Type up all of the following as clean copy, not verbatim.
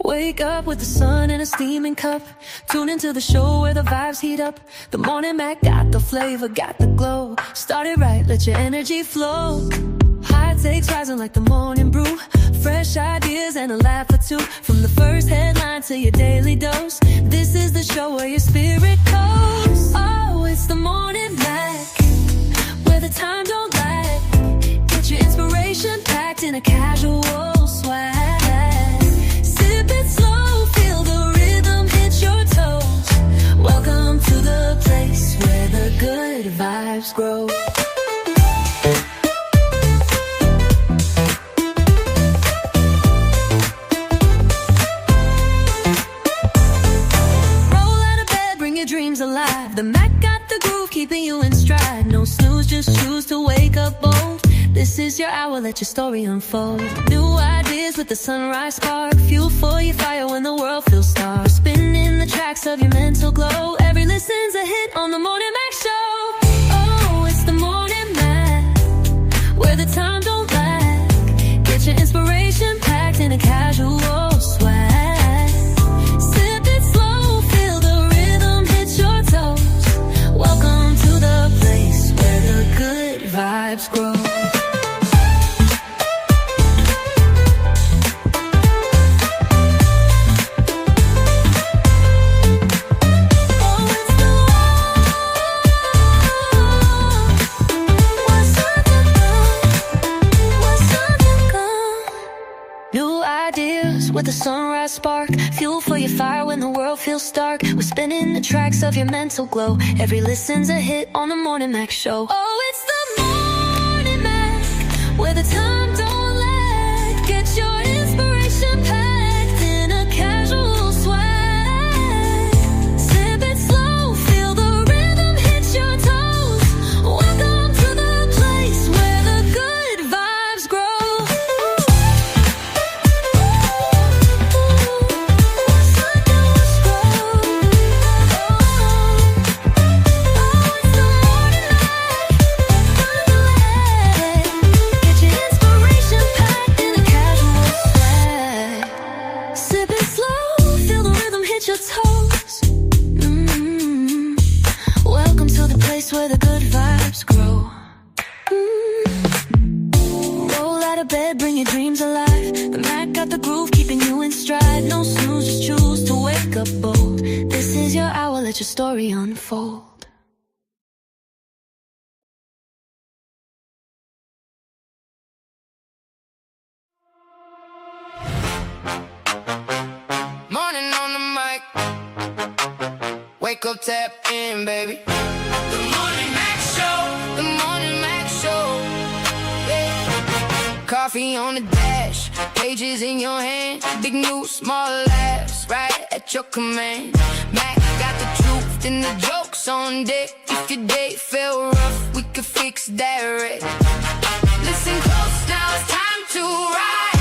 Wake up with the sun in a steaming cup. Tune into the show where the vibes heat up. The Morning Mac got the flavor, got the glow. Start it right, let your energy flow. High takes rising like the morning brew. Fresh ideas and a laugh or two. From the first headline to your daily dose, this is the show where your spirit goes. Oh, it's the Morning Mac, where the time don't lag. Get your inspiration packed in a casual swag. Sip it slow, feel the rhythm hit your toes. Welcome to the place where the good vibes grow. Dreams alive. The Mac got the groove, keeping you in stride. No snooze, just choose to wake up bold. This is your hour, let your story unfold. New ideas with the sunrise spark. Fuel for your fire when the world feels dark. Spinning the tracks of your mental glow. Every listen's a hit on the Morning Mac Show. Oh, it's the Morning Mac, where the time don't lag. Get your inspiration packed in a casual swag. Welcome to the place where the good vibes grow. With the sunrise spark, fuel for your fire when the world feels dark. We're spinning the tracks of your mental glow. Every listen's a hit on the Morning Mac Show. Oh, it's the Morning Mac, where the time don't lag. Get your inspiration packed in a casual swag. Sip it slow, feel the rhythm hit your toes. Welcome to the place where the good vibes grow. Welcome to the place where the good vibes grow. Roll out of bed, bring your dreams alive. The Mac got the groove, keeping you in stride. No snooze, just choose to wake up bold. This is your hour, let your story unfold. Wake up, tap in, baby. The Morning Mac Show. The Morning Mac Show. Yeah. Coffee on the dash, pages in your hand. Big news, small laughs, right at your command. Mac got the truth and the jokes on deck. If your day felt rough, we could fix that right. Listen close, now it's time to ride.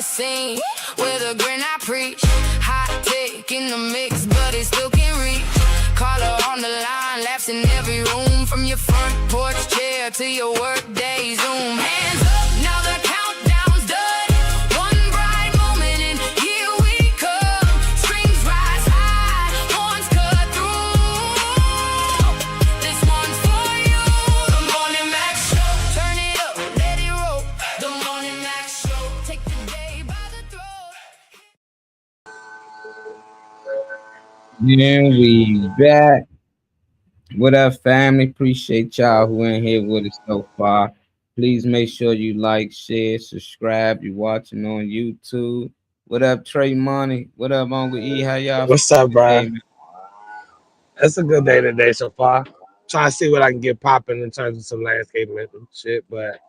Scene with a grin I preach. Hot take in the mix, but it still can't reach. Caller on the line, laughs in every room. From your front porch chair to your work day Zoom. Hands up, now the countdown's done. One bright moment and here we come. Strings rise high, horns cut through. This one's for you. The Morning Mac Show. Turn it up, let it roll. The Morning Mac Show. Take the day by the throat. Yeah, we back. What up, family? Appreciate y'all who in here with us so far. Please make sure you like, share, subscribe. You watching on YouTube. What up, Trey Money? What up, Uncle E? How y'all? What's up, bro? Hey, It's a good day today so far. Trying to see what I can get popping in terms of some landscaping and shit. But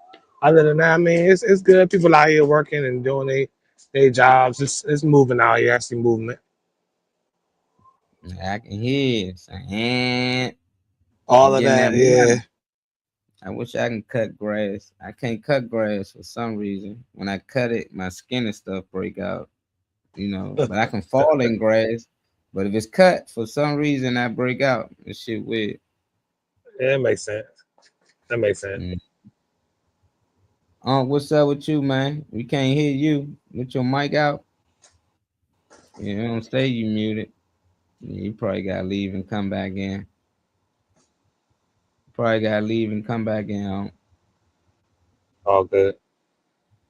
other than that, I mean, it's good. People out here working and doing Their jobs. It's moving out here. I see movement. I can hear it. And All I'm of getting that, that yeah. money. I wish I can cut grass. I can't cut grass for some reason. When I cut it, my skin and stuff break out. But I can fall in grass. But if it's cut for some reason, I break out. This shit weird. Yeah, it makes sense. That makes sense. Mm. What's up with you, man? We can't hear you with your mic out. You don't say you muted. You probably gotta leave and come back in. Probably gotta leave and come back in. All good.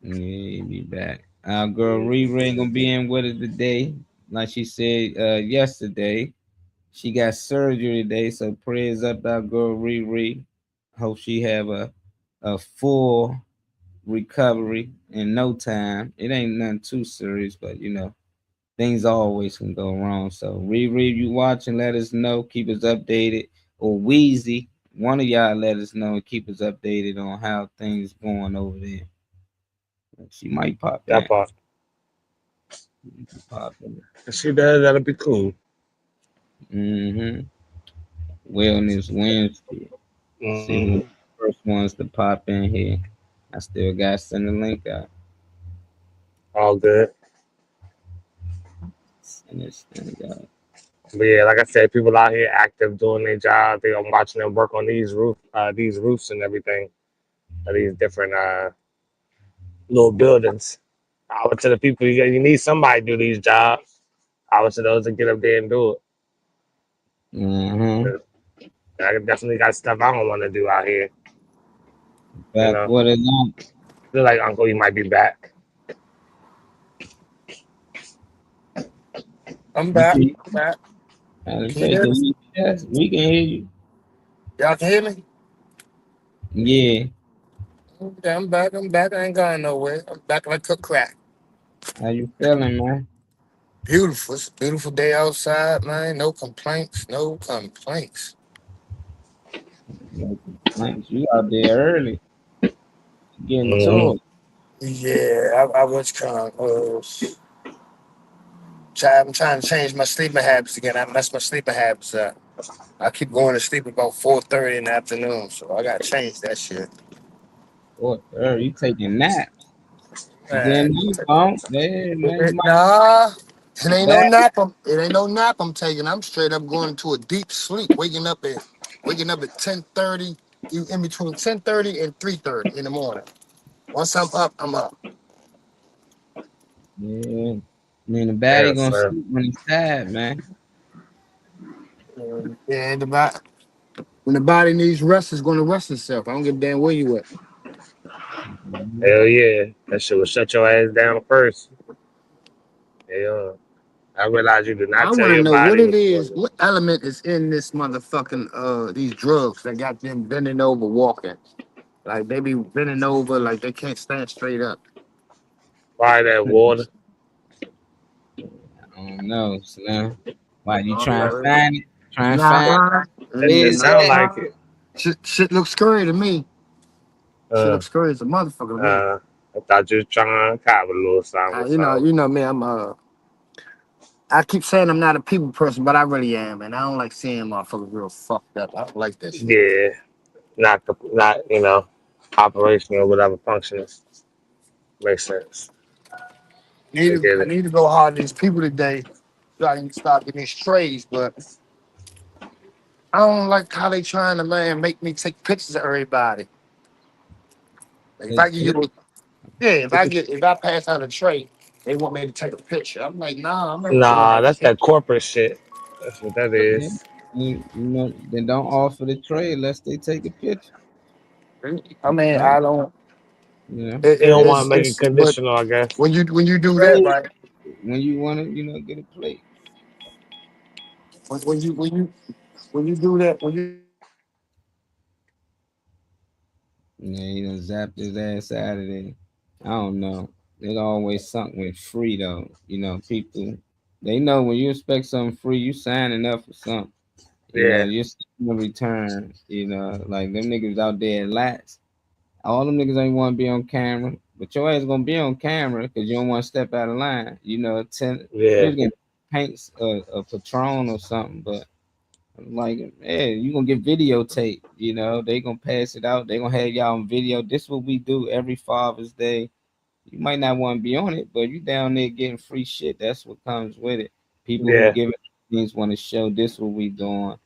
Yeah, you be back. Our girl Riri ain't gonna be in with us today. Like she said yesterday. She got surgery today, so prayers up our girl Riri. Hope she have a full recovery in no time. It ain't nothing too serious, but things always can go wrong. So Riri, you watching, let us know, keep us updated. Or Wheezy, one of y'all let us know and keep us updated on how things going over there. She might pop That in. part. Pop in. If she does, that'll be cool. Mm-hmm. Wellness Wednesday. See who Mm-hmm. first ones to pop in here. I still got to send the link out. All good. Send this thing out. But yeah, like I said, people out here active doing their job. I'm watching them work on these roofs and everything. These different little buildings. I would tell the people you need somebody to do these jobs. I would tell those to get up there and do it. Mm-hmm. I definitely got stuff I don't want to do out here. You Back know, what it on. feel like Uncle, you might be back. I'm You back. see, I'm back. I Can you say, hear me? yes, we can hear you. Y'all can hear me? Yeah. Yeah, I'm back. I'm back. I ain't going nowhere. I'm back like cook crack. How you feeling, man? Beautiful. It's a beautiful day outside, man. No complaints. No complaints. No complaints. You out there early, getting to Mm-hmm. it. Yeah, I was I'm trying to change my sleeping habits again. I messed my sleeping habits up. I keep going to sleep about 4:30 in the afternoon, so I gotta change that shit. What, you taking naps? You Man, getting up, huh? Yeah, man, you might nah, it be ain't no back. nap. It ain't no nap I'm taking. I'm straight up going into a deep sleep, waking up at 10:30. You in between 10:30 and 3:30 in the morning. Once I'm up, I'm up. Yeah. I mean, the baddie Yes, gonna sir. sleep when he's tired, man. Yeah, when the body needs rest, it's going to rest itself. I don't give a damn where you at. Mhm. Hell yeah, that shit will shut your ass down first. Yeah, I realize you did I not tell want to your know what body it what you is, want. what element is in this motherfucking these drugs that got them bending over walking. Like they be bending over like they can't stand straight up. Buy that water. I don't know, Slim. Why you Oh, trying to yeah. find it? Trying to find Nah, It sound nah. like it. Shit looks scary to me. Shit Uh, looks scary as a motherfucker to me. uh, I thought you was trying to cop a little something. So You know me. I keep saying I'm not a people person, but I really am, and I don't like seeing motherfuckers real fucked up. I don't like that shit. yeah, not operational, whatever functions makes sense. I get I it. need to go hard on these people today so I can start getting these trades, but I don't like how they trying to make me take pictures of everybody. Like, if I it? give you, yeah, if I pass out a tray, they want me to take a picture. I'm like, nah, I'm not doing Nah, that that's shit. that corporate shit. That's what that Yeah. is. They don't offer the trade unless they take a picture. I mean, Right? I don't. You know, You don't want to make it It's but conditional, I guess. when you do that, trade right? when you want to, get a plate. When you do that, when you Yeah, zapped his ass out of there. I don't know. It always something with free though. People they know when you expect something free, you signing up for something. Yeah. You're seeing a return. Like them niggas out there at lats. All them niggas ain't want to be on camera. but your ass gonna be on camera because you don't want to step out of line. You know, Yeah, you can paint a Patron or something, but like, man, you gonna get videotape. You know, they gonna pass it out. They gonna have y'all on video. This what we do every Father's Day. You might not want to be on it, but you down there getting free shit. That's what comes with it. People who yeah, give it things want to show this what we doing,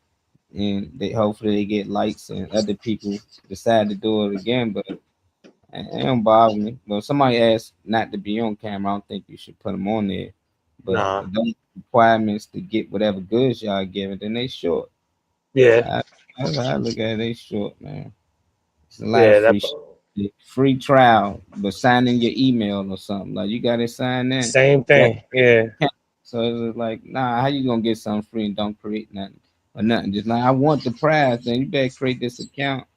and they hopefully they get likes and other people decide to do it again. But it don't bother me. But if somebody asks not to be on camera, I don't think you should put them on there. But nah, if those requirements to get whatever goods y'all giving, then they short. yeah, I look at it, they short, man. It's a lot of yeah. free shit. Free trial, but sign in your email or something. Like you gotta sign in. Same Yeah. thing. Yeah, So it's like, nah, how you gonna get something free and don't create nothing or nothing? Just like I want the prize, then you better create this account.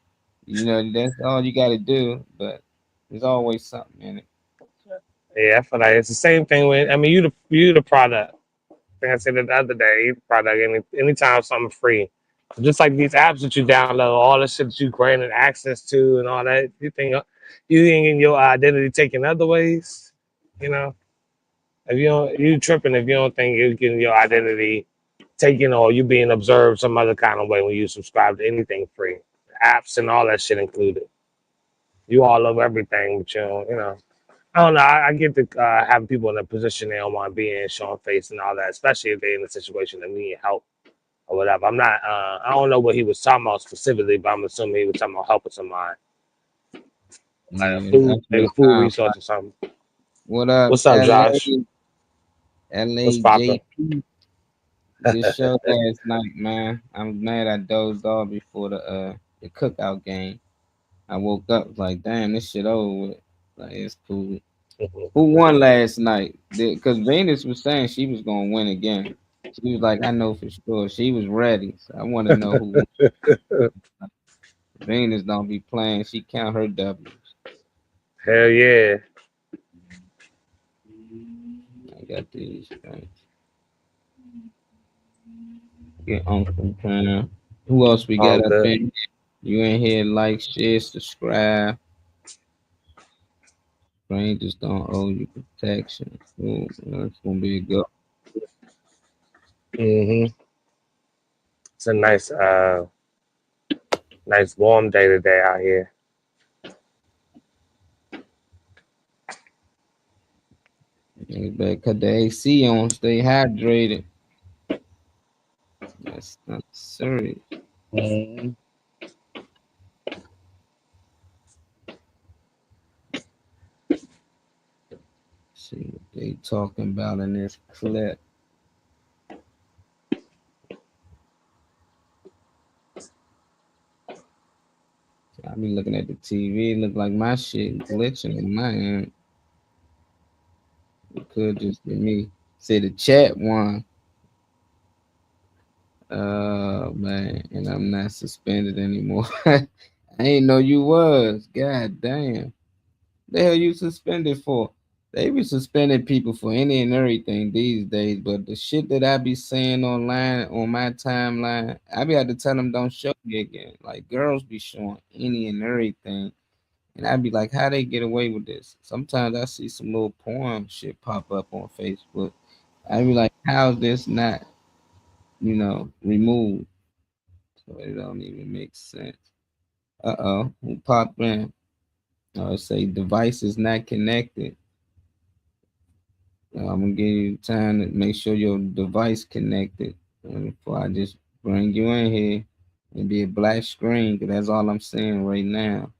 You know, that's all you gotta do. But there's always something in it. yeah. I feel like it's the same thing with. I mean, you the product. I think I said it the other day. You the product. Anytime something free, just like these apps that you download, all the shit that you granted access to, and all that. You think in your identity taken other ways? You know, if you don't, you tripping if you don't think you're getting your identity taken or you being observed some other kind of way when you subscribe to anything free, apps and all that shit included. You all love everything, but you know. I don't know. I get to having people in a position they don't want to be in, showing face and all that, especially if they're in a situation that need help or whatever. I'm not. I don't know what he was talking about specifically, but I'm assuming he was talking about helping somebody, like a Yeah, food, that's like what a it food sounds resource like. or something. What up, What's up, Josh? What's popping? LAJP? Good show last night, man. I'm mad I dozed off before the cookout game. I woke up like, damn, this shit over with. Like, it's cool. Who won last night? Because Venus was saying she was gonna win again. She was like, I know for sure. She was ready. So I want to know who. Venus don't be playing. She count her W's. Hell yeah. I got these things. Get Uncle Pam. Who else we All got up good. in? You in here? Like, share, subscribe. Strangers don't owe you protection. Ooh, that's gonna be a good. Hmm. It's a nice warm day today out here. You better cut the AC on. Stay hydrated. That's not serious. Mm-hmm. See what they talking about in this clip. I be looking at the TV. Look like my shit glitching in my end. It could just be me. Say the chat one. Oh man, and I'm not suspended anymore. I ain't know you was. God damn. The hell you suspended for? They be suspending people for any and everything these days, but the shit that I be seeing online on my timeline, I be had to tell them don't show me again. Like girls be showing any and everything, and I be like, how they get away with this? Sometimes I see some little porn shit pop up on Facebook. I be like, how's this not, removed? So it don't even make sense. Who popped in? Say device is not connected. I'm gonna give you time to make sure your device connected before I just bring you in here and be a black screen. Cause that's all I'm seeing right now.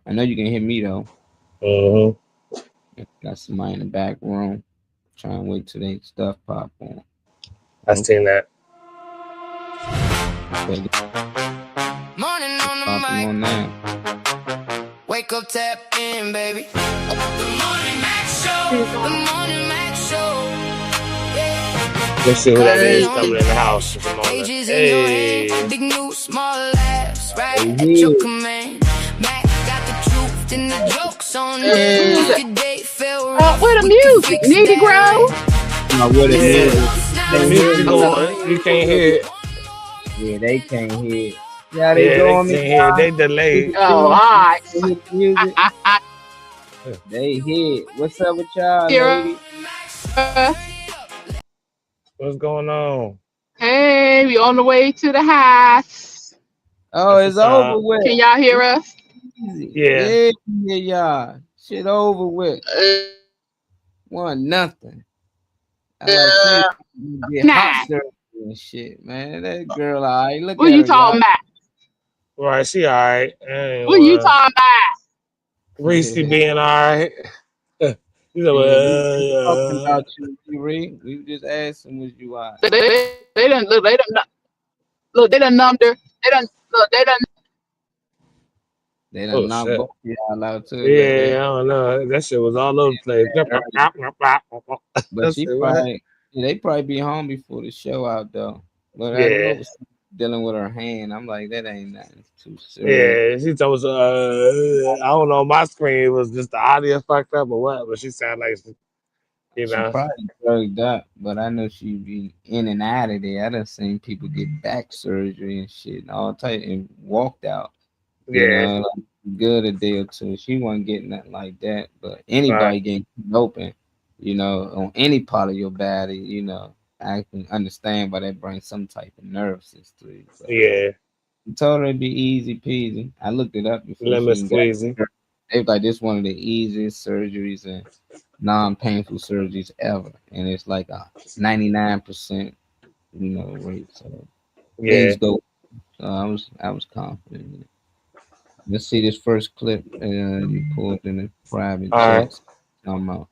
I know you can hear me though. Mm-hmm. Got somebody in the back room trying to wait till they stuff pop on. I seen that. Okay, Morning on the popping on mic. now. Wake up, tap in, baby. The Morning Mac Show. The Morning Mac Show. Yeah. Let's see who that Coffee is on coming in the the house at the moment. pages in your Hey. hand. Big news, small laughs, right at your command. Mac got the truth and the jokes on it. If your day felt rough, Where the we can music? fix Need to that, grow? right? No, what it is? The music going. You can't hear it. Yeah, they can't hear it. Yeah, they Yeah, they doing can't me. hear it. They delayed. Oh, all right. Music. I They hit. What's up with y'all, Kira. lady? What's going on? Hey, we on the way to the house. Oh, That's it's what's over up. with. Can y'all hear It's us? easy. Yeah. Yeah, yeah, y'all. Shit over with. Uh, One nothing. I like she get heart nah. surgery and shit, man. That girl, all right. Look What at you her, y'all. talking about? Right, she all right. What you Anyway, talking about? Reese being all right. He's like, Yeah, we just talking well, about you, Ree. We were just asking, was you all right? They done look. Look. They done numbed her. They done look. They done. They done oh knocked both shit. of y'all out too. Look, Yeah, I don't know. That shit was all over the place. but I she said, what? probably, yeah, they probably be home before the show out though. But I know Yeah. it was dealing with her hand. I'm like, that ain't nothing too serious. Yeah, she told us, I don't know, my screen was just the audio fucked up or what, but she sounded like, you She know, probably drugged up, but I know she be in and out of there. I done seen people get back surgery and shit and all type and walked out. You yeah, know, like good a day or two. She wasn't getting nothing like that, but right, anybody getting open, you know, on any part of your body, you know, I can understand why that brings some type of nerve system. But yeah, I told her it'd be easy peasy. I looked it up before she lemon even got squeezy. here. They was like this one of the easiest surgeries and non-painful surgeries ever, and it's like a 99%, you know, rate. So Yeah, things go. So I was confident. Let's see this first clip you pulled in the private all right. chats. Talking about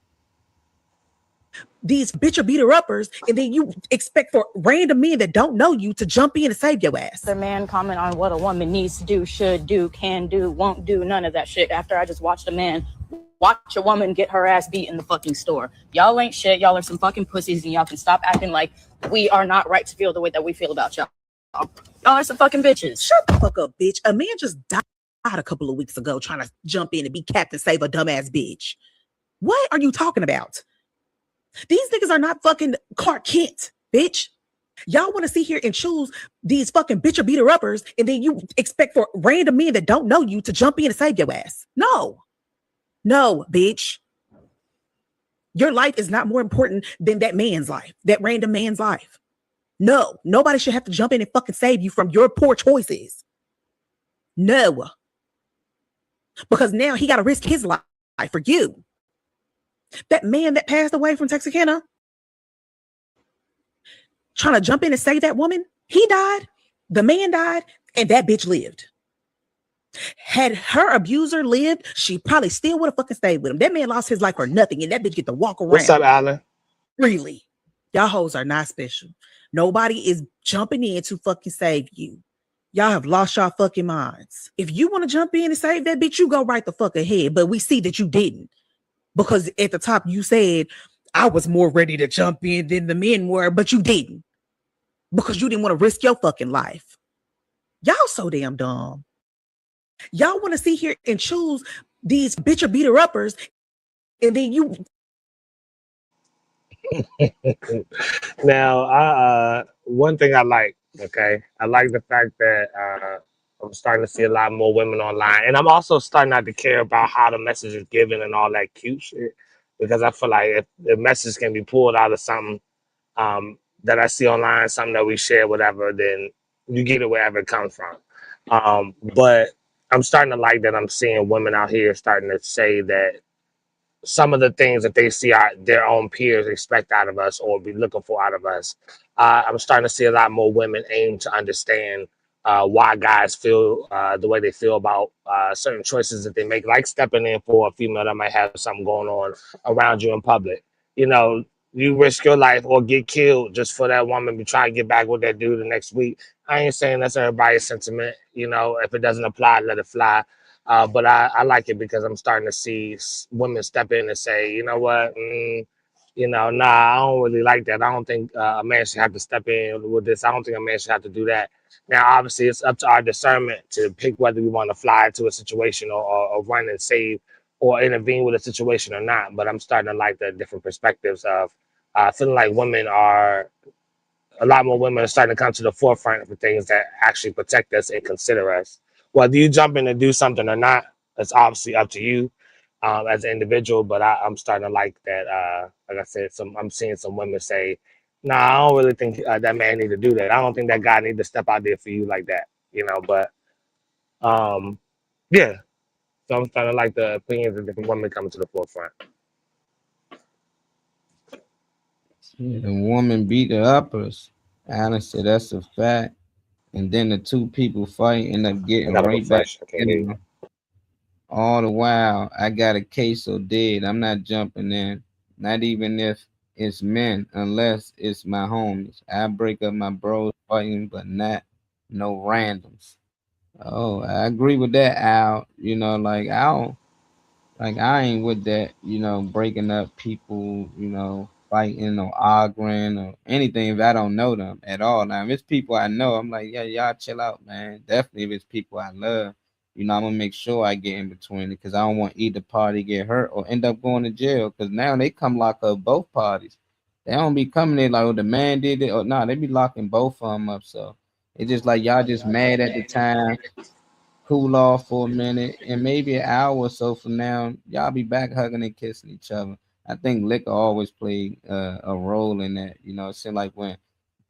these bitch or beater uppers, and then you expect for random men that don't know you to jump in and save your ass. The man comment on what a woman needs to do, should do, can do, won't do, none of that shit. After I just watched a man watch a woman get her ass beat in the fucking store. Y'all ain't shit. Y'all are some fucking pussies, and y'all can stop acting like we are not right to feel the way that we feel about y'all. Y'all are some fucking bitches. Shut the fuck up, bitch. A man just died a couple of weeks ago trying to jump in and be Captain Save a dumbass bitch. What are you talking about? These niggas are not fucking Clark Kent, bitch. Y'all want to sit here and choose these fucking bitch or beater uppers, and then you expect for random men that don't know you to jump in and save your ass. No, bitch. Your life is not more important than that man's life, that random man's life. No, nobody should have to jump in and fucking save you from your poor choices. No, because now he got to risk his life for you. That man that passed away from Texarkana, trying to jump in and save that woman, he died, the man died, and that bitch lived. Had her abuser lived, she probably still would have fucking stayed with him. That man lost his life for nothing, and that bitch get to walk What's up, around Alan? freely. Y'all hoes are not special. Nobody is jumping in to fucking save you. Y'all have lost your fucking minds. If you want to jump in and save that bitch, you go right the fuck ahead. But we see that you didn't. Because at the top you said, I was more ready to jump in than the men were, but you didn't. Because you didn't want to risk your fucking life. Y'all so damn dumb. Y'all want to sit here and choose these bitch or beater uppers, and then you Now, one thing I like, okay, I like the fact that I'm starting to see a lot more women online, and I'm also starting not to care about how the message is given and all that cute shit, because I feel like if the message can be pulled out of something that I see online, something that we share, whatever, then you get it wherever it comes from. But I'm starting to like that I'm seeing women out here starting to say that some of the things that they see their own peers expect out of us or be looking for out of us. I'm starting to see a lot more women aim to understand why guys feel the way they feel about certain choices that they make, like stepping in for a female that might have something going on around you in public. You know, you risk your life or get killed just for that woman to try to get back with that dude the next week. I ain't saying that's everybody's sentiment. You know, if it doesn't apply, let it fly. But I like it because I'm starting to see women step in and say, you know what, nah, I don't really like that. I don't think a man should have to step in with this. I don't think a man should have to do that. Now, obviously, it's up to our discernment to pick whether we want to fly into a situation or run and save or intervene with a situation or not. But I'm starting to like the different perspectives of feeling like women are a lot more women are starting to come to the forefront for things that actually protect us and consider us. Whether you jump in and do something or not, it's obviously up to you. as an individual, but I'm starting to like that. Like I said, I'm seeing some women say, "Nah, I don't really think that man need to do that. I don't think that guy need to step out there for you like that." You know, but yeah. So I'm starting to like the opinions of different women coming to the forefront. Yeah, the woman beat the uppers. Honestly, that's a fact. And then the two people fight end up I getting gotta right back refresh. I can't hear you. together. All the while, I got a case so dead. I'm not jumping in. Not even if it's men, unless it's my homies. I break up my bros fighting, but not no randoms. Oh, I agree with that, Al. You know, like I ain't with that, breaking up people, fighting or arguing or anything if I don't know them at all. Now, if it's people I know, I'm like, yeah, y'all chill out, man. Definitely if it's people I love, I'm gonna make sure I get in between it because I don't want either party get hurt or end up going to jail. Because now they come lock up both parties. They don't be coming in like, oh, the man did it, or nah, they be locking both of them up. So it's just like y'all just mad at the time, cool off for a minute, and maybe an hour or so from now, y'all be back hugging and kissing each other. I think liquor always played a role in that. It seems like when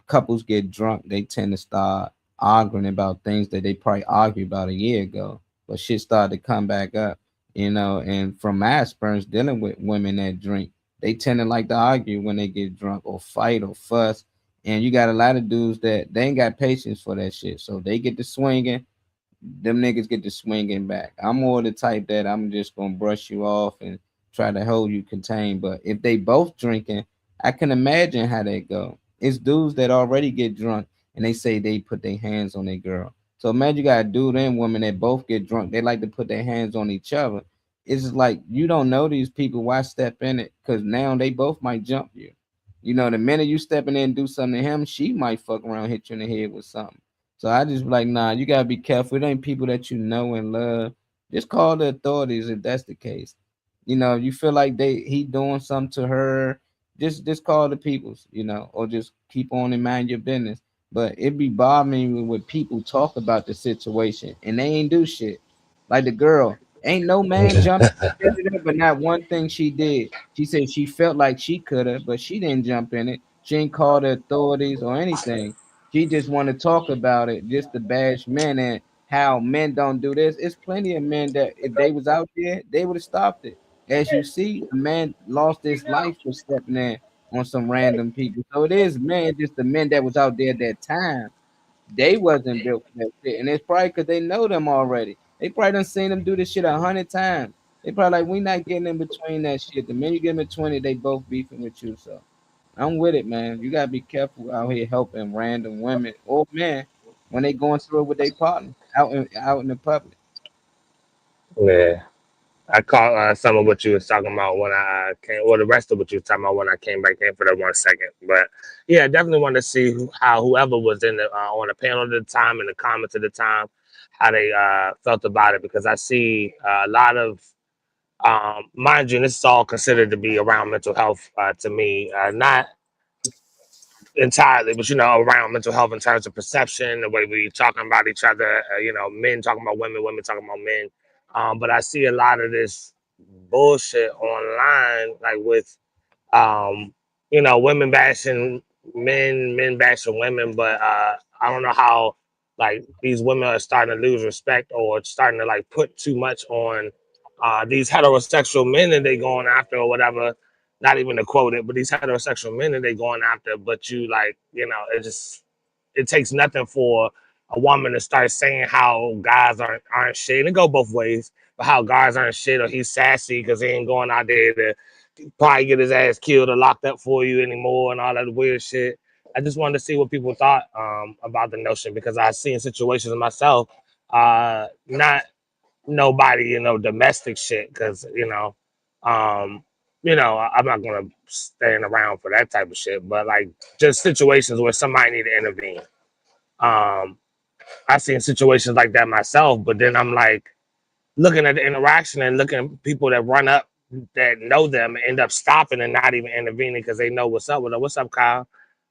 couples get drunk, they tend to start arguing about things that they probably argued about a year ago, but shit started to come back up. And from my experience dealing with women that drink, they tend to like to argue when they get drunk or fight or fuss. And you got a lot of dudes that they ain't got patience for that shit, so they get to swinging, them niggas get to swinging back. I'm more the type that I'm just gonna brush you off and try to hold you contained. But if they both drinking, I can imagine how they go. It's dudes that already get drunk and they say they put their hands on their girl. So imagine you got a dude and woman that both get drunk. They like to put their hands on each other. It's just like you don't know these people. Why step in it? Because now they both might jump you. The minute you stepping in and do something to him, she might fuck around, hit you in the head with something. So I just be like, nah, you gotta be careful. It ain't people that you know and love. Just call the authorities if that's the case. You feel like he doing something to her, just call the peoples, or just keep on and mind your business. But it be bothering me when people talk about the situation and they ain't do shit. Like the girl, ain't no man jumped in it, but not one thing she did. She said she felt like she could have, but she didn't jump in it. She ain't call the authorities or anything. She just want to talk about it, just to bash men and how men don't do this. It's plenty of men that if they was out there, they would have stopped it. As you see, a man lost his life for stepping in on some random people. So it is men, just the men that was out there at that time. They wasn't built for that shit. And it's probably because they know them already. They probably done seen them do this shit 100 times. They probably like, we not getting in between that shit. The minute you get in between it, they both beefing with you. So I'm with it, man. You gotta be careful out here helping random women or men when they going through it with their partner out in the public. Yeah. I caught some of what you was talking about when I came, or the rest of what you was talking about when I came back in for that 1 second. But yeah, definitely want to see how whoever was in the on the panel at the time and the comments at the time, how they felt about it, because I see a lot of, mind you, this is all considered to be around mental health to me, not entirely, but around mental health in terms of perception, the way we talking about each other, men talking about women, women talking about men. But I see a lot of this bullshit online, like with women bashing men, men bashing women, but I don't know how like these women are starting to lose respect or starting to like put too much on these heterosexual men that they going after or whatever. Not even to quote it, but these heterosexual men that they going after, but you like, it takes nothing for a woman to start saying how guys aren't shit. And it go both ways, but how guys aren't shit or he's sassy because he ain't going out there to probably get his ass killed or locked up for you anymore and all that weird shit. I just wanted to see what people thought about the notion, because I've seen situations myself, not nobody, domestic shit, because I'm not gonna stand around for that type of shit, but like just situations where somebody need to intervene. I've seen situations like that myself, but then I'm like looking at the interaction and looking at people that run up that know them and end up stopping and not even intervening because they know what's up with them. What's up, Kyle?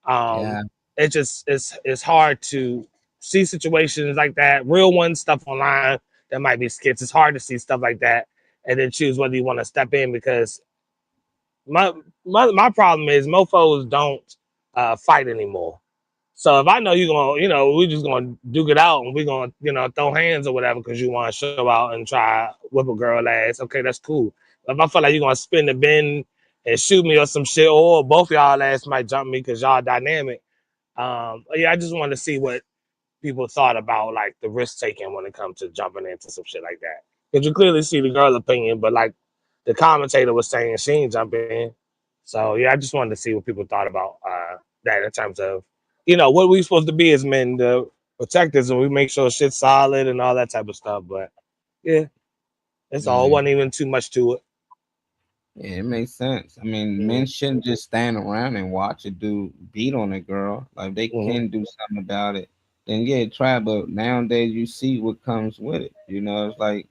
Um, Yeah. it's hard to see situations like that, real ones, stuff online that might be skits. It's hard to see stuff like that and then choose whether you want to step in. Because my problem is mofos don't fight anymore. So if I know you're gonna, we're just gonna duke it out and we're gonna, throw hands or whatever because you want to show out and try whip a girl ass. Okay, that's cool. But if I feel like you're gonna spin the bin and shoot me or some shit, or both y'all ass might jump me because y'all dynamic. Yeah, I just want to see what people thought about like the risk taking when it comes to jumping into some shit like that. Because you clearly see the girl opinion, but like the commentator was saying, she ain't jump in. So yeah, I just wanted to see what people thought about that in terms of, what we supposed to be as men, the protectors, and we make sure shit's solid and all that type of stuff. But yeah, it's all. Wasn't even too much to it. Yeah, it makes sense. I mean, men shouldn't just stand around and watch a dude beat on a girl. Like, they can do something about it, then yeah, try. But nowadays, you see what comes with it. It's like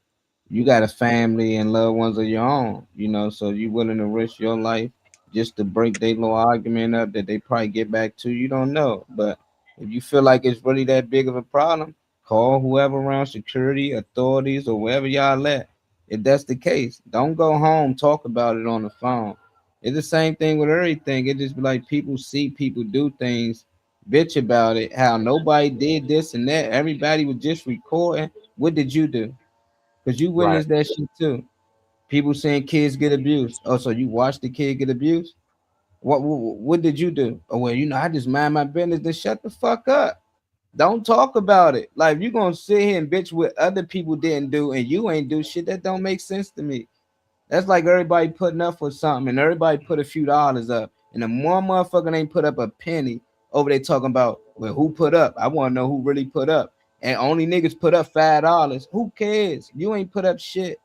you got a family and loved ones of your own. So you willing to risk your life just to break their little argument up that they probably get back to. You don't know, but if you feel like it's really that big of a problem, call whoever around security, authorities, or wherever y'all at. If that's the case, don't go home, talk about it on the phone. It's the same thing with everything. It just be like people see people do things, bitch about it, how nobody did this and that. Everybody was just recording. What did you do? Because you Right. witnessed that shit too. People saying kids get abused. Oh, so you watched the kid get abused? What did you do? Oh, well, I just mind my business. Then shut the fuck up. Don't talk about it. Like, if you gonna sit here and bitch what other people didn't do and you ain't do shit, that don't make sense to me. That's like everybody putting up for something and everybody put a few dollars up. And the one motherfucker ain't put up a penny over there talking about, well, who put up? I want to know who really put up. And only niggas put up $5. Who cares? You ain't put up shit.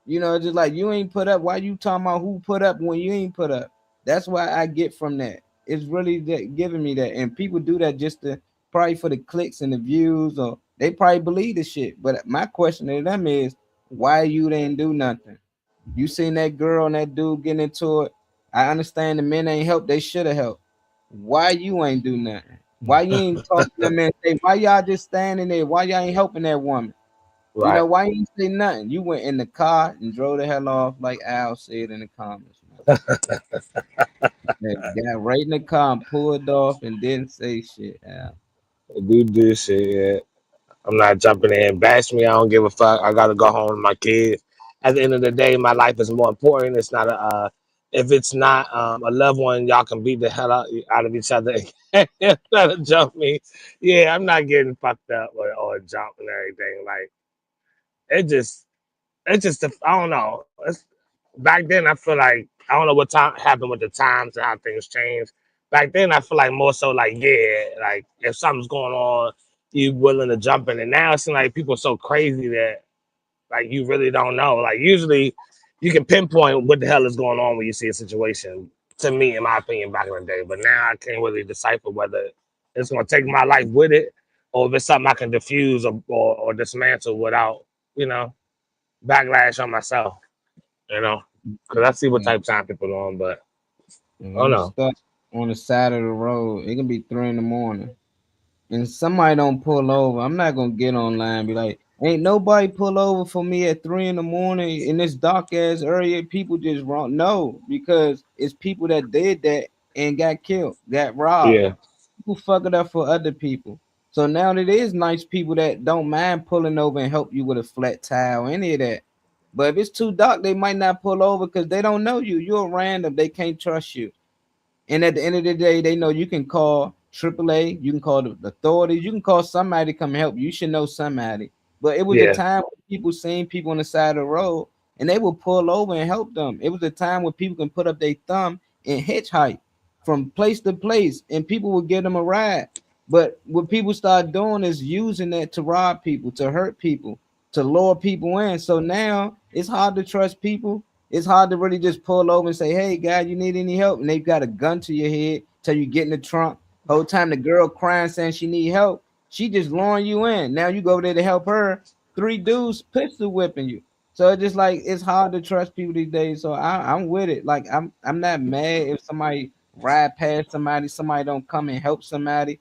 Just like you ain't put up. Why you talking about who put up when you ain't put up? That's why I get from that. It's really giving me that. And people do that just to probably for the clicks and the views, or they probably believe the shit. But my question to them is, why you didn't do nothing? You seen that girl and that dude getting into it. I understand the men ain't help. They should have helped. Why you ain't do nothing? Why you ain't talk to them and say, why y'all just standing there? Why y'all ain't helping that woman? Right. Why you ain't say nothing? You went in the car and drove the hell off, like Al said in the comments. Got right in the car and pulled off and didn't say shit, Al. Do this shit. Yeah. I'm not jumping in. Bash me. I don't give a fuck. I gotta go home with my kids. At the end of the day, my life is more important. It's not if it's not a loved one, y'all can beat the hell out of each other. Try to jump me. Yeah, I'm not getting fucked up or jump and everything. Like it's just I don't know. Back then I feel like I don't know what time happened with the times and how things changed. Back then I feel like more so like, yeah, like if something's going on, you willing to jump in. And now it seems like people are so crazy that like you really don't know. Like usually you can pinpoint what the hell is going on when you see a situation, to me, in my opinion, back in the day. But now I can't really decipher whether it's gonna take my life with it or if it's something I can diffuse or dismantle without, backlash on myself, because I see what type of time people are on, but If I don't I'm know. stuck on the side of the road, it can be 3 in the morning, and somebody don't pull over. I'm not gonna get online and be like, ain't nobody pull over for me at 3 in the morning in this dark ass area. People just wrong. No, because it's people that did that and got killed, got robbed. Yeah, People fuck it up for other people. So now it is nice people that don't mind pulling over and help you with a flat tire or any of that. But if it's too dark, they might not pull over because they don't know you. You're random. They can't trust you. And at the end of the day, they know you can call AAA, you can call the authorities, you can call somebody to come help you. You should know somebody. But it was a yeah, time when people seeing people on the side of the road and they will pull over and help them. It was a time when people can put up their thumb and hitchhike from place to place and people would give them a ride. But what people start doing is using that to rob people, to hurt people, to lure people in. So now it's hard to trust people. It's hard to really just pull over and say, hey, guy, you need any help? And they've got a gun to your head till you get in the trunk. Whole time the girl crying saying she need help. She just luring you in. Now you go over there to help her. 3 dudes pistol whipping you. So it's just like it's hard to trust people these days. So I'm with it. Like I'm not mad if somebody ride past somebody don't come and help somebody.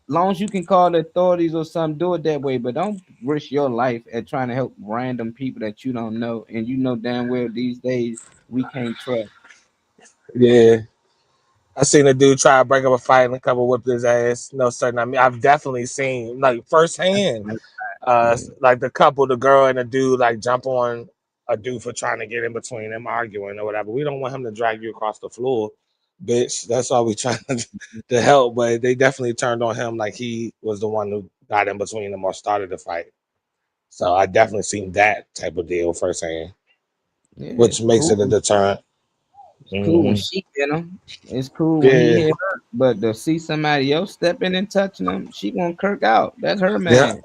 long as you can call the authorities or something, do it that way. But don't risk your life at trying to help random people that you don't know, and you know damn well these days we can't trust. Yeah. I seen a dude try to break up a fight and a couple whipped his ass. No certain. I mean, I've definitely seen like firsthand, Yeah. like the couple, the girl and the dude, like jump on a dude for trying to get in between them arguing or whatever. We don't want him to drag you across the floor, bitch. That's all we trying to help. But they definitely turned on him like he was the one who got in between them or started the fight. So I definitely seen that type of deal firsthand, Yeah, which it's makes it a cool. deterrent. It's cool when Mhm. she hit him. It's cool when he Yeah, hit her. But to see somebody else stepping and touching him, she gonna kirk out. That's her yeah, man.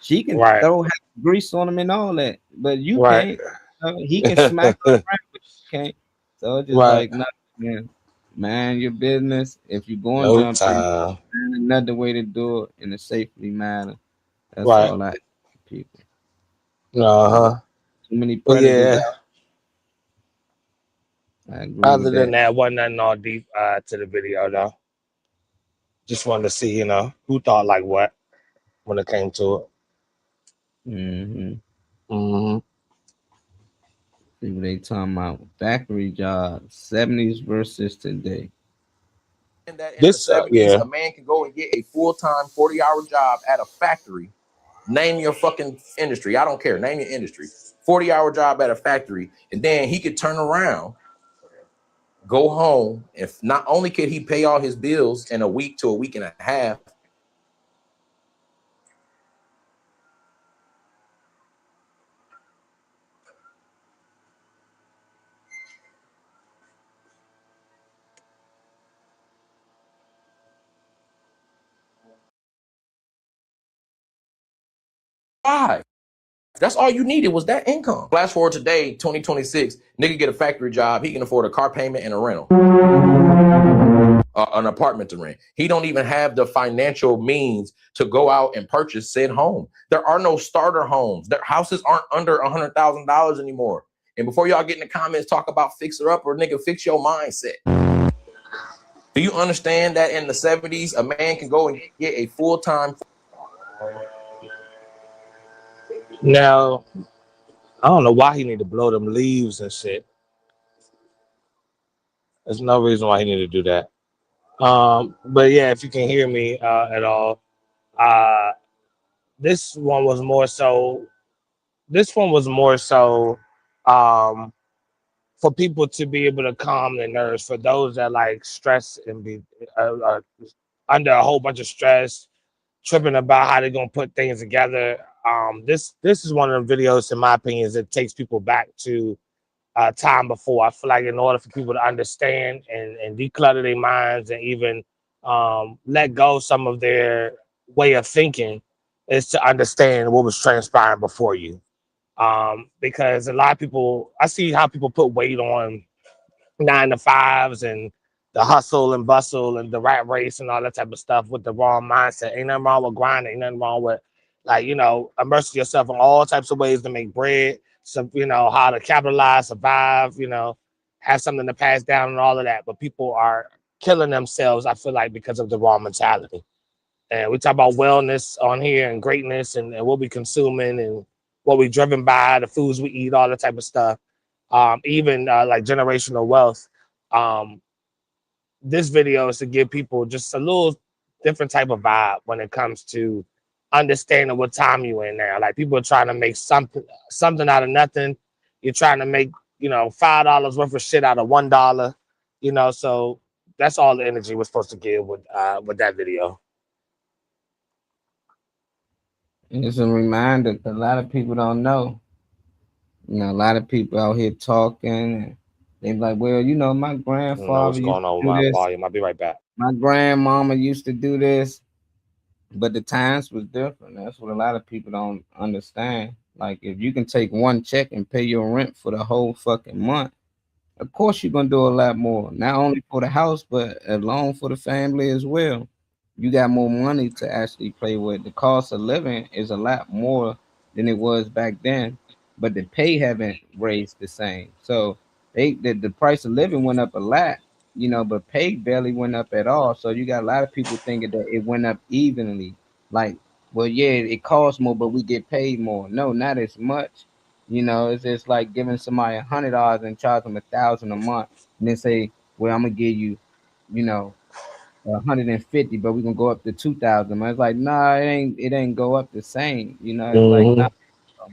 She can right, throw hot grease on him and all that, but you right, can't. He can smack her around, but you can't. So it's just right. like nothing. Man, mind your business. If you go and No jump in, time. find another way to do it in a safely manner. That's Right. all I people. Uh-huh. Too many But predators yeah, out. I agree other with than that. that, wasn't nothing all deep to the video though. Just wanted to see, who thought like what when it came to it. Mm-hmm. Hmm. See what they talking about. Factory jobs, 70s versus today. That in the This, 70s, yeah. a man can go and get a full-time 40-hour job at a factory. Name your fucking industry. I don't care. Name your industry. 40-hour job at a factory. And then he could turn around, go home. If not only could he pay all his bills in a week to a week and a half, why? That's all you needed was that income. Flash forward today, 2026, nigga get a factory job. He can afford a car payment and a rental. An apartment to rent. He don't even have the financial means to go out and purchase said home. There are no starter homes. Their houses aren't under $100,000 anymore. And before y'all get in the comments talk about fixer up or nigga, fix your mindset. Do you understand that in the 70s, a man can go and get a full-time? Now, I don't know why he need to blow them leaves and shit. There's no reason why he need to do that. But yeah, if you can hear me at all, uh, this one was more so. This one was more so um, for people to be able to calm their nerves. For those that like stress and be under a whole bunch of stress, tripping about how they're gonna put things together. This is one of the videos, in my opinion, that takes people back to time before. I feel like in order for people to understand and declutter their minds and even let go some of their way of thinking, is to understand what was transpiring before you. Because a lot of people, I see how people put weight on 9 to 5s and the hustle and bustle and the rat race and all that type of stuff with the wrong mindset. Ain't nothing wrong with grinding. Ain't nothing wrong with immersing yourself in all types of ways to make bread. So how to capitalize, survive. Have something to pass down and all of that. But people are killing themselves, I feel like, because of the wrong mentality. And we talk about wellness on here and greatness and what we consuming and what we driven by, the foods we eat, all that type of stuff. Even like generational wealth. Um, this video is to give people just a little different type of vibe when it comes to understanding what time you're in now. Like people are trying to make something out of nothing. You're trying to make $5 worth of shit out of $1. So that's all the energy we're supposed to give with that video. It's a reminder that a lot of people don't know. A lot of people out here talking. And they like, well, my I don't know grandfather what's used going on to with do my this. volume. I'll be right back. My grandmama used to do this. But the times was different. That's what a lot of people don't understand. Like if you can take one check and pay your rent for the whole fucking month, of course you're gonna do a lot more. Not only for the house, but a loan for the family as well. You got more money to actually play with. The cost of living is a lot more than it was back then, but the pay haven't raised the same. So the price of living went up a lot, you know, but pay barely went up at all. So you got a lot of people thinking that it went up evenly. Like, well, yeah, it costs more, but we get paid more. No, not as much. You know, it's just like giving somebody $100 and charge them 1,000 a month, and then say, well, I'm gonna give you, you know, 150, but we're gonna go up to 2,000. It's like, nah, it ain't go up the same. You know, it's like, nah. Mm-hmm.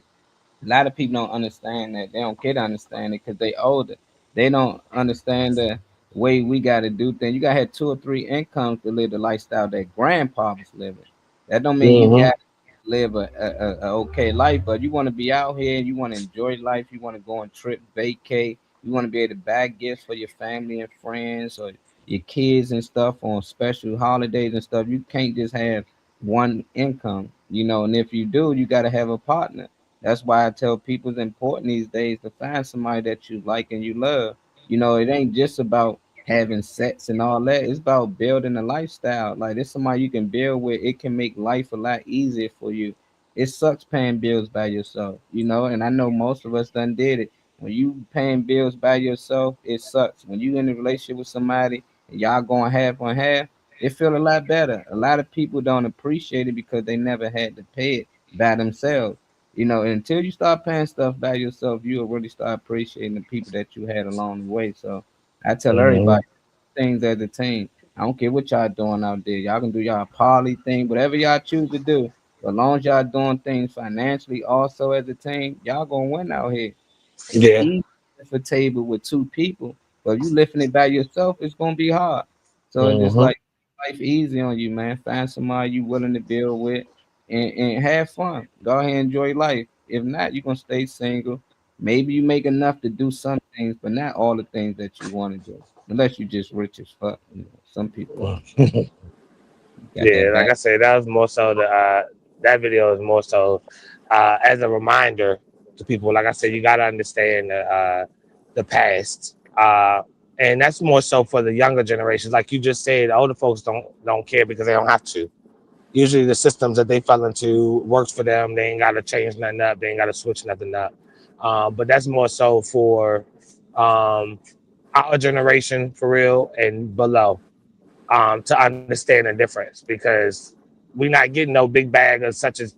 A lot of people don't understand that. They don't care to understand it because they older. They don't understand the way we got to do things. You got to have 2 or 3 incomes to live the lifestyle that grandpa was living. That don't mean you Mm-hmm. got to live a okay life, but you want to be out here and you want to enjoy life. You want to go on trip, vacate. You want to be able to buy gifts for your family and friends or your kids and stuff on special holidays and stuff. You can't just have one income, you know. And if you do, you got to have a partner. That's why I tell people it's important these days to find somebody that you like and you love. You know, it ain't just about having sex and all that. It's about building a lifestyle. Like it's somebody you can build with. It can make life a lot easier for you. It sucks paying bills by yourself, you know, and I know most of us done did it. When you paying bills by yourself, it sucks. When you in a relationship with somebody and y'all going half on half, it feel a lot better. A lot of people don't appreciate it because they never had to pay it by themselves. You know, until you start paying stuff by yourself, you'll really start appreciating the people that you had along the way. So I tell Mm-hmm. everybody things as a team. I don't care what y'all doing out there. Y'all can do y'all poly thing, whatever y'all choose to do. But as long as y'all doing things financially also as a team, y'all gonna win out here. It's Yeah. easy to lift a table with 2 people, but if you lifting it by yourself, it's gonna be hard. So it's just Mm-hmm. like life easy on you, man. Find somebody you willing to build with and have fun. Go ahead and enjoy life. If not, you're gonna stay single. Maybe you make enough to do some things, but not all the things that you want to do. Unless you just rich as fuck. You know, some people got Yeah, that like back. I said, that was more so that video is more so as a reminder to people. Like I said, you gotta understand the past. And that's more so for the younger generations. Like you just said, the older folks don't care because they don't have to. Usually the systems that they fell into works for them. They ain't gotta change nothing up, they ain't gotta switch nothing up. But that's more so for um our generation for real and below, to understand the difference, because we're not getting no big bag of such as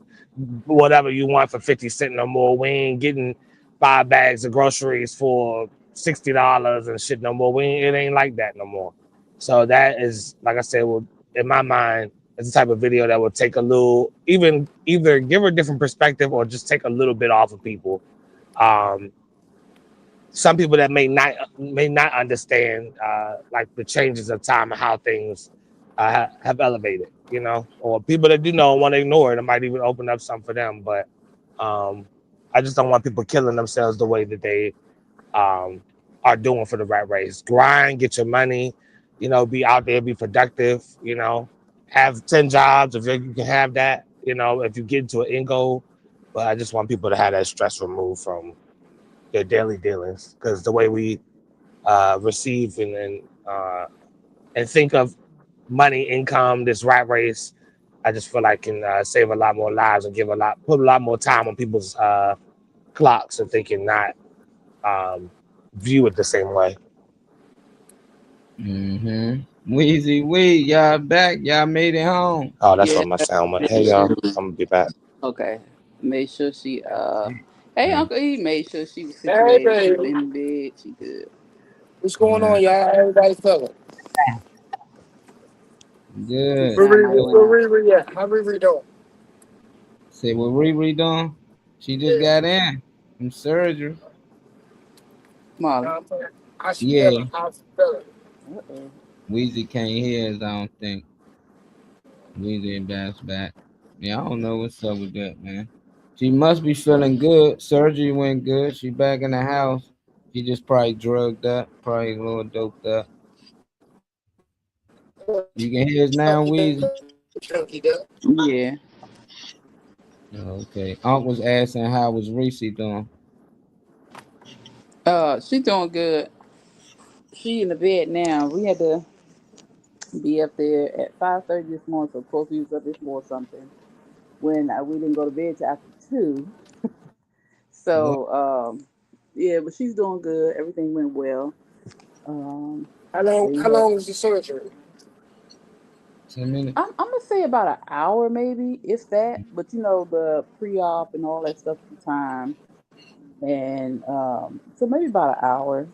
whatever you want for 50 cents no more. We ain't getting 5 bags of groceries for $60 and shit no more. It ain't like that no more. So that is, like I said, well, in my mind, it's the type of video that will take a little, even either give a different perspective or just take a little bit off of people. Um, some people that may not understand like the changes of time and how things have elevated, or people that do know and want to ignore it. It might even open up some for them, but um, I just don't want people killing themselves the way that they um, are doing for the rat race. Grind, get your money, be out there, be productive, have 10 jobs if you can have that, if you get into an end goal. But I just want people to have that stress removed from their daily dealings, because the way we receive and think of money, income, this rat race, I just feel like can save a lot more lives and put a lot more time on people's clocks, and they can not view it the same way. Weezy Wee, y'all back. Y'all made it home. Oh, that's Yeah. what my sound went. Hey Make sure. y'all, I'm gonna be back. Okay. Make sure she. Hey, Yeah. Uncle E. Made sure she was Hey, situated. She was baby. in bed. She good. What's going Nah, on, y'all? Everybody feeling? good. Where Sound nice Good. now. Riri at? How Riri doing? Say what Riri doing? She just Yeah. got in from surgery. Molly. How she Yeah. feeling? How's she feeling? Uh-oh. Weezy can't hear us, I don't think. Weezy and Bass back. Yeah, I don't know what's up with that, man. She must be feeling good. Surgery went good. She back in the house. She just probably drugged up, probably a little doped up. You can hear us now, Weezy? Yeah. Okay. Unc was asking how was Reese doing. She doing good. She in the bed now. We had to be up there at 5:30 this morning, so of course we was up before something. When we didn't go to bed till after 2. What? So yeah, but she's doing good. Everything went well. There you How go. long is the surgery? 10 minutes. I'm gonna say about an hour, maybe, if that. But you know, the pre-op and all that stuff at the time, and so maybe about an hour,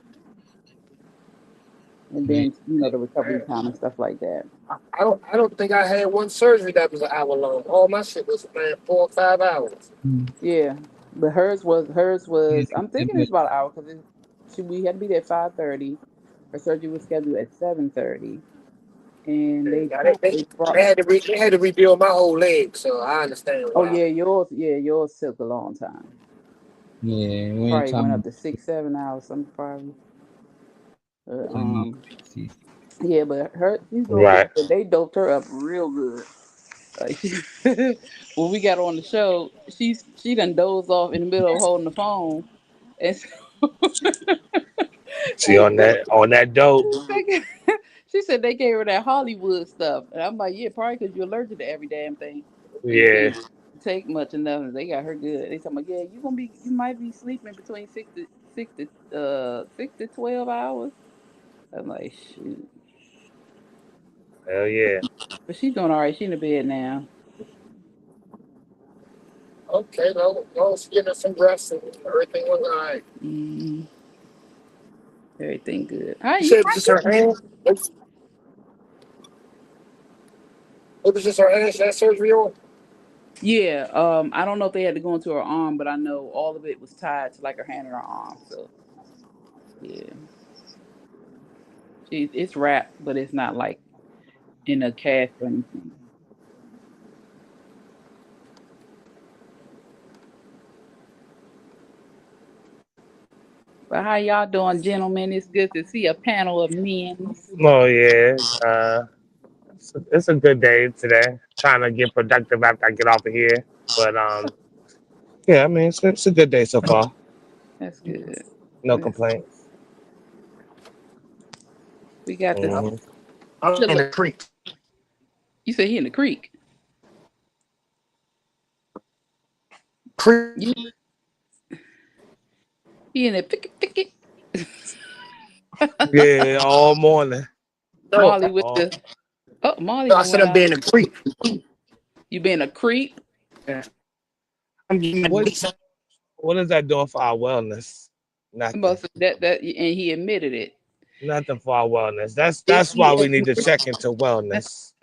and Yeah. then you know the recovery time and stuff like that. I don't think I had one surgery that was an hour long. All my shit was man 4 or 5 hours. Yeah, but hers was. I'm thinking it's about an hour because we had to be there at 5:30. Her surgery was scheduled at 7:30, and Yeah, they brought. they had to rebuild my whole leg, so I understand Oh why. yours took a long time. Yeah, we ain't Probably went talking up to 6 7 hours. Something probably. Uh, about um, yeah, but she's doing Right. good. But they doped her up real good. Like when we got on the show, she done dozed off in the middle of holding the phone, and so, She on that dope. they- she said they gave her that Hollywood stuff, and I'm like, yeah, probably because you're allergic to every damn thing, and you Yeah. can't take much of nothing. They got her good. They talking about, yeah, you might be sleeping between 6 to 12 hours. I'm like, shoot, Hell yeah. but she's doing all right. She in the bed now. Okay, well, she getting some rest and everything was all right. Mm, everything good. Hi, You you said it was might just her hand? It was just her hand she had surgery on? Yeah, I don't know if they had to go into her arm, but I know all of it was tied to like her hand and her arm. So yeah, it's wrapped, but it's not like in a cast or anything. But how y'all doing, gentlemen? It's good to see a panel of men. Oh yeah. It's a good day today. Trying to get productive after I get off of here. But yeah, I mean it's a good day so far. That's good. No That's, complaints. we got the. Hmm. I'm in the creek. You said he in the creek. Creek. You, he in the picket. Yeah, all morning. No, Molly with All, the. Oh, Molly I done said went I'm out. being a creep. You been a creep? Yeah. I'm getting what what is that doing for our wellness? I'm Nothing. about to say that, and he admitted it. Nothing for our wellness. If That's why he we need to check into wellness.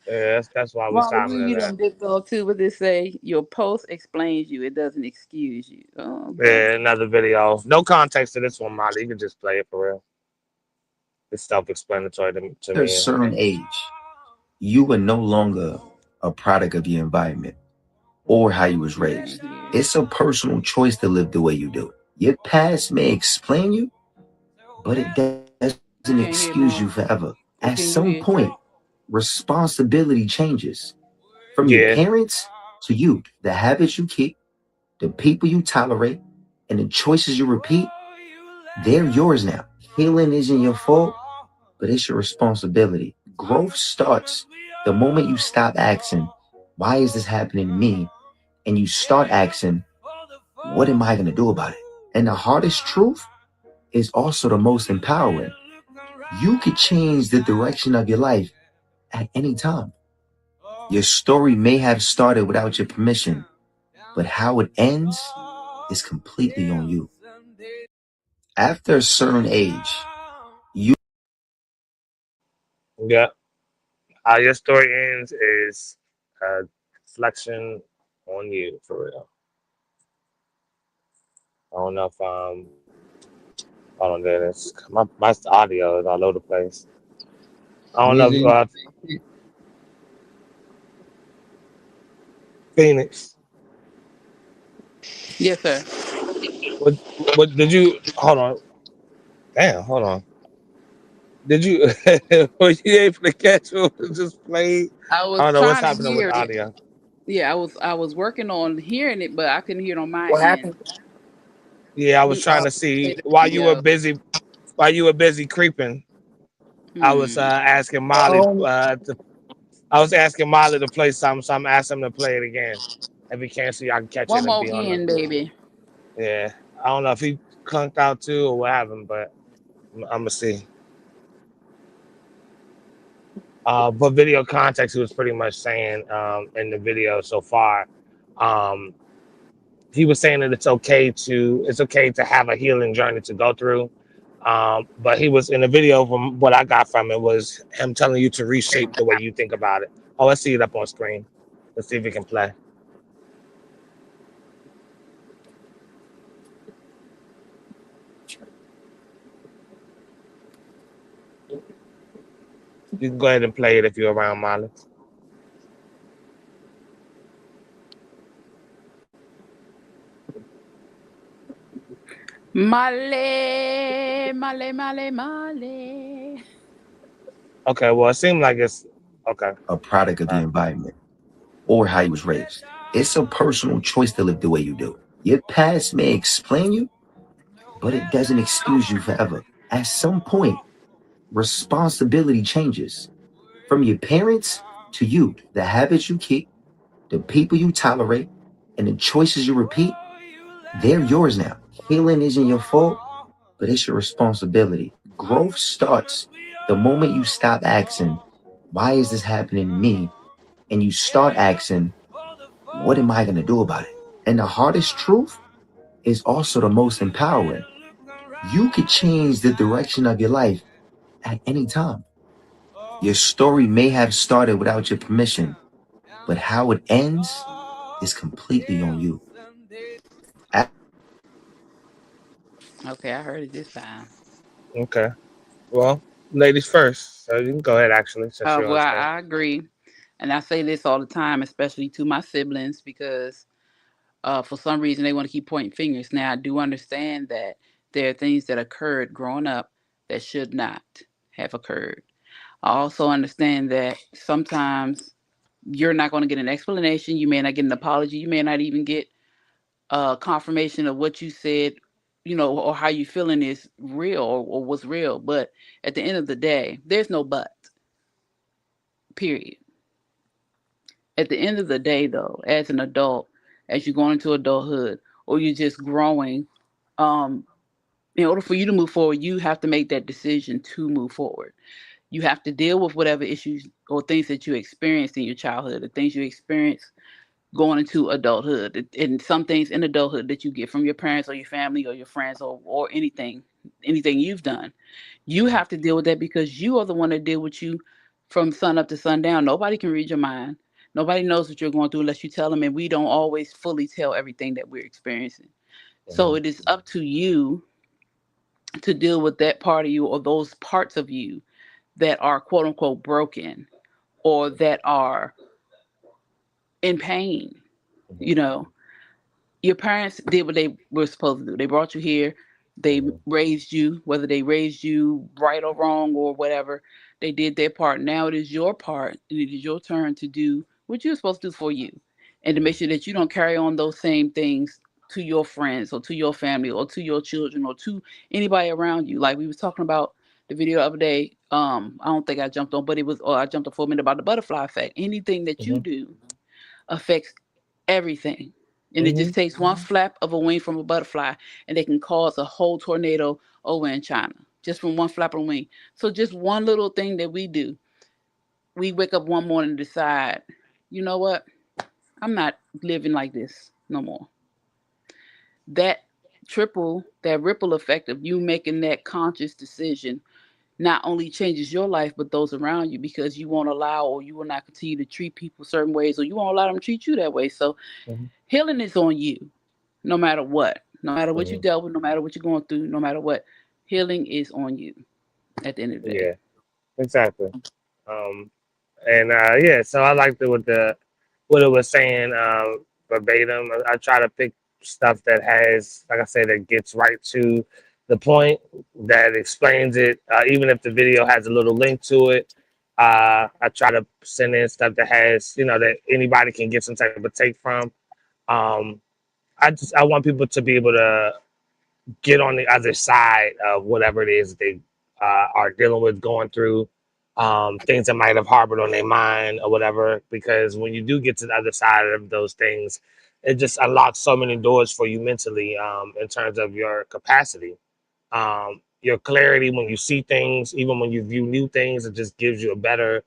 Yeah, that's why we Molly, stopping where at you that. done dipped off to? What they say? Your post explains you. It doesn't excuse you. Oh, okay. Yeah, another video. No context to this one, Molly. You can just play it for real. It's self-explanatory to After a me. certain age, you are no longer a product of your environment or how you was Yeah, raised. yeah. It's a personal choice to live the way you do. Your past may explain you, but it doesn't Can't hear excuse you Molly. forever. Or At can you some hear? point, responsibility changes from your Yeah, parents to you. The habits you keep, the people you tolerate, and the choices you repeat, they're yours now. Healing isn't your fault, but it's your responsibility. Growth starts the moment you stop asking, why is this happening to me? And you start asking, what am I going to do about it? And the hardest truth is also the most empowering. You could change the direction of your life at any time. Your story may have started without your permission, but how it ends is completely on you. After a certain age, you yeah. How your story ends is a reflection on you for real. I don't know if hold on there. My audio is all over the place. I don't know if Wizzy, Phoenix. Yes, sir. What did you hold on? Damn, hold on. Did you were you able to catch what was just played? I I was don't know what's trying to happening with hear it. audio. Yeah, I was working on hearing it, but I couldn't hear it on my what end. happened? Yeah, I was We trying to played see the while video. you were busy creeping. I was Hmm. asking Molly I was asking Molly to play something, so I'm asking him to play it again. If he can't see, I can catch it One and more in, baby. yeah. I don't know if he clunked out too or what happened, but I'm gonna see. But video context, he was pretty much saying in the video so far, he was saying that it's okay to have a healing journey to go through. But he was in the video, from what I got from it, was him telling you to reshape the way you think about it. Oh, let's see it up on screen. Let's see if it can play. You can go ahead and play it if you're around, Molly. Male, male, male, male. Okay, well, it seemed like it's okay. A product of the environment or how you was raised. It's a personal choice to live the way you do. Your past may explain you, but it doesn't excuse you forever. At some point, responsibility changes. From your parents to you, the habits you keep, the people you tolerate, and the choices you repeat, they're yours now. Healing isn't your fault, but it's your responsibility. Growth starts the moment you stop asking, why is this happening to me? And you start asking, what am I going to do about it? And the hardest truth is also the most empowering. You could change the direction of your life at any time. Your story may have started without your permission, but how it ends is completely on you. Okay, I heard it this time. Okay. Well, ladies first. So you can go ahead, actually, since you're Well, on screen. I agree. And I say this all the time, especially to my siblings, because for some reason they want to keep pointing fingers. Now, I do understand that there are things that occurred growing up that should not have occurred. I also understand that sometimes you're not going to get an explanation. You may not get an apology. You may not even get confirmation of what you said, or how you feeling is real, or was real. But at the end of the day, there's no but, period. At the end of the day, though, as an adult, as you're going into adulthood, or you're just growing, um, in order for you to move forward, you have to make that decision to move forward. You have to deal with whatever issues or things that you experienced in your childhood, the things you experience going into adulthood, and some things in adulthood that you get from your parents or your family or your friends, or anything you've done. You have to deal with that because you are the one that deal with you from sun up to sundown. Nobody can read your mind. Nobody knows what you're going through unless you tell them, and we don't always fully tell everything that we're experiencing. So it is up to you to deal with that part of you, or those parts of you that are quote unquote broken, or that are in pain. Your parents did what they were supposed to do. They brought you here. They raised you, whether they raised you right or wrong or whatever. They did their part. Now it is your part, and it is your turn to do what you're supposed to do for you, and to make sure that you don't carry on those same things to your friends or to your family or to your children or to anybody around you. Like we was talking about the video the other day. I don't think I jumped on, but I jumped on for a minute about the butterfly effect. Anything that you do affects everything. And it just takes one flap of a wing from a butterfly, and they can cause a whole tornado over in China, just from one flap of a wing. So just one little thing that we do, we wake up one morning and decide, you know what? I'm not living like this no more. That ripple effect of you making that conscious decision not only changes your life, but those around you, because you won't allow, or you will not continue to treat people certain ways, or you won't allow them to treat you that way. So healing is on you, no matter what. No matter what you dealt with, no matter what you're going through, no matter what, healing is on you at the end of the day. Yeah, exactly. So I liked it with what it was saying verbatim. I try to pick stuff that has, like I said, that gets right to the point, that explains it, even if the video has a little link to it. I try to send in stuff that has, that anybody can get some type of take from. I want people to be able to get on the other side of whatever it is they are dealing with, going through, things that might have harbored on their mind or whatever. Because when you do get to the other side of those things, it just unlocks so many doors for you mentally, in terms of your capacity. your clarity when you see things, even when you view new things. It just gives you a better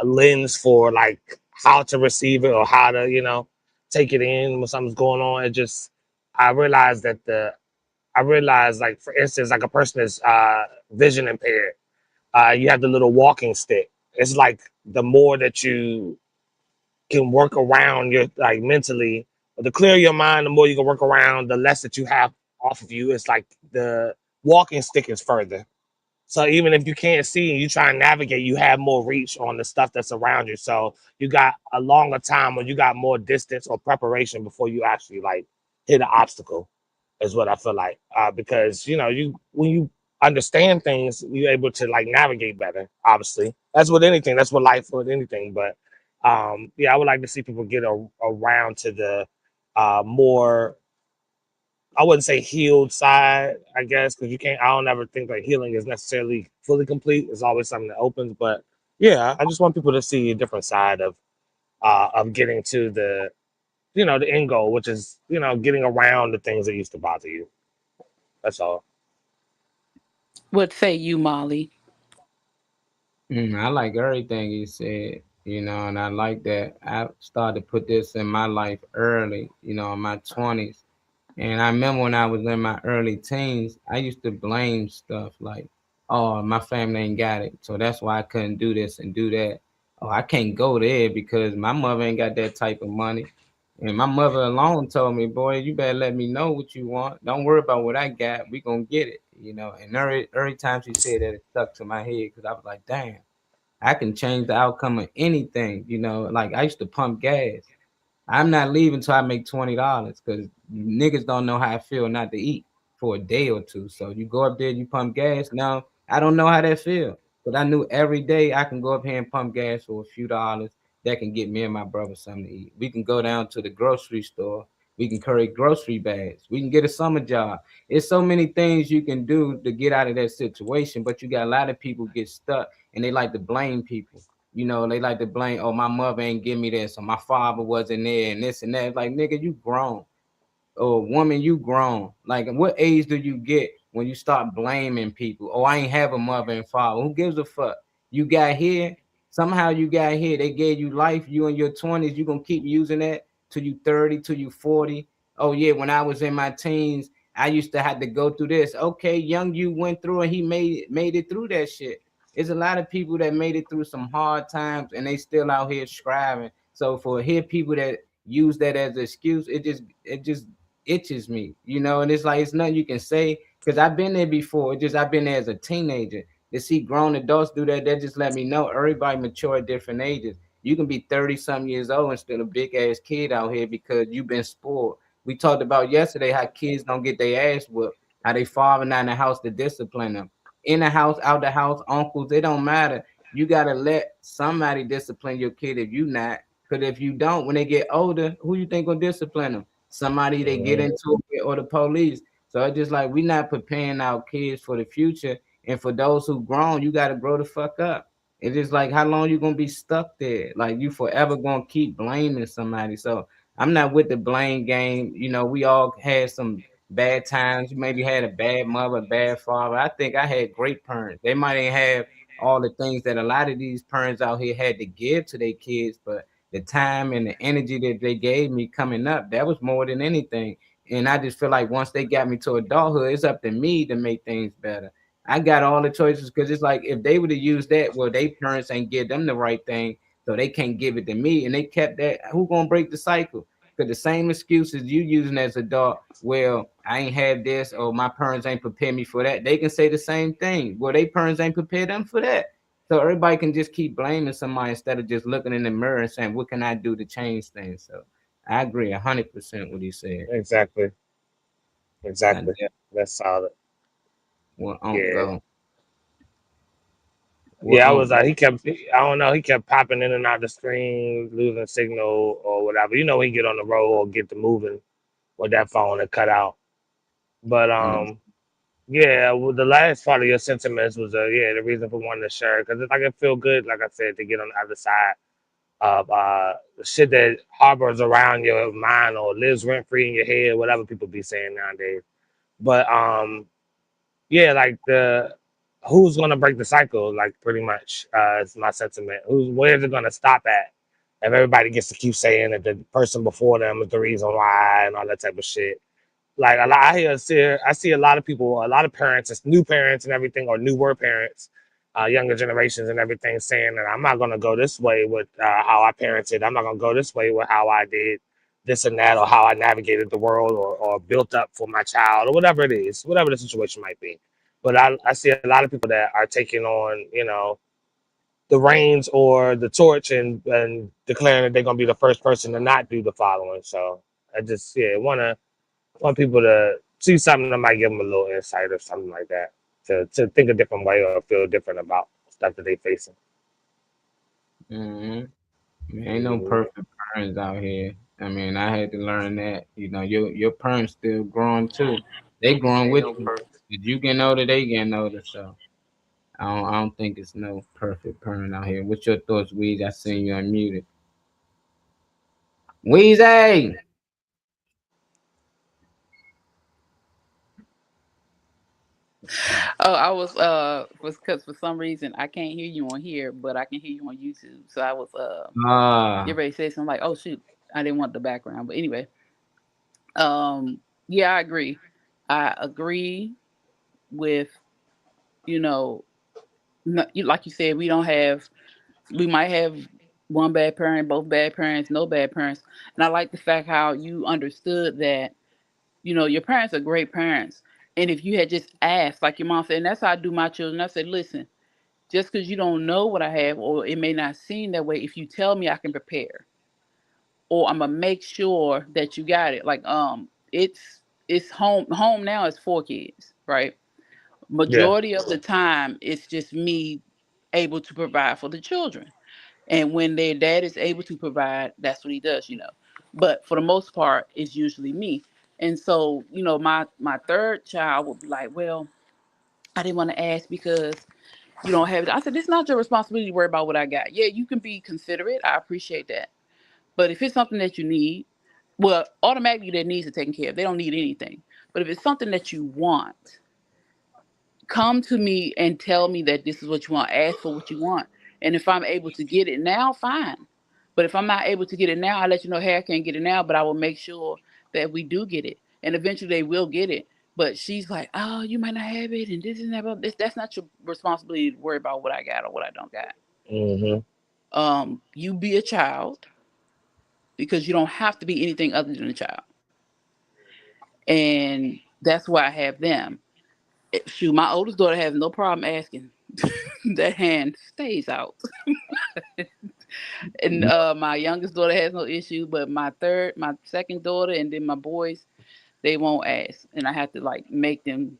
lens for like how to receive it or how to, you know, take it in when something's going on. It just, I realized that I realized, like, for instance, like a person is vision impaired. You have the little walking stick. It's like the more that you can work around your like mentally, or the clearer your mind, the more you can work around, the less that you have off of you. It's like the walking stick is further. So even if you can't see and you try and navigate, you have more reach on the stuff that's around you. So you got a longer time, or you got more distance or preparation before you actually like hit an obstacle, is what I feel like. Because you know, you when you understand things, you're able to like navigate better. Obviously, that's with anything. That's with life, with anything. But yeah, I would like to see people get around to the more, I wouldn't say healed side, I guess, because you can't. I don't ever think like healing is necessarily fully complete. There's always something that opens, but yeah, I just want people to see a different side of getting to the, you know, the end goal, which is, you know, getting around the things that used to bother you. That's all. What say you, Molly? I like everything he said, you know, and I like that I started to put this in my life early, you know, in my 20s. And I remember when I was in my early teens, I used to blame stuff like, oh, my family ain't got it. So that's why I couldn't do this and do that. Oh, I can't go there because my mother ain't got that type of money. And my mother alone told me, boy, you better let me know what you want. Don't worry about what I got. We gonna get it, you know. And every time she said that, it stuck to my head because I was like, damn, I can change the outcome of anything, you know. Like I used to pump gas. I'm not leaving till I make $20 because niggas don't know how I feel not to eat for a day or two. So you go up there, you pump gas. Now I don't know how that feel, but I knew every day I can go up here and pump gas for a few dollars. That can get me and my brother something to eat. We can go down to the grocery store. We can carry grocery bags. We can get a summer job. It's so many things you can do to get out of that situation, but you got a lot of people get stuck and they like to blame people. You know, they like to blame, oh, my mother ain't give me this, or my father wasn't there, and this and that. Like, nigga, you grown. Or woman, you grown. Like, what age do you get when you start blaming people? Oh, I ain't have a mother and father. Who gives a fuck? You got here. Somehow you got here. They gave you life. You in your 20s. You gonna keep using that till you 30, till you 40. Oh yeah, when I was in my teens, I used to have to go through this. Okay, young you went through and he made it through that shit. There's a lot of people that made it through some hard times and they still out here striving. So for here people that use that as an excuse, it just itches me, you know, and it's like it's nothing you can say because I've been there before. It just I've been there as a teenager. To see grown adults do that, that just let me know everybody mature at different ages. You can be 30 some years old and still a big ass kid out here because you've been spoiled. We talked about yesterday how kids don't get their ass whooped, how they father not in the house to discipline them. In the house, out the house, uncles, it don't matter. You gotta let somebody discipline your kid if you not. Because if you don't, when they get older, who you think will discipline them? Somebody they get into it or the police. So it's just like we not preparing our kids for the future. And for those who grown, you gotta grow the fuck up. It's just like how long you gonna be stuck there? Like you forever gonna keep blaming somebody. So I'm not with the blame game. You know, we all had some bad times. You maybe had a bad mother, bad father. I think I had great parents. They might ain't have all the things that a lot of these parents out here had to give to their kids, but the time and the energy that they gave me coming up, that was more than anything. And I just feel like once they got me to adulthood, it's up to me to make things better. I got all the choices because it's like if they would have used that, well, their parents ain't give them the right thing, so they can't give it to me, and they kept that. Who gonna break the cycle? Because the same excuses you using as an adult, well, I ain't had this, or my parents ain't prepared me for that. They can say the same thing. Well, their parents ain't prepared them for that. So everybody can just keep blaming somebody instead of just looking in the mirror and saying, "What can I do to change things?" So I agree 100% what he said. Exactly. And Exactly. That's solid. well, on Yeah. go. Well, Yeah, I on was go. he kept, I don't know, he kept popping in and out the screen, losing signal or whatever. You know, he get on the road or get to moving with that phone and cut out. But Mm. yeah, well, the last part of your sentiments was yeah, the reason for wanting to share because it's like it feel good, like I said, to get on the other side of the shit that harbors around your mind or lives rent free in your head, whatever people be saying nowadays. But yeah, like who's gonna break the cycle? Like pretty much, is my sentiment. Where's it gonna stop at? If everybody gets to keep saying that the person before them is the reason why and all that type of shit. Like I see a lot of people, a lot of parents, it's new parents and everything, or newer parents, younger generations and everything, saying that I'm not gonna go this way with how I parented. I'm not gonna go this way with how I did this and that, or how I navigated the world, or built up for my child, or whatever it is, whatever the situation might be. But I see a lot of people that are taking on, the reins or the torch, and declaring that they're gonna be the first person to not do the following. So I just want people to see something that might give them a little insight or something like that, to think a different way or feel different about stuff that they facing. Ain't no perfect parents out here. I mean, I had to learn that. Your parents still growing too. They growing with you. If you getting older, they getting older. So I don't think it's no perfect parent out here. What's your thoughts, Weezy? I seen you unmuted. Weezy! Oh, I was because for some reason I can't hear you on here, but I can hear you on YouTube. So I was you ready to say something like, oh shoot, I didn't want the background. But anyway, yeah, I agree. I agree with, like you said, we might have one bad parent, both bad parents, no bad parents. And I like the fact how you understood that, your parents are great parents. And if you had just asked, like your mom said, and that's how I do my children, I said, listen, just because you don't know what I have, or it may not seem that way, if you tell me, I can prepare, or I'm gonna make sure that you got it. Like it's home now is 4 kids, right? Yeah. Majority of the time, it's just me able to provide for the children. And when their dad is able to provide, that's what he does. But for the most part, it's usually me. And so, my third child would be like, well, I didn't want to ask because you don't have it. I said, it's not your responsibility to worry about what I got. Yeah, you can be considerate. I appreciate that. But if it's something that you need, well, automatically their needs are taken care of. They don't need anything. But if it's something that you want, come to me and tell me that this is what you want. Ask for what you want. And if I'm able to get it now, fine. But if I'm not able to get it now, I'll let you know, hey, I can't get it now, but I will make sure that we do get it. And eventually they will get it. But she's like, oh, you might not have it, and this and that. But that's not your responsibility to worry about what I got or what I don't got. You be a child, because you don't have to be anything other than a child. And that's why I have them. Shoot, my oldest daughter has no problem asking. That hand stays out. And my youngest daughter has no issue, but my second daughter, and then my boys, they won't ask. And I have to like make them,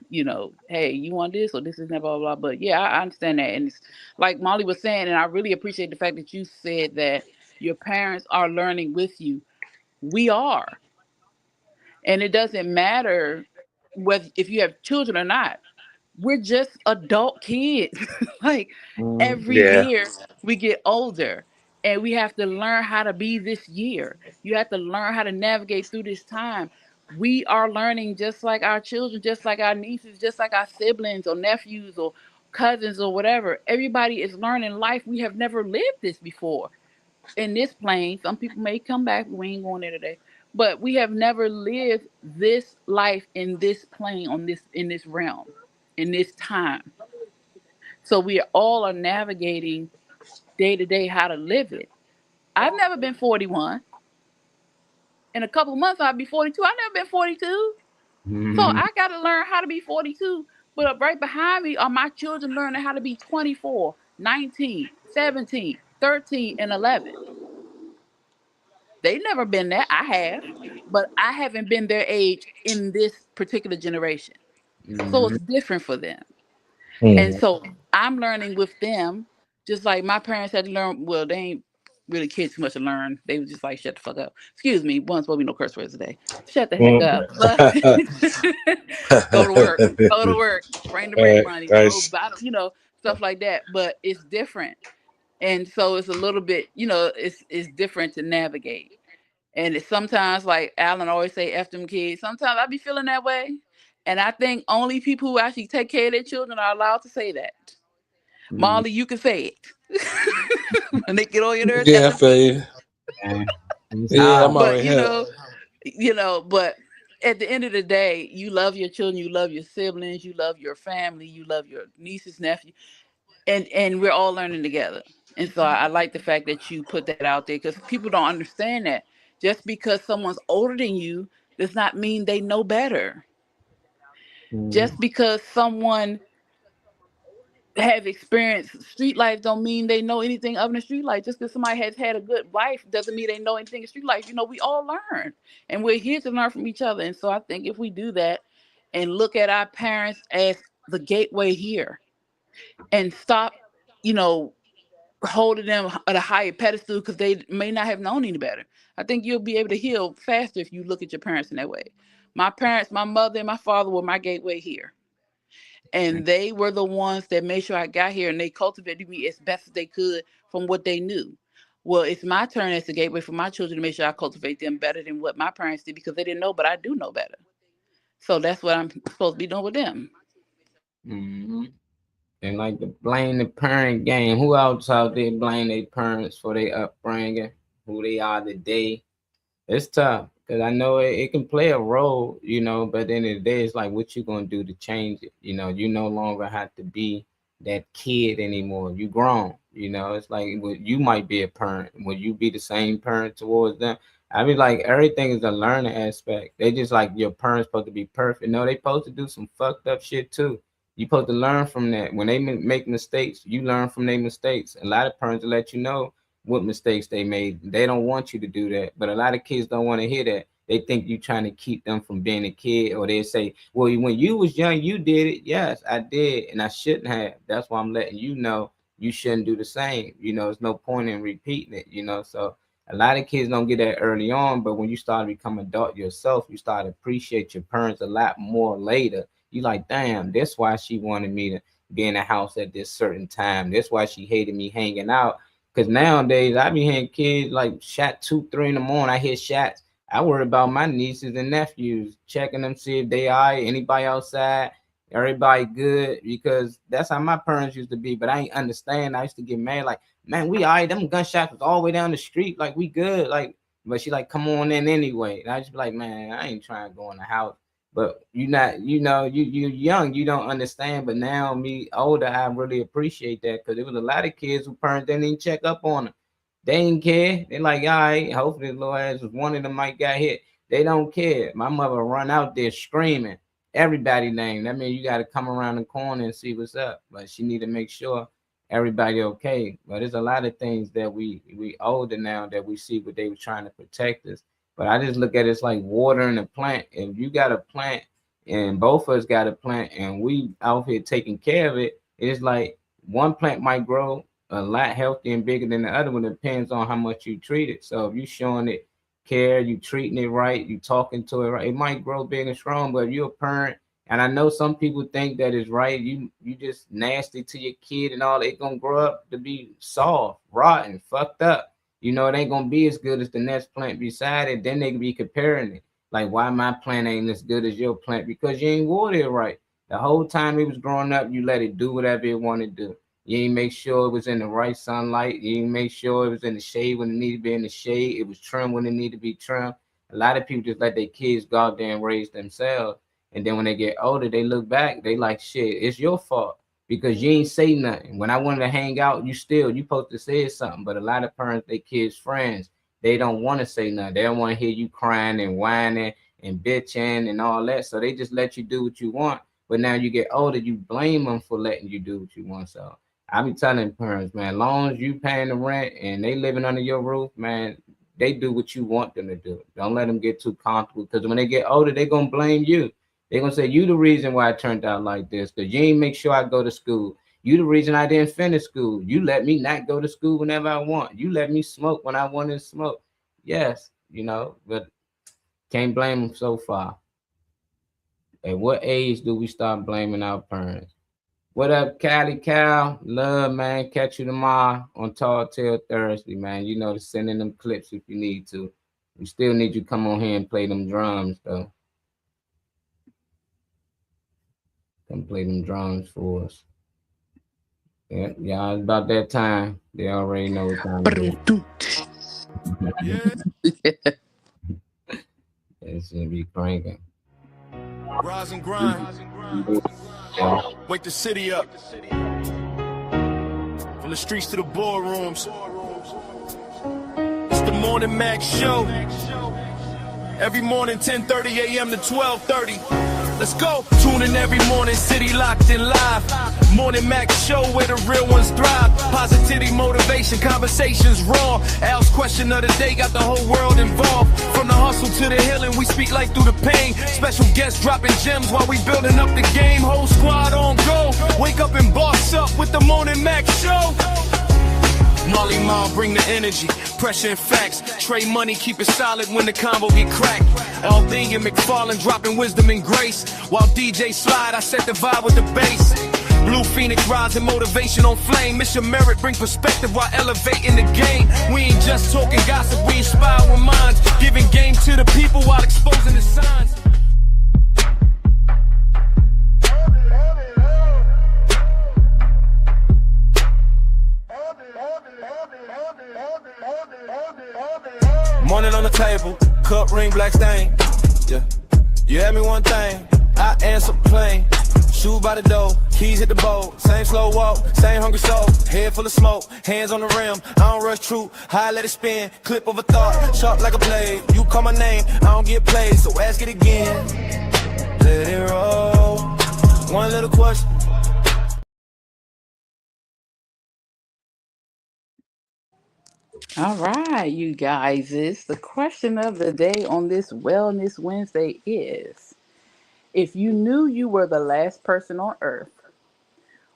hey, you want this or this is blah, blah, blah. But yeah, I understand that. And it's like Molly was saying, and I really appreciate the fact that you said that your parents are learning with you. We are. And it doesn't matter if you have children or not. We're just adult kids. Like every Yeah. year we get older, and we have to learn how to be this year. You have to learn how to navigate through this time. We are learning just like our children, just like our nieces, just like our siblings or nephews or cousins or whatever. Everybody is learning life. We have never lived this before in this plane. Some people may come back. We ain't going there today. But we have never lived this life in this plane, in this realm, in this time. So we all are navigating day to day how to live it. I've never been 41. In a couple of months I'll be 42. I've never been 42. So I got to learn how to be 42. But right behind me are my children learning how to be 24, 19, 17, 13, and 11. They've never been there. I have, but I haven't been their age in this particular generation. So it's different for them. And so I'm learning with them, just like my parents had to learn. Well, they ain't really kids too much to learn. They was just like, shut the fuck up. Excuse me, once will be no curse words today. Shut the heck up. Go to work. Go to work. Bring the rent money. Stuff like that. But it's different. And so it's a little bit, it's different to navigate. And it's sometimes, like Alan always say, F them kids. Sometimes I be feeling that way. And I think only people who actually take care of their children are allowed to say that. Mm, Molly, you can say it. When they get on your nerves, Yeah, I F feel you. man. It's Yeah, I'm hard. but already help. but at the end of the day, you love your children, you love your siblings, you love your family, you love your nieces, nephews, and we're all learning together. And so I like the fact that you put that out there because people don't understand that just because someone's older than you does not mean they know better. Mm, Just because someone have experienced street life don't mean they know anything other than street life. Just because somebody has had a good life doesn't mean they know anything in street life. We all learn, and we're here to learn from each other. And so I think if we do that and look at our parents as the gateway here and stop, holding them at a higher pedestal because they may not have known any better, I think you'll be able to heal faster if you look at your parents in that way. My parents, my mother and my father were my gateway here. And they were the ones that made sure I got here, and they cultivated me as best as they could from what they knew. Well, it's my turn as the gateway for my children to make sure I cultivate them better than what my parents did because they didn't know, but I do know better. So that's what I'm supposed to be doing with them. mhm. And like the blame the parent game. Who else out there blame their parents for their upbringing, who they are today? It's tough because I know it can play a role, but at the end of the day, it's like what you gonna do to change it. You no longer have to be that kid anymore. You grown. It's like you might be a parent. Will you be the same parent towards them? I mean, like everything is a learning aspect. They just like your parents supposed to be perfect. No, they supposed to do some fucked up shit too. You supposed to learn from that. When they make mistakes, you learn from their mistakes. A lot of parents will let you know what mistakes they made. They don't want you to do that. But a lot of kids don't want to hear that. They think you trying to keep them from being a kid, or they say, well, when you was young, you did it. Yes, I did, and I shouldn't have. That's why I'm letting you know you shouldn't do the same. There's no point in repeating it. So a lot of kids don't get that early on, but when you start to become adult yourself, you start to appreciate your parents a lot more later. You like, damn, that's why she wanted me to be in the house at this certain time. That's why she hated me hanging out. Because nowadays, I be hearing kids like shot 2, 3 in the morning. I hear shots. I worry about my nieces and nephews, checking them, see if they all right, anybody outside, everybody good, because that's how my parents used to be. But I ain't understand. I used to get mad, like, man, we all right. Them gunshots was all the way down the street. Like, we good. Like, but she like, come on in anyway. And I just be like, man, I ain't trying to go in the house. But you not, you young, you don't understand. But now me older, I really appreciate that because there was a lot of kids who parents didn't even check up on them. They didn't care. They like, all right, hopefully the little ass was one of them might got hit. They don't care. My mother run out there screaming everybody name. That means you got to come around the corner and see what's up. But she need to make sure everybody okay. But there's a lot of things that we older now that we see what they were trying to protect us. But I just look at it like watering a plant. If you got a plant and both of us got a plant and we out here taking care of it, it's like one plant might grow a lot healthier and bigger than the other one. It depends on how much you treat it. So if you showing it care, you treating it right, you talking to it right, it might grow big and strong. But if you're a parent, and I know some people think that is right, you just nasty to your kid and all, they gonna grow up to be soft, rotten, fucked up. It ain't gonna be as good as the next plant beside it. Then they can be comparing it. Like, why my plant ain't as good as your plant? Because you ain't watered it right. The whole time it was growing up, you let it do whatever it wanted to do. You ain't make sure it was in the right sunlight. You ain't make sure it was in the shade when it needed to be in the shade. It was trimmed when it needed to be trimmed. A lot of people just let their kids go out there and raise themselves. And then when they get older, they look back, they like, shit, it's your fault because you ain't say nothing. When I wanted to hang out, you supposed to say something. But a lot of parents, they kids' friends, they don't want to say nothing. They don't want to hear you crying and whining and bitching and all that. So they just let you do what you want. But now you get older, you blame them for letting you do what you want. So I be telling parents, man, as long as you paying the rent and they living under your roof, man, they do what you want them to do. Don't let them get too comfortable because when they get older, they're going to blame you. They're going to say, you the reason why I turned out like this because you ain't make sure I go to school. You the reason I didn't finish school. You let me not go to school whenever I want. You let me smoke when I wanted to smoke. Yes, but can't blame them so far. At what age do we start blaming our parents? What up, Cali Cal? Love, man. Catch you tomorrow on Tall Tale Thursday, man. To send in them clips if you need to. We still need you to come on here and play them drums, though. Come play them drums for us. Yeah, yeah, it's about that time. They already know what time it is. It's gonna be cranking. Rise and grind. Wake the city up. From the streets to the boardrooms. It's the Morning Mac Show. Every morning, 10:30 a.m. to 12:30. Let's go. Tune in every morning, city locked in live. Morning Mac Show where the real ones thrive. Positivity, motivation, conversations raw. Al's question of the day got the whole world involved. From the hustle to the healing, we speak light through the pain. Special guests dropping gems while we building up the game. Whole squad on go. Wake up and boss up with the Morning Mac Show. Molly Mal bring the energy, pressure and facts. Trade money, keep it solid when the combo get cracked. LB and McFarlane dropping wisdom and grace. While DJ slide, I set the vibe with the bass. Blue Phoenix rising motivation on flame. Mission Merit bring perspective while elevating the game. We ain't just talking gossip, we inspire with minds. Giving game to the people while exposing the signs. Morning on the table, cup ring, black stain. Yeah, you had me one thing, I answer plain. Shoe by the door, keys hit the bowl. Same slow walk, same hungry soul. Head full of smoke, hands on the rim. I don't rush true, high let it spin. Clip of a thought, sharp like a blade. You call my name, I don't get played, so ask it again. Let it roll. One little question. All right, you guys. The question of the day on this Wellness Wednesday is: if you knew you were the last person on Earth,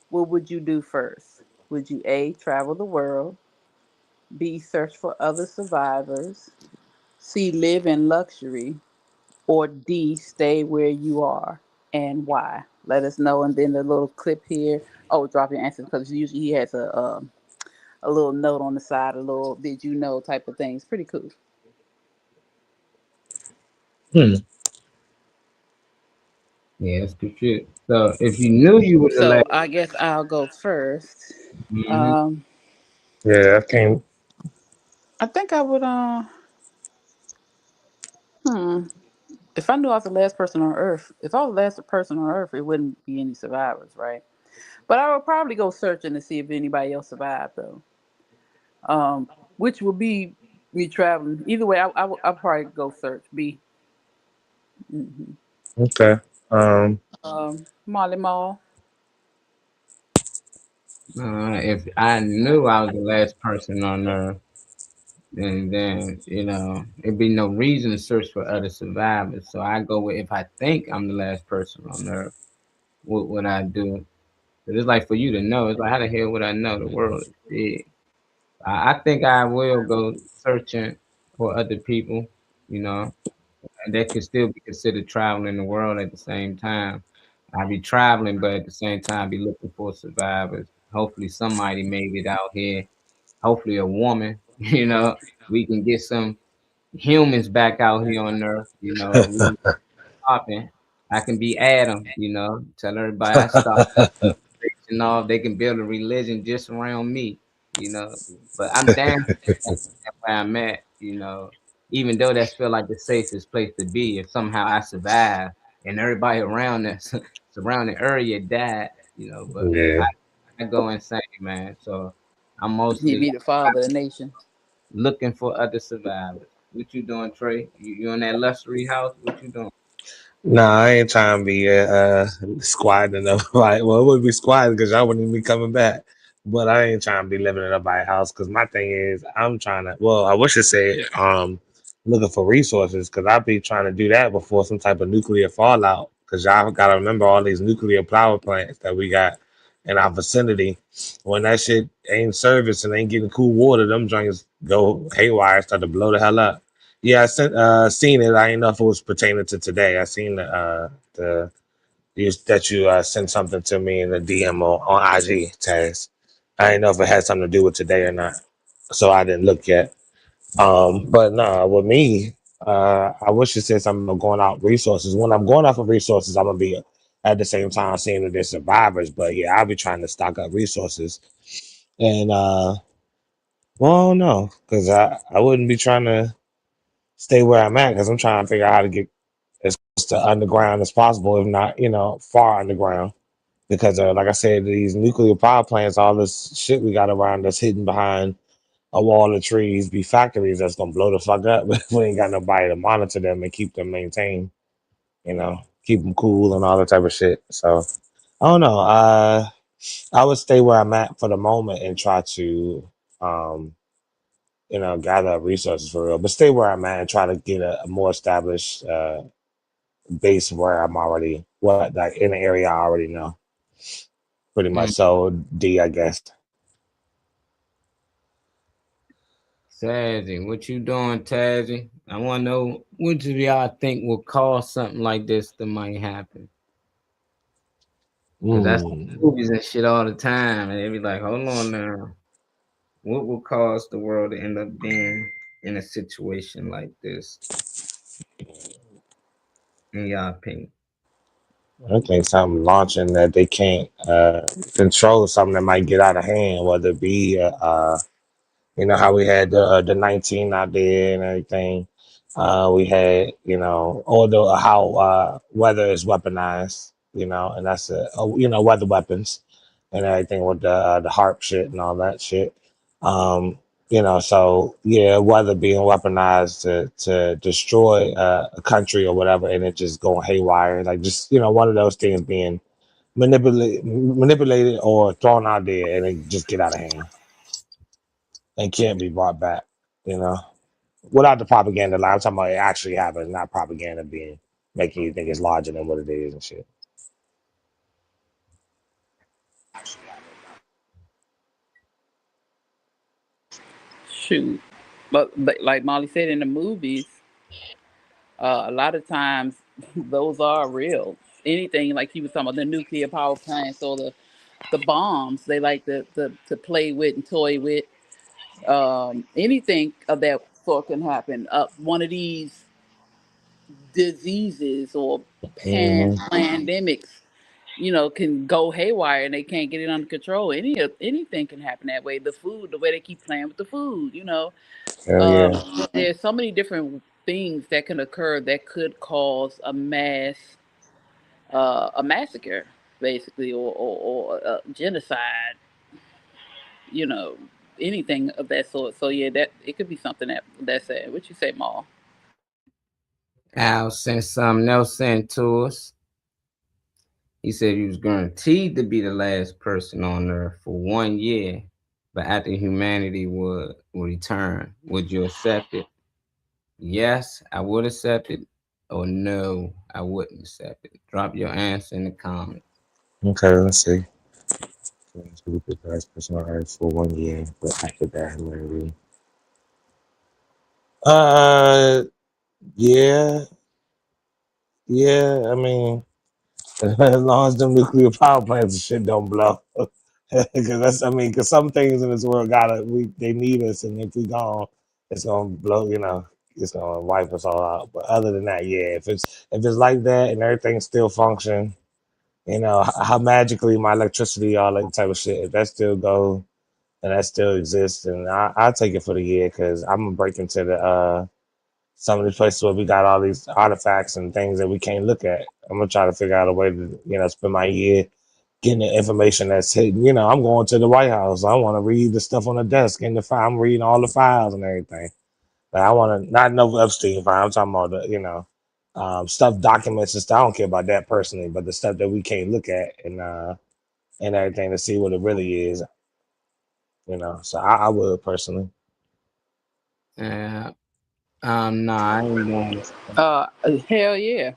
what would you do first? Would you A, travel the world, B, search for other survivors, C, live in luxury, or D, stay where you are, and why? Let us know. And then the little clip here. Oh, drop your answer, because usually he has a little note on the side, a little did you know type of thing. It's pretty cool. Yeah, that's good shit. So if you knew you were the So last, I guess I'll go first. Mhm. Yeah, I came. I think I would if I knew I was the last person on Earth, if I was the last person on Earth, it wouldn't be any survivors, right? But I would probably go searching to see if anybody else survived, though. Which would be me traveling. Either way, I'll probably go search. B. Okay. Molly Mall. If I knew I was the last person on Earth, then it'd be no reason to search for other survivors. So I go with if I think I'm the last person on Earth, what would I do? But it's like for you to know. It's like how the hell would I know? The world is big. I think I will go searching for other people. You know, and that could still be considered traveling the world at the same time. I be traveling, but at the same time, be looking for survivors. Hopefully, somebody made it out here. Hopefully, a woman. We can get some humans back out here on Earth. We popping. I can be Adam. Tell everybody I stopped and all. They can build a religion just around me. But I'm down where I'm at. Even though that's feel like the safest place to be. If somehow I survive and everybody around us surrounding area died. But Yeah. I go insane, man. So I'm He'd mostly be the father of the nation. looking for other survivors. What you doing, Trey? You in that luxury house? What you doing? Nah, I ain't trying to be squatting enough. Like, well, it would be squatting because y'all wouldn't even be coming back. But I ain't trying to be living in a by house because my thing is I'm trying to. Well, I wish I said looking for resources because I'd be trying to do that before some type of nuclear fallout. Because y'all got to remember all these nuclear power plants that we got in our vicinity. When that shit ain't service and ain't getting cool water, them joints go haywire, start to blow the hell up. Yeah, seen it. I didn't know if it was pertaining to today. I seen the that you sent something to me in the DM on IG, Taz. I didn't know if it had something to do with today or not, so I didn't look yet. But no, with me, I wish you said something about going out resources. When I'm going off of resources, I'm gonna be at the same time seeing that they're survivors. But yeah, I'll be trying to stock up resources. And well, no, because I wouldn't be trying to stay where I'm at because I'm trying to figure out how to get as close to underground as possible, if not, far underground. Because like I said, these nuclear power plants, all this shit we got around us hidden behind a wall of trees, be factories that's gonna blow the fuck up if we ain't got nobody to monitor them and keep them maintained, keep them cool and all that type of shit. So I don't know. I would stay where I'm at for the moment and try to um gather up resources for real, but stay where I'm at and try to get a more established base where I'm already like in the area I already know. Pretty much. So D, I guess. Tazzy, what you doing, Tazzy? I want to know what do y'all think will cause something like this that might happen? Because that's movies and shit all the time, and they be like, "Hold on now, what will cause the world to end up being in a situation like this?" In your opinion? I think something launching that they can't control, something that might get out of hand, whether it be how we had the 19 out there and everything. We had, although how weather is weaponized, and that's weather weapons and everything with the harp shit and all that shit. So yeah, weather being weaponized to destroy a country or whatever, and it just going haywire, like just one of those things being manipulated or thrown out there, and it just get out of hand and can't be brought back. Without the propaganda line. I'm talking about it actually happening, not propaganda being making you think it's larger than what it is and shit. Shoot. But like Molly said in the movies, a lot of times those are real. Anything like he was talking about the nuclear power plants or the bombs they like to play with and toy with. Anything of that sort can happen. One of these diseases or pandemics, can go haywire and they can't get it under control. Anything can happen that way. The food, the way they keep playing with the food, Hell yeah. there's so many different things that can occur that could cause a massacre, basically, or genocide. You know, anything of that sort. So yeah, that it could be something that's sad. What you say, Maul? Al sent something else sent to us. He said he was guaranteed to be the last person on Earth for 1 year, but after humanity would return, would you accept it? Yes, I would accept it, or no, I wouldn't accept it. Drop your answer in the comments. Okay, let's see. Be the last person on Earth for 1 year, but after that, humanity. Yeah, yeah. I mean, as long as them nuclear power plants and shit don't blow, because because some things in this world they need us, and if we gone, it's gonna blow. It's gonna wipe us all out. But other than that, yeah, if it's like that and everything still function, how magically my electricity, all that type of shit, if that still go and that still exists, and I'll take it for the year because I'm gonna break into the some of the places where we got all these artifacts and things that we can't look at. I'm gonna try to figure out a way to spend my year getting the information that's hidden. I'm going to the White House. I want to read the stuff on the desk in the file. I'm reading all the files and everything. But I want to not know Epstein file. I'm talking about the stuff, documents and stuff. I don't care about that personally, but the stuff that we can't look at and everything to see what it really is. So I would personally. Yeah. No, I ain't going. Hell yeah.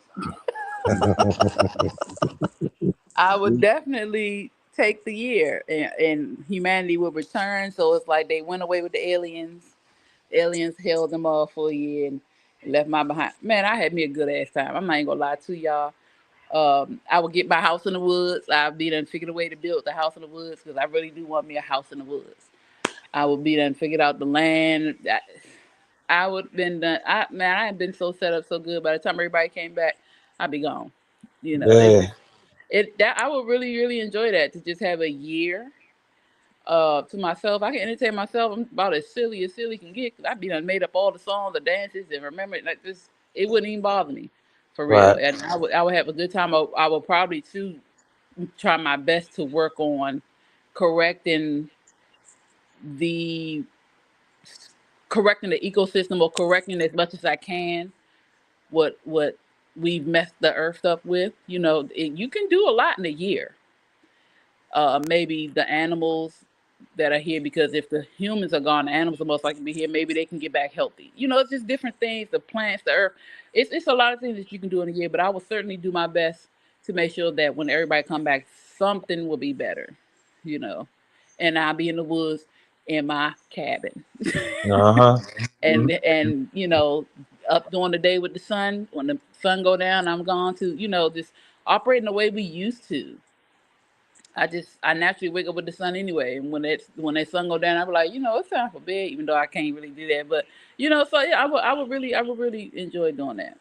I would definitely take the year, and humanity would return. So it's like they went away with the aliens. Aliens held them off for a year and left my behind. Man, I had me a good ass time. I'm not even gonna lie to y'all. I would get my house in the woods. I'd be done figured a way to build the house in the woods because I really do want me a house in the woods. I would be done figured out the land. I would been done. I had been so set up so good. By the time everybody came back, I'd be gone. Yeah. I would really enjoy that, to just have a year to myself. I can entertain myself. I'm about as silly can get, because I be done made up all the songs, the dances, and remember it like this. It wouldn't even bother me, for real. Right. And I would have a good time. I would probably too try my best to work on correcting the correcting the ecosystem, or correcting as much as I can what we've messed the earth up with. You know, you can do a lot in a year. Maybe the animals that are here, because if the humans are gone, the animals are most likely to be here. Maybe they can get back healthy. You know, it's just different things. The plants, the earth. It's a lot of things that you can do in a year. But I will certainly do my best to make sure that when everybody come back, something will be better. You know, and I'll be in the woods in my cabin, Uh-huh. and you know, up during the day with the sun. When the sun go down, I'm gone to, you know, just operating the way we used to. I naturally wake up with the sun anyway, and when that sun go down, I be like, you know, it's time for bed, even though I can't really do that. But you know, so yeah, I would really enjoy doing that.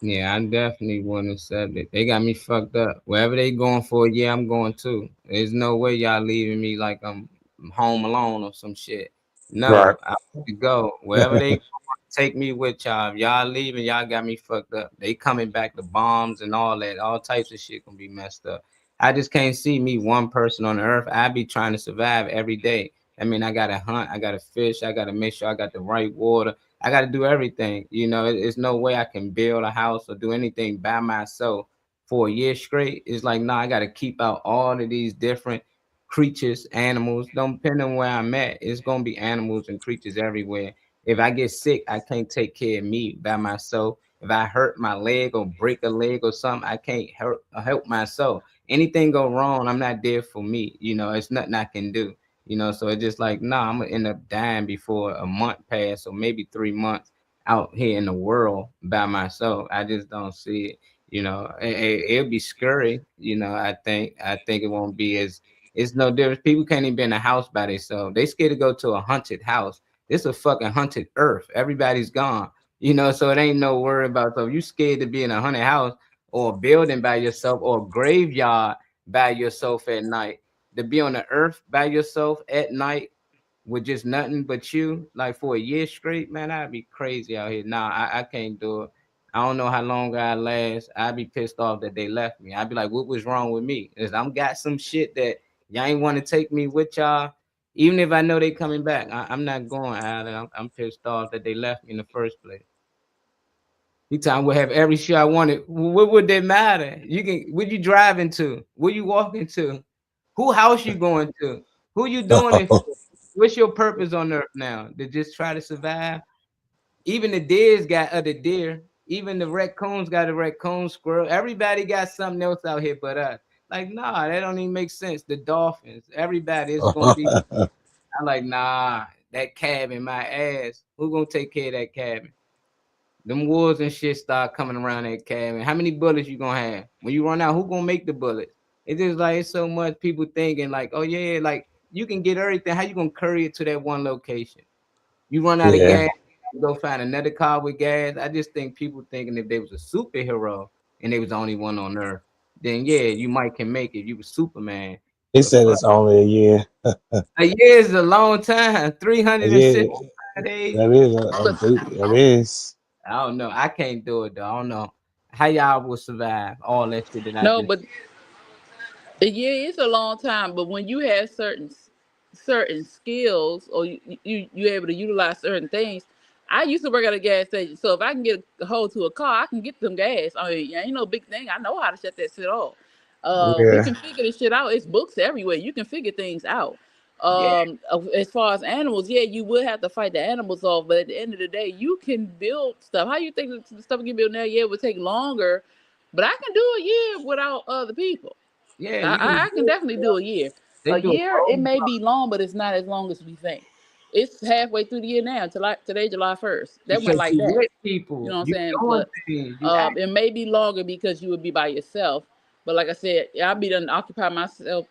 Yeah, I definitely wouldn't accept it. They got me fucked up. Wherever they going for, yeah, I'm going too. There's no way y'all leaving me like I'm home alone or some shit. Right. No, I want to go wherever they take me with y'all. If y'all leaving, y'all got me fucked up. They coming back, the bombs and all that, all types of shit gonna be messed up. I just can't see me one person on the earth. I be trying to survive every day. I mean, I gotta hunt, I gotta fish, I gotta make sure I got the right water. I got to do everything. You know, it's no way I can build a house or do anything by myself for a year straight. It's like, nah, I got to keep out all of these different creatures, animals. Don't depend on where I'm at. It's going to be animals and creatures everywhere. If I get sick, I can't take care of me by myself. If I hurt my leg or break a leg or something, I can't help myself. Anything go wrong, I'm not there for me. You know, it's nothing I can do. You know, so it's just like, nah, I'm gonna end up dying before a month pass, or maybe 3 months out here in the world by myself. I just don't see it. You know, it'll be scary. You know, I think it won't be as. It's no difference. People can't even be in a house by themselves. They scared to go to a haunted house. It's a fucking haunted earth. Everybody's gone. You know, so it ain't no worry about. So if you scared to be in a haunted house or a building by yourself or a graveyard by yourself at night, to be on the earth by yourself at night with just nothing but you, like for a year straight, man, I'd be crazy out here. Nah, I can't do it. I don't know how long I last. I'd be pissed off that they left me. I'd be like, what was wrong with me? Is I'm got some shit that y'all ain't want to take me with y'all. Even if I know they coming back, I'm not going out. I'm pissed off that they left me in the first place. You time would have every shit I wanted. What would that matter? You can. What you driving to? Where you walking to? Who house you going to? Who you doing it for? What's your purpose on earth now? To just try to survive? Even the deers got other deer. Even the raccoons got a raccoon, squirrel. Everybody got something else out here but us. Like, nah, that don't even make sense. The dolphins, everybody is gonna be. I'm like, nah, that cabin, my ass. Who gonna take care of that cabin? Them wolves and shit start coming around that cabin. How many bullets you gonna have? When you run out, who gonna make the bullets? It's just like it's so much people thinking like, oh yeah, like you can get everything. How you gonna carry it to that one location? You run out of Yeah. gas, you go find another car with gas. I just think people thinking if they was a superhero and they was the only one on earth, then yeah, you might can make it. You was Superman. He But said fuck, it's only a year. a year is a long time. A year. 365 days. That is. But That is. I don't know. I can't do it though. I don't know how y'all will survive all that shit that I no, just. but yeah, it's a long time. But when you have certain skills, or you able to utilize certain things. I used to work at a gas station, so if I can get a hold to a car, I can get them gas. I mean, yeah, ain't no big thing. I know how to shut that shit off. We Yeah. can figure this shit out. It's books everywhere. You can figure things out. Yeah, As far as animals, yeah, you would have to fight the animals off, but at the end of the day, you can build stuff. How you think the stuff you can build now? Yeah, it would take longer, but I can do a year without other people. yeah, you can I can do it. definitely do a year. They A do year, it it. may be long, but it's not as long as we think. It's halfway through the year now. Today, July 1st. That went Because like you that. with You people, know what I'm you saying? doing But things, you act. it may be longer because you would be by yourself. But like I said, I'll be done occupy myself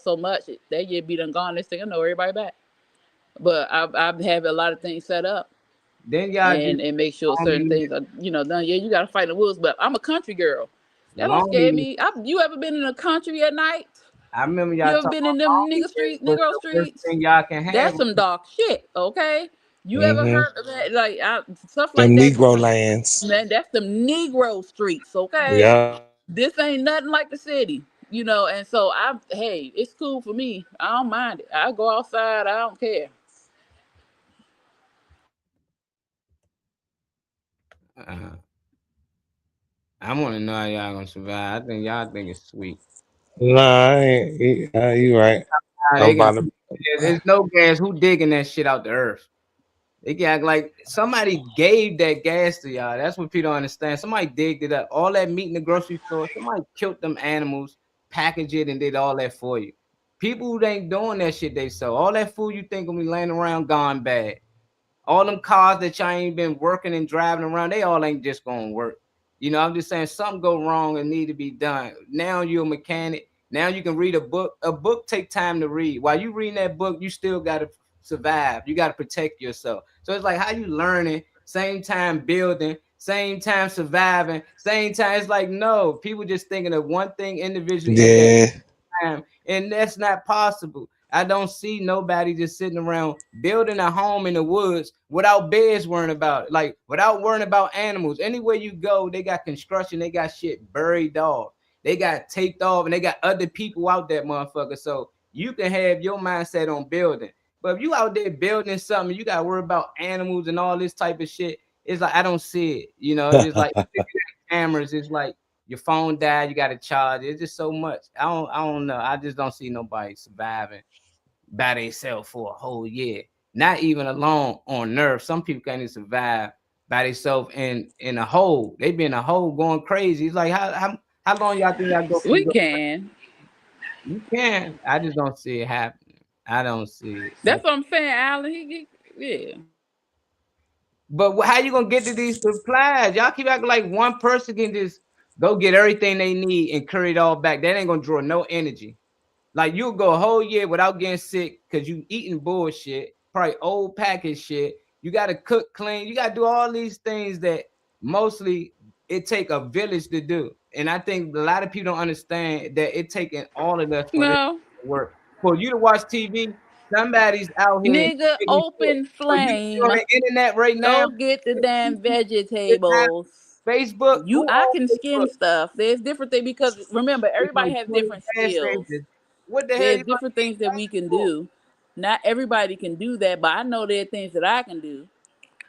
so much that year be done gone. Next thing I know, everybody back. But I have a lot of things set up Then y'all just and make sure certain only things are done. Yeah, you got to fight in the woods. But I'm a country girl. That don't scare Lonely. me. You ever been in a country at night? I remember You y'all ever talking been in about them lonely was Negro the worst streets? thing y'all can have. That's some dark shit, okay? You ever Mm-hmm. heard of that? Like stuff Them like that. Negro lands. Man, that's them Negro streets, okay? Yeah. This ain't nothing like the city, you know. And so hey, it's cool for me. I don't mind it. I go outside. I don't care. I want to know how y'all gonna survive. I think y'all think it's sweet. Nah, I ain't, you right. They I'm about can, to. there's no gas. Who digging that shit out the earth? They can act like somebody gave that gas to y'all. That's what people don't understand. Somebody digged it up. All that meat in the grocery store, somebody killed them animals, packaged it, and did all that for you. People who ain't doing that shit, they sell. All that food you think will be laying around gone bad. All them cars that y'all ain't been working and driving around, they all ain't just gonna work. You know, I'm just saying something go wrong and need to be done. Now you're a mechanic. Now you can read a book. A book take time to read. While you reading that book, you still gotta survive. You gotta protect yourself. So it's like how you learning, same time building, same time surviving, same time. It's like no, people just thinking of one thing individually at that time, and that's not possible. I don't see nobody just sitting around building a home in the woods without beds worrying about it, like without worrying about animals. Anywhere you go, they got construction, they got shit buried off, they got taped off, and they got other people out that motherfucker. So you can have your mindset on building. But if you out there building something, you got to worry about animals and all this type of shit. It's like I don't see it. You know, it's just like cameras. It's like your phone died, you got to charge it. It's just so much. I don't know. I just don't see nobody surviving by themselves for a whole year. Not even alone on nerve. Some people can't even survive by themselves in a hole. They be in a hole going crazy. It's like how long y'all think y'all go? We can. You can. I just don't see it happening. I don't see it. That's what I'm saying, Alan. Yeah. But how you gonna get to these supplies? Y'all keep acting like one person can just go get everything they need and carry it all back. That ain't gonna draw no energy. Like you'll go a whole year without getting sick because you eating bullshit, probably old package shit. You got to cook clean. You got to do all these things that mostly it take a village to do. And I think a lot of people don't understand that it taking all of us for this to work. For you to watch TV, somebody's out here. Nigga, open flame. On the internet right now. Go get the damn vegetables. Facebook. I can skin stuff. There's different things because remember, everybody has different skills. What the hell? There's different things that we can do. Not everybody can do that, but I know there are things that I can do.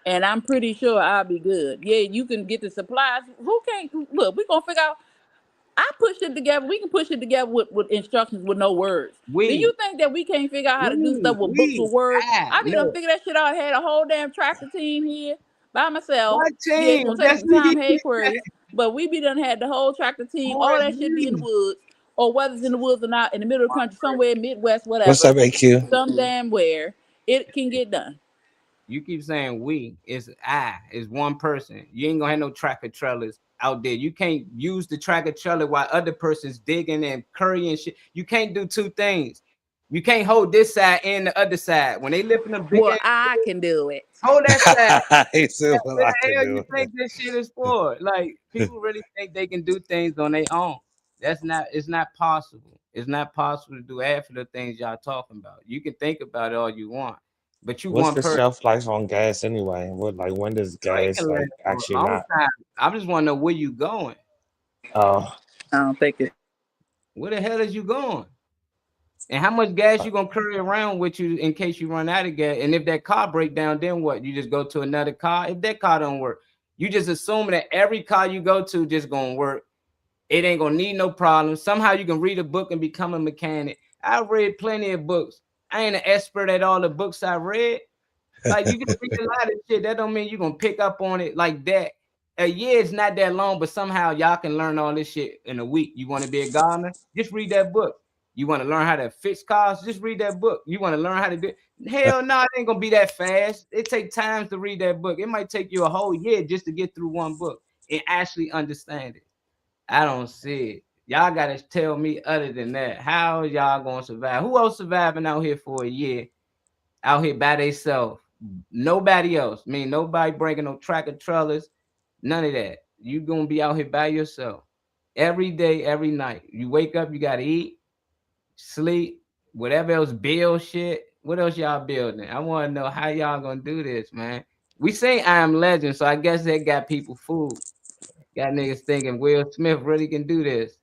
And I'm pretty sure I'll be good. Yeah, you can get the supplies. Who can't look? We're gonna figure out. I push it together. We can push it together with instructions with no words. Do you think that we can't figure out how to do stuff with books with words? I be done figure that shit out. I had a whole damn tractor team here by myself. Yeah, it's gonna take some time, hey Aquarius. But we be done had the whole tractor team. All that shit be in the woods. Or whether it's in the woods or not, in the middle of the country, somewhere, Midwest, whatever. What's up, AQ? Some damn where it can get done. You keep saying we, it's one person. You ain't gonna have no tractor trailers out there. You can't use the tractor trailer while other person's digging and currying shit. You can't do two things. You can't hold this side and the other side. When they lifting them big, well, I can do it. Hold that side. What the hell you think this shit is for? Like people really think they can do things on their own. It's not possible. It's not possible to do half of the things y'all talking about. You can think about it all you want. But you what's the shelf life on gas anyway? When does gas actually not? I just want to know where you going. I don't think it. Where the hell is you going? And how much gas you gonna carry around with you in case you run out of gas? And if that car break down, then what? You just go to another car. If that car don't work, you just assume that every car you go to just gonna work. It ain't gonna need no problem. Somehow you can read a book and become a mechanic. I've read plenty of books. I ain't an expert at all the books I read. Like you can read a lot of shit. That don't mean you're gonna pick up on it like that. A year is not that long, but somehow y'all can learn all this shit in a week. You want to be a gardener? Just read that book. You want to learn how to fix cars? Just read that book. You want to learn how to do it? Hell no, it ain't gonna be that fast. It takes time to read that book. It might take you a whole year just to get through one book and actually understand it. I don't see it. Y'all gotta tell me other than that. How y'all gonna survive? Who else surviving out here for a year? Out here by themselves. Nobody else. I mean, nobody bringing no tractor trailers. None of that. You gonna be out here by yourself. every day, every night. You wake up, you gotta eat, sleep, whatever else, build shit. What else y'all building? I want to know how y'all gonna do this, man. We say I Am Legend, so I guess they got people fooled. Got niggas thinking Will Smith really can do this.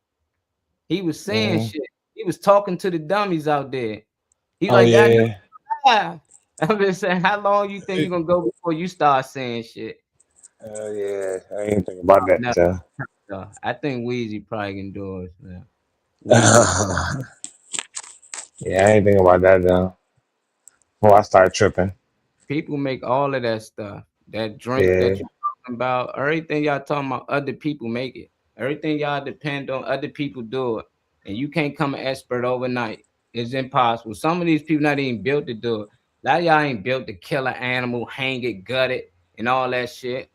He was saying Mhm. shit. He was talking to the dummies out there. He Oh like, yeah. I'm just saying, how long you think you're gonna go before you start saying shit? Yeah. I ain't think about that. No, Yeah. no. I think Weezy probably can do it, man. Weezy. Yeah, I ain't think about that though. Before I start tripping. People make all of that stuff. That drink Yeah. that you're talking about, everything y'all talking about, other people make it. Everything y'all depend on, other people do it. And you can't come an expert overnight. It's impossible. Some of these people not even built to do it. A lot of y'all ain't built to kill an animal, hang it, gut it, and all that shit.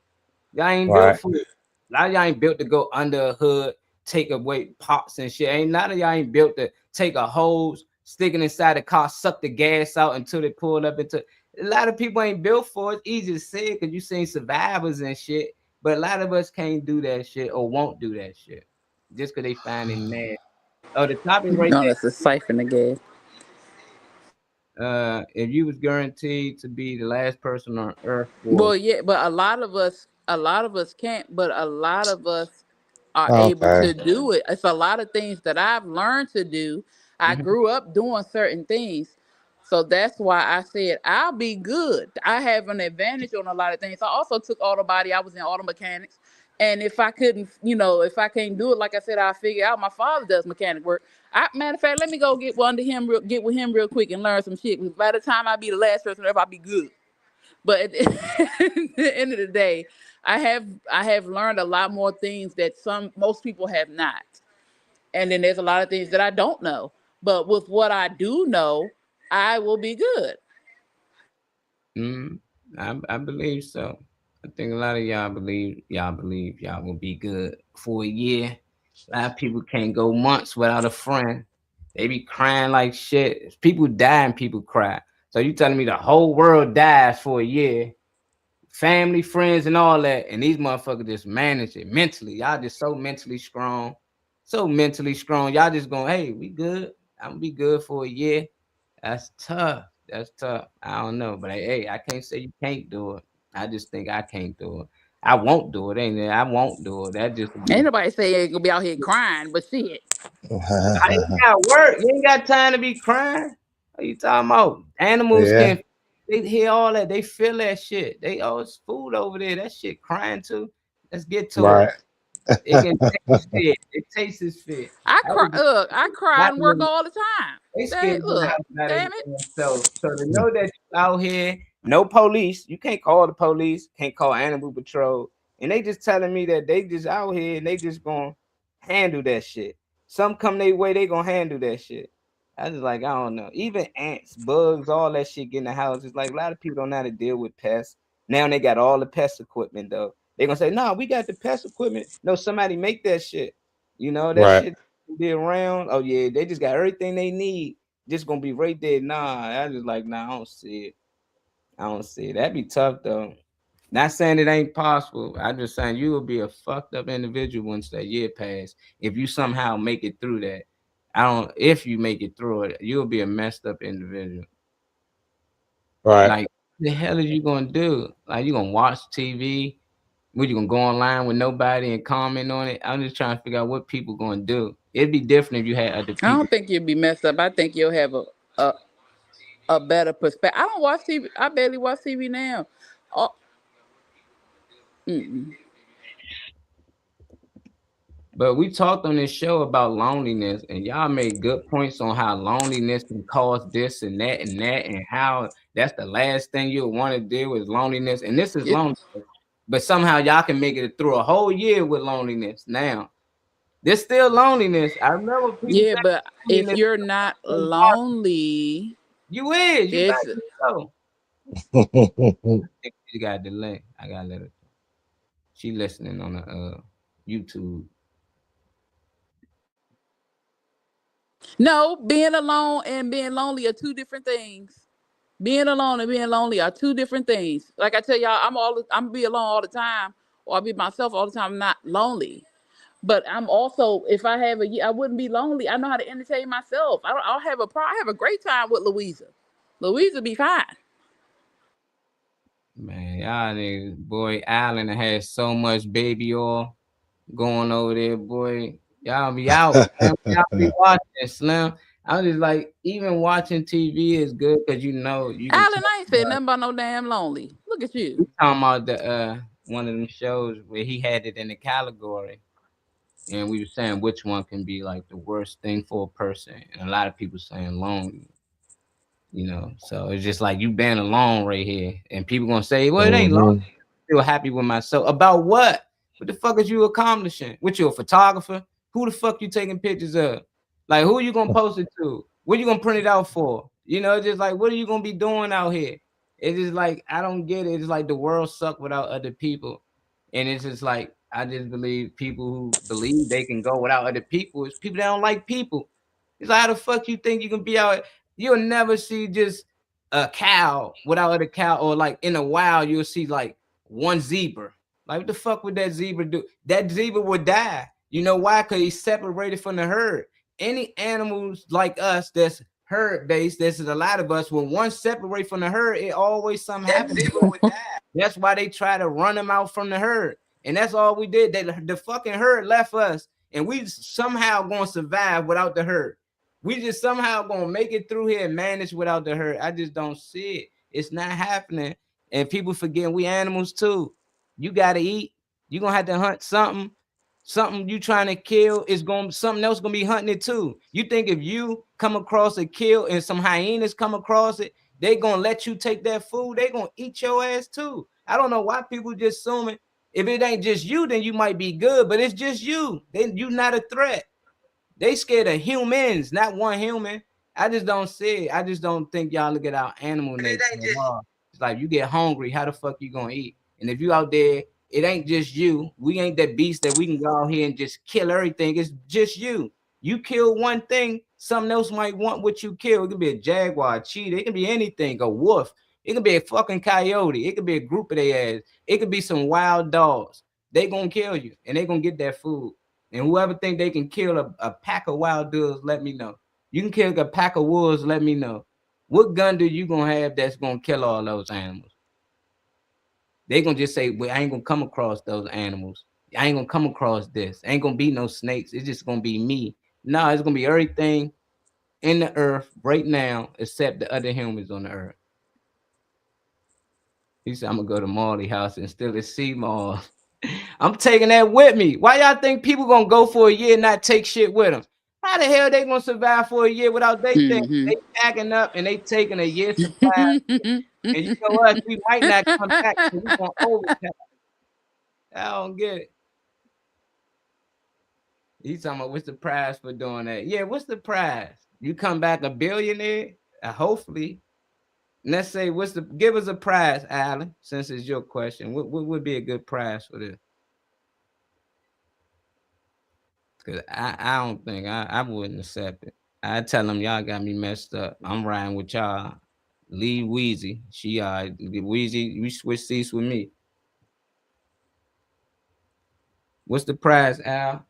Y'all ain't built Right. for it. A lot of y'all ain't built to go under a hood, take away pots and shit. Ain't none of y'all ain't built to take a hose, stick it inside the car, suck the gas out until they pull up into. A lot of people ain't built for it. It's easy to say because you seen survivors and shit. But a lot of us can't do that shit or won't do that shit just because they find it mad. Oh, the topic right No, that's a siphon again. there. If you was guaranteed to be the last person on earth for Well, yeah, but a lot of us can't, but a lot of us are able Okay. to do it. It's a lot of things that I've learned to do. I Mhm. grew up doing certain things. So that's why I said I'll be good. I have an advantage on a lot of things. I also took auto body. I was in auto mechanics. And if I couldn't, if I can't do it, like I said, I'll figure out. My father does mechanic work. Matter of fact, let me go get get with him real quick and learn some shit. By the time I be the last person, I'll be good. But at the end of the day, I have learned a lot more things that most people have not. And then there's a lot of things that I don't know. But with what I do know, I will be good. Mm, I believe so. I think a lot of y'all believe y'all will be good for a year. A lot of people can't go months without a friend. They be crying like shit. People die and people cry. So you telling me the whole world dies for a year, family, friends, and all that, and these motherfuckers just manage it mentally. Y'all just so mentally strong, so mentally strong. Y'all just going, hey, we good. I'm gonna be good for a year. That's tough. That's tough. I don't know, but hey, I can't say you can't do it. I just think I can't do it. I won't do it. Ain't it? I won't do it. That just Ain't be. nobody say you ain't gonna be out here crying, but shit. I ain't got work. You ain't got time to be crying. What you talking about? Animals Yeah. can. They hear all that. They feel that shit. They it's food over there. That shit crying too. Let's get to it. Right. It can taste it. It tastes fit. I I cry. was I cry not and work even all the time. they scared They to go in the look, house by damn it. themselves. So to know that you out here, no police, you can't call the police, can't call animal patrol, and they just telling me that they just out here and they just gonna handle that shit. Some come their way, they gonna handle that shit. I just like I don't know. Even ants, bugs, all that shit get in the house. It's like a lot of people don't know how to deal with pests. Now they got all the pest equipment though. They gonna say, "No, we got the pest equipment." No, somebody make that shit. That Right. shit be around. Oh yeah, they just got everything they need. Just gonna be right there. Nah, I just like nah. I don't see it. I don't see it. That'd be tough though. Not saying it ain't possible. I just saying you will be a fucked up individual once that year pass. If you somehow make it through that, I don't. If you make it through it, you'll be a messed up individual. Right. Like the hell is you gonna do? Like you gonna watch TV? What you gonna go online with nobody and comment on it? I'm just trying to figure out what people gonna do. It'd be different if you had other I people. don't think you'll be messed up. I think you'll have a, a better perspective. I don't watch TV. I barely watch TV now. Oh, mm-mm. But we talked on this show about loneliness, and y'all made good points on how loneliness can cause this and that, and how that's the last thing you'll want to deal with loneliness. And this is It, loneliness, but somehow y'all can make it through a whole year with loneliness. Now, there's still loneliness. I remember people yeah, say but if loneliness you're not is hard. lonely, You back it's to the show. You got a delay. I gotta let her. She listening on the YouTube. no being alone and being lonely are two different things. Being alone and being lonely are two different things. Like I tell y'all, I'm be alone all the time, or I'll be myself all the time. I'm not lonely. But I'm also, if I have a year, I wouldn't be lonely. I know how to entertain myself. I'll have I have a great time with Louisa. Louisa be fine. Man, y'all niggas, boy, Allen has so much baby oil going over there, boy. Y'all be out. Y'all be watching Slim. I'm just like, even watching TV is good because you know you can Alan, talk I ain't said about. nothing about no damn lonely. Look at you. We talking about the one of them shows where he had it in the category, and we were saying which one can be like the worst thing for a person, and a lot of people saying lonely. You know, so it's just like you been alone right here, and people gonna say, "Well, it ain't long." Mhm. Feel happy with myself about what? What the fuck is you accomplishing? What you a photographer? Who the fuck you taking pictures of? Like who you gonna post it to? What you gonna print it out for? You know, just like what are you gonna be doing out here? It's just like I don't get it. It's like the world suck without other people, and it's just like I just believe people who believe they can go without other people. It's people that don't like people. It's like how the fuck you think you can be out? You'll never see just a cow without other cow, or like in a wild you'll see like one zebra. Like what the fuck would that zebra do? That zebra would die. You know why? Because he's separated from the herd. Any animals like us that's herd based, there's a lot of us. When one separate from the herd, it always something happens. That's why they try to run them out from the herd. And that's all we did. The fucking herd left us, and we somehow gonna survive without the herd. We just somehow gonna make it through here and manage without the herd. I just don't see it. It's not happening. And people forget we animals too. You gotta eat. You gonna have to hunt something. Something you trying to kill is going something else gonna be hunting it too. You think if you come across a kill and some hyenas come across it, they gonna let you take that food, they gonna eat your ass too. I don't know why people just assuming if it ain't just you, then you might be good, but it's just you. Then you not a threat. They scared of humans, not one human. I just don't see it. I just don't think y'all look at our animal nature. It's like you get hungry, how the fuck you gonna eat? And if you out there, it ain't just you. We ain't that beast that we can go out here and just kill everything. It's just you. You kill one thing, something else might want what you kill. It could be a jaguar, a cheetah, it can be anything, a wolf, it could be a fucking coyote, it could be a group of their ass, it could be some wild dogs. They gonna kill you and they gonna get that food. And whoever think they can kill a pack of wild dogs, let me know. You can kill a pack of wolves, let me know. What gun do you gonna have that's gonna kill all those animals? They gonna just say, well, I ain't gonna come across those animals. I ain't gonna come across this. Ain't gonna be no snakes. It's just gonna be me. No, it's gonna be everything in the earth right now except the other humans on the earth. He said, I'm gonna go to Marley house and steal his sea moss. I'm taking that with me. Why y'all think people gonna go for a year and not take shit with them? How the hell they gonna survive for a year without they thing? They packing up and they taking a year supply. And you know what? We might not come back because we gonna overtime. I don't get it. He's talking about what's the prize for doing that? Yeah, what's the prize? You come back a billionaire? Hopefully. Let's say give us a prize, Alan, since it's your question. What would be a good prize for this? Because I don't think I wouldn't accept it. I tell them y'all got me messed up. I'm riding with y'all. Leave Weezy. She Weezy, you switch seats with me. What's the prize, Al?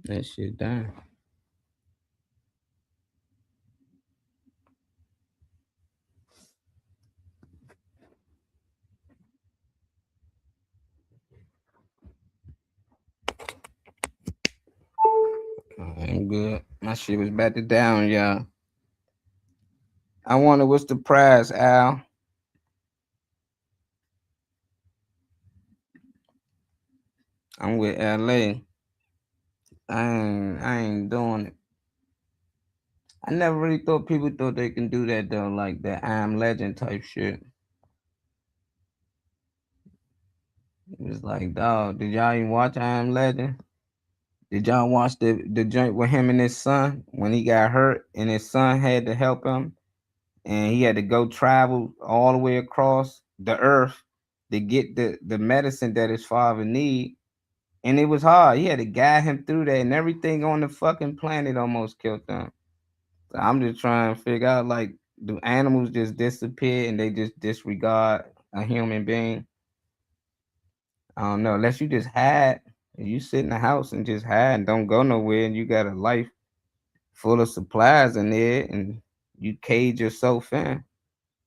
That shit done. I'm good. My shit was battered down, y'all. I wonder what's the prize, Al? I'm with LA. I ain't doing it. I never really thought people thought they can do that though, like that I Am Legend type shit. It was like, dog, did y'all even watch I Am Legend? Did y'all watch the joint with him and his son when he got hurt and his son had to help him and he had to go travel all the way across the earth to get the medicine that his father need, And it was hard. He had to guide him through that, and everything on the fucking planet almost killed them. So I'm just trying to figure out, like, do animals just disappear and they just disregard a human being? I don't know. Unless you just hide, and you sit in the house and just hide and don't go nowhere, and you got a life full of supplies in there, and you cage yourself in.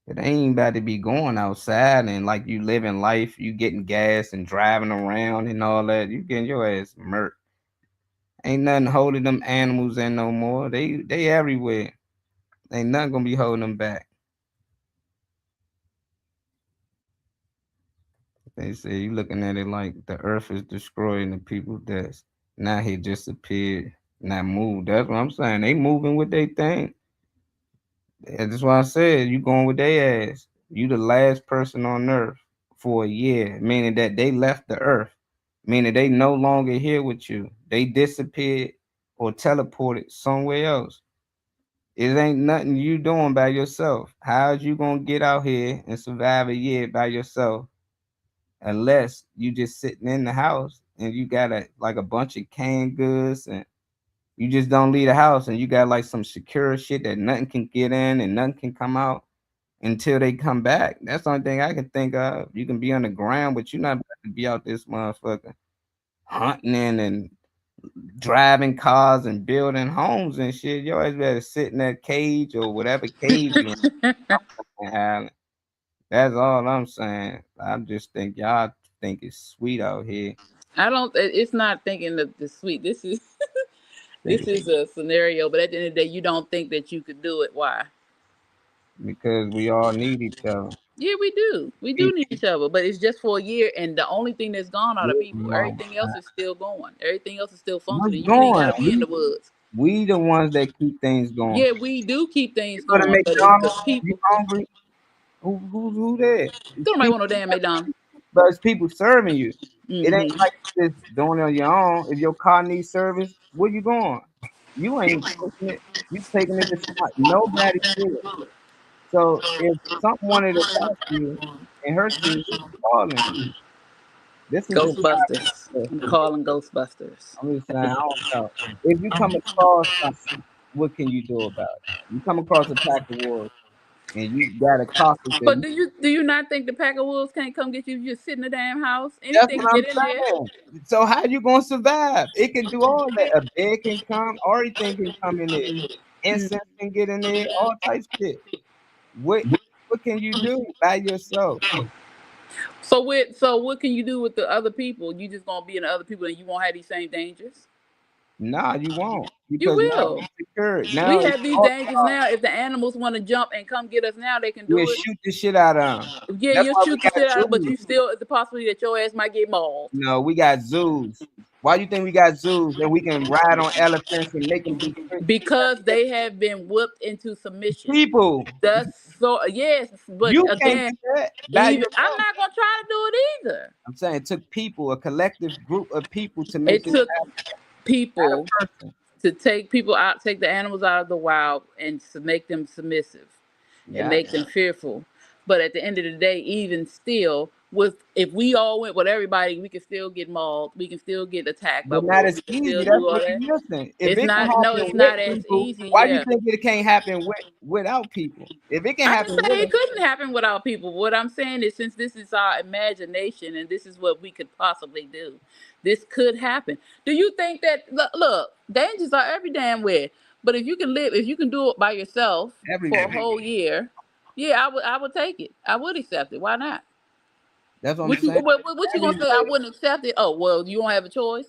It ain't about to be going outside and like you living life, you getting gas and driving around and all that. You getting your ass murked. Ain't nothing holding them animals in no more. They everywhere. Ain't nothing gonna be holding them back. They say you looking at it like the earth is destroying the people that's not here disappeared, not moved. That's what I'm saying. They moving with their thing. That's why I said you going with their ass. You the last person on earth for a year, meaning that they left the earth, meaning they no longer here with you. They disappeared or teleported somewhere else. It ain't nothing you doing by yourself. How's you gonna get out here and survive a year by yourself unless you just sitting in the house and you got a bunch of canned goods and you just don't leave the house and you got like some secure shit that nothing can get in and nothing can come out until they come back. That's the only thing I can think of. You can be on the ground, but you're not about to be out this motherfucker hunting and driving cars and building homes and shit. You always better sit in that cage or whatever cage you're in. That's all I'm saying. I just think y'all think it's sweet out here. I don't. It's not thinking the sweet. This is this is a scenario, but at the end of the day, you don't think that you could do it. Why? Because we all need each other. Yeah, we do. We do need each other, but it's just for a year, and the only thing that's gone are the people. Everything else is still going. Everything else is still functioning. You ain't gotta be in the woods. We the ones that keep things going. Yeah, we do keep things Go to going, but it's McDonald's, the people. you hungry? Who there? Don't nobody want no damn McDonald's. But it's people serving you. It ain't Mhm. like you just doing it on your own. If your car needs service, where you going? You ain't taking it. You taking it to spot. Nobody did it. So if something wanted to attack you and hurt you, who's calling? This is Ghostbusters. I'm calling Ghostbusters. I'm just saying, I don't know. If you come across something, what can you do about it? You come across a pack of wolves and you got a carcass. But do you not think the pack of wolves can't come get you? You just sit in the damn house. That's Anything what I'm get in there. saying. So how you gonna survive? It can do all that. A bed can come, everything can come in there. Incense can get in there, all types of shit. What can you do by yourself? So what can you do with the other people? You just gonna be in the other people and you won't have these same dangers? Nah, you won't. You Because now will. it's secured. Now We it's have these all dangers now. If the animals want to jump and come get us now, they can do we'll it. shoot the shit out of them. Yeah, That's you'll why we shoot the got shit out, but zoos. you still the possibility that your ass might get mauled. No, we got zoos. Why do you think we got zoos and we can ride on elephants and make them do shit? Because they have been whipped into submission. People. That's so yes, but You can't again, do that by even I'm yourself. not gonna try to do it either. I'm saying it took people, a collective group of people to make It this took happen. people Not a person. to take people out, take the animals out of the wild, and to make them submissive Yeah. and make them fearful. But at the end of the day, even still, if we all went with everybody, we can still get mauled. We can still get attacked by But not wolves. as We can easy. still That's do all what that. you listen. If It's it can not. happen No, it's with not as people, easy. why do Yeah. you think it can't happen without people? If it can I happen didn't say with it them, couldn't happen without people. What I'm saying is, since this is our imagination and this is what we could possibly do, this could happen. Do you think that look, dangers are every damn where? But if you can do it by yourself for a everywhere. whole year, yeah, I would take it. I would accept it. Why not? That's what I'm What you saying. what you gonna say? I wouldn't accept it. Oh well, you don't have a choice.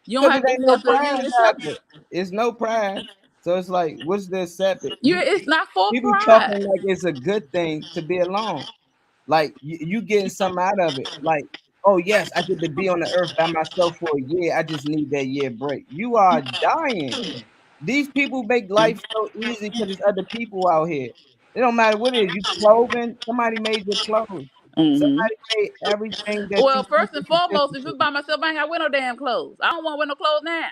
You don't Because have it to ain't no accept it. You prize accept after. It's no prize. So it's like, what's the accepted? it's not for People pride. talking like it's a good thing to be alone. Like you getting something out of it. Like, oh yes, I get to be on the earth by myself for a year. I just need that year break. You are dying. These people make life so easy because there's other people out here. It don't matter what it is. You clothing, somebody made your clothes. Somebody made everything that Well, you first and foremost, if it's by myself, I ain't got to wear no damn clothes. I don't want to wear no clothes now.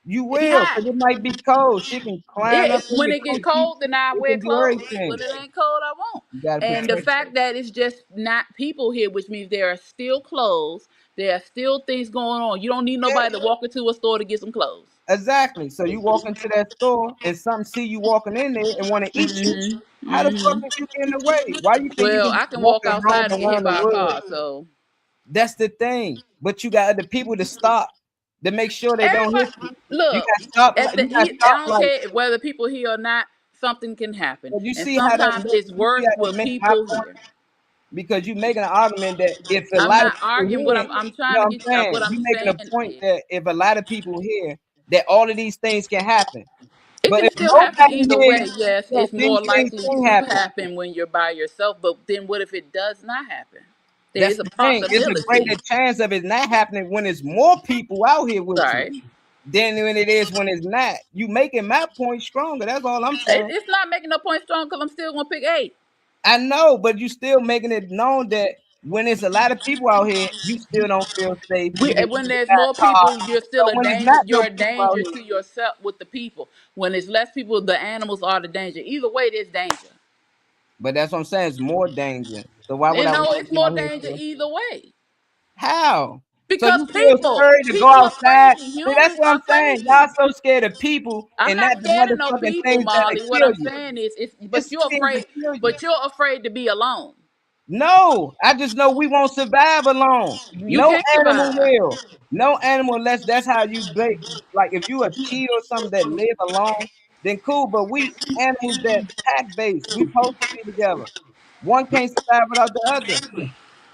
You It's will, hot. because it might be cold. She can climb up in When your it get coochie. cold, then I It wear can do clothes. everything. When it ain't cold, I won't. You gotta And the protect. fact that it's just not people here, which means there are still clothes, There are still things going on. You don't need nobody to walk into a store to get some clothes. Exactly. So you walk into that store and some see you walking in there and want to eat you. Mm-hmm. How the fuck Mm-hmm. is you getting away? Why you think you Well, can I just can walk walk and roam outside and get hit around the by a woods? car. So That's the thing. But you got other people to stop to make sure they don't hit everybody, you. You look, got stop. at the You got I stop don't like. care whether people here or not. Something can happen, But you and see how that sometimes look. it's You see worse how it with makes my people point here. because you making an argument that if a I'm lot of not people arguing. What here, I'm you know trying to what I'm get. What saying? I'm You making saying a point is, that if a lot of people here, that all of these things can happen. it But can if still happen nobody either here, way. Yes, yeah, it's these more things likely can to happen. happen when you're by yourself. But then, what if it does not happen? There That's is a the thing. It's a possibility. greater chance of it not happening when it's more people out here with you Right? than when it is when it's not. You making my point stronger. That's all I'm saying. It's not making no point strong because I'm still gonna pick 8. I know, but you still making it known that when it's a lot of people out here, you still don't feel safe, even if When you there's got more a car. people, you're So still a when it's danger. not no You're a people out danger here, to yourself with the people. When there's less people, the animals are the danger. Either way, there's danger. but that's what I'm saying. It's more danger. So why would And I no, want to it's be more out here danger for? either way. How? So Because you feel scary to go people are outside? crazy. See, that's Humans what are I'm saying. Y'all crazy. so scared of people I'm and not not the scared of no motherfucking people, things that'll Molly. What kill I'm you. saying is, It's things that kill you. but you're afraid to be alone. No, I just know we won't survive alone. You No can't animal survive. will. No animal unless that's how you break. Like if you a cheat or something that live alone, then cool. But we animals that pack base, we supposed to be together. One can't survive without the other.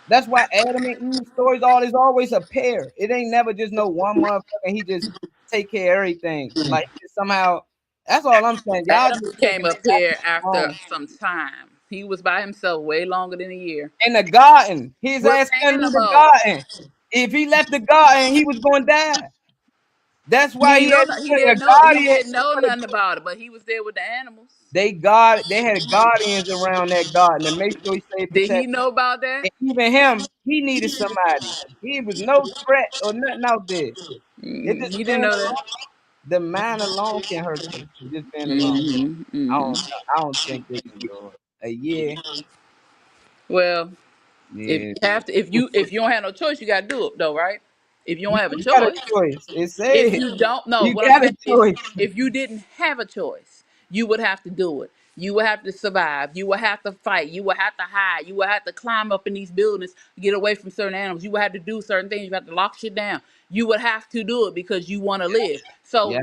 That's why Adam and Eve stories always a pair. It ain't never just no one motherfucker and he just take care of everything. Like somehow that's all I'm saying. Y'all Adam just came taking up that here after wrong. some time. He was by himself way longer than a year In the garden. His with ass couldn't leave the animals. garden. If he left the garden, he was going to die. That's He why he ain't know. had to He put a didn't know. He guardian. didn't know nothing about it, but he was there with the animals. They had guardians around that garden to make sure he stayed Did he protected. know about that? And even him, he needed somebody. He was no threat or nothing out there. It just He didn't being know that. alone. The mind alone can hurt you. Just being alone. Hmm. I Hmm. don't know. I don't think they can do it. A year. Well, if Yeah. you have to, if you don't have no choice, you gotta do it though, right? If you don't have a You got a choice, choice. It if said you don't know, you what I'm got a saying is, choice. if you didn't have a choice, you would have to do it. You would have to survive. You would have to fight. You would have to hide. You would have to climb up in these buildings, get away from certain animals. You would have to do certain things. You have to lock shit down. You would have to do it because you want to live. Yeah. So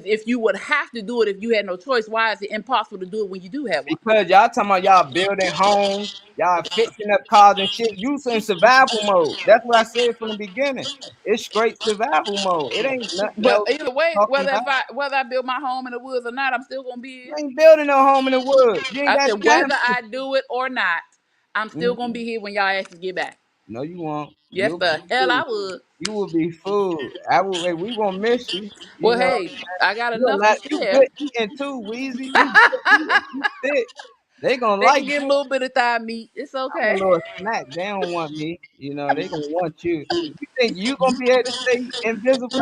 if you would have to do it if you had no choice, why is it impossible to do it when you do have one? Because y'all talking about y'all building homes, y'all fixing up cars and shit. You in survival mode. That's what I said from the beginning. It's straight survival mode. It ain't nothing But else either way, talking about. whether I build my home in the woods or not, I'm still gonna be You here. ain't building no home in the woods. You ain't I got said time whether to. I do it or not, I'm still gonna be here when y'all asses get back. No, you won't. Yes, You'll be the hell I food. would. You will be food. I will. Hey, we gonna miss you. You Well, know, hey, I got you a enough to lot. You share. good eating too, Weezy. You good eating. You thick. They gonna They like can get a you. little bit of thigh meat. It's I'm a okay. little snack. They don't want me. You know, they gonna want you. You think you gonna be able to stay invisible?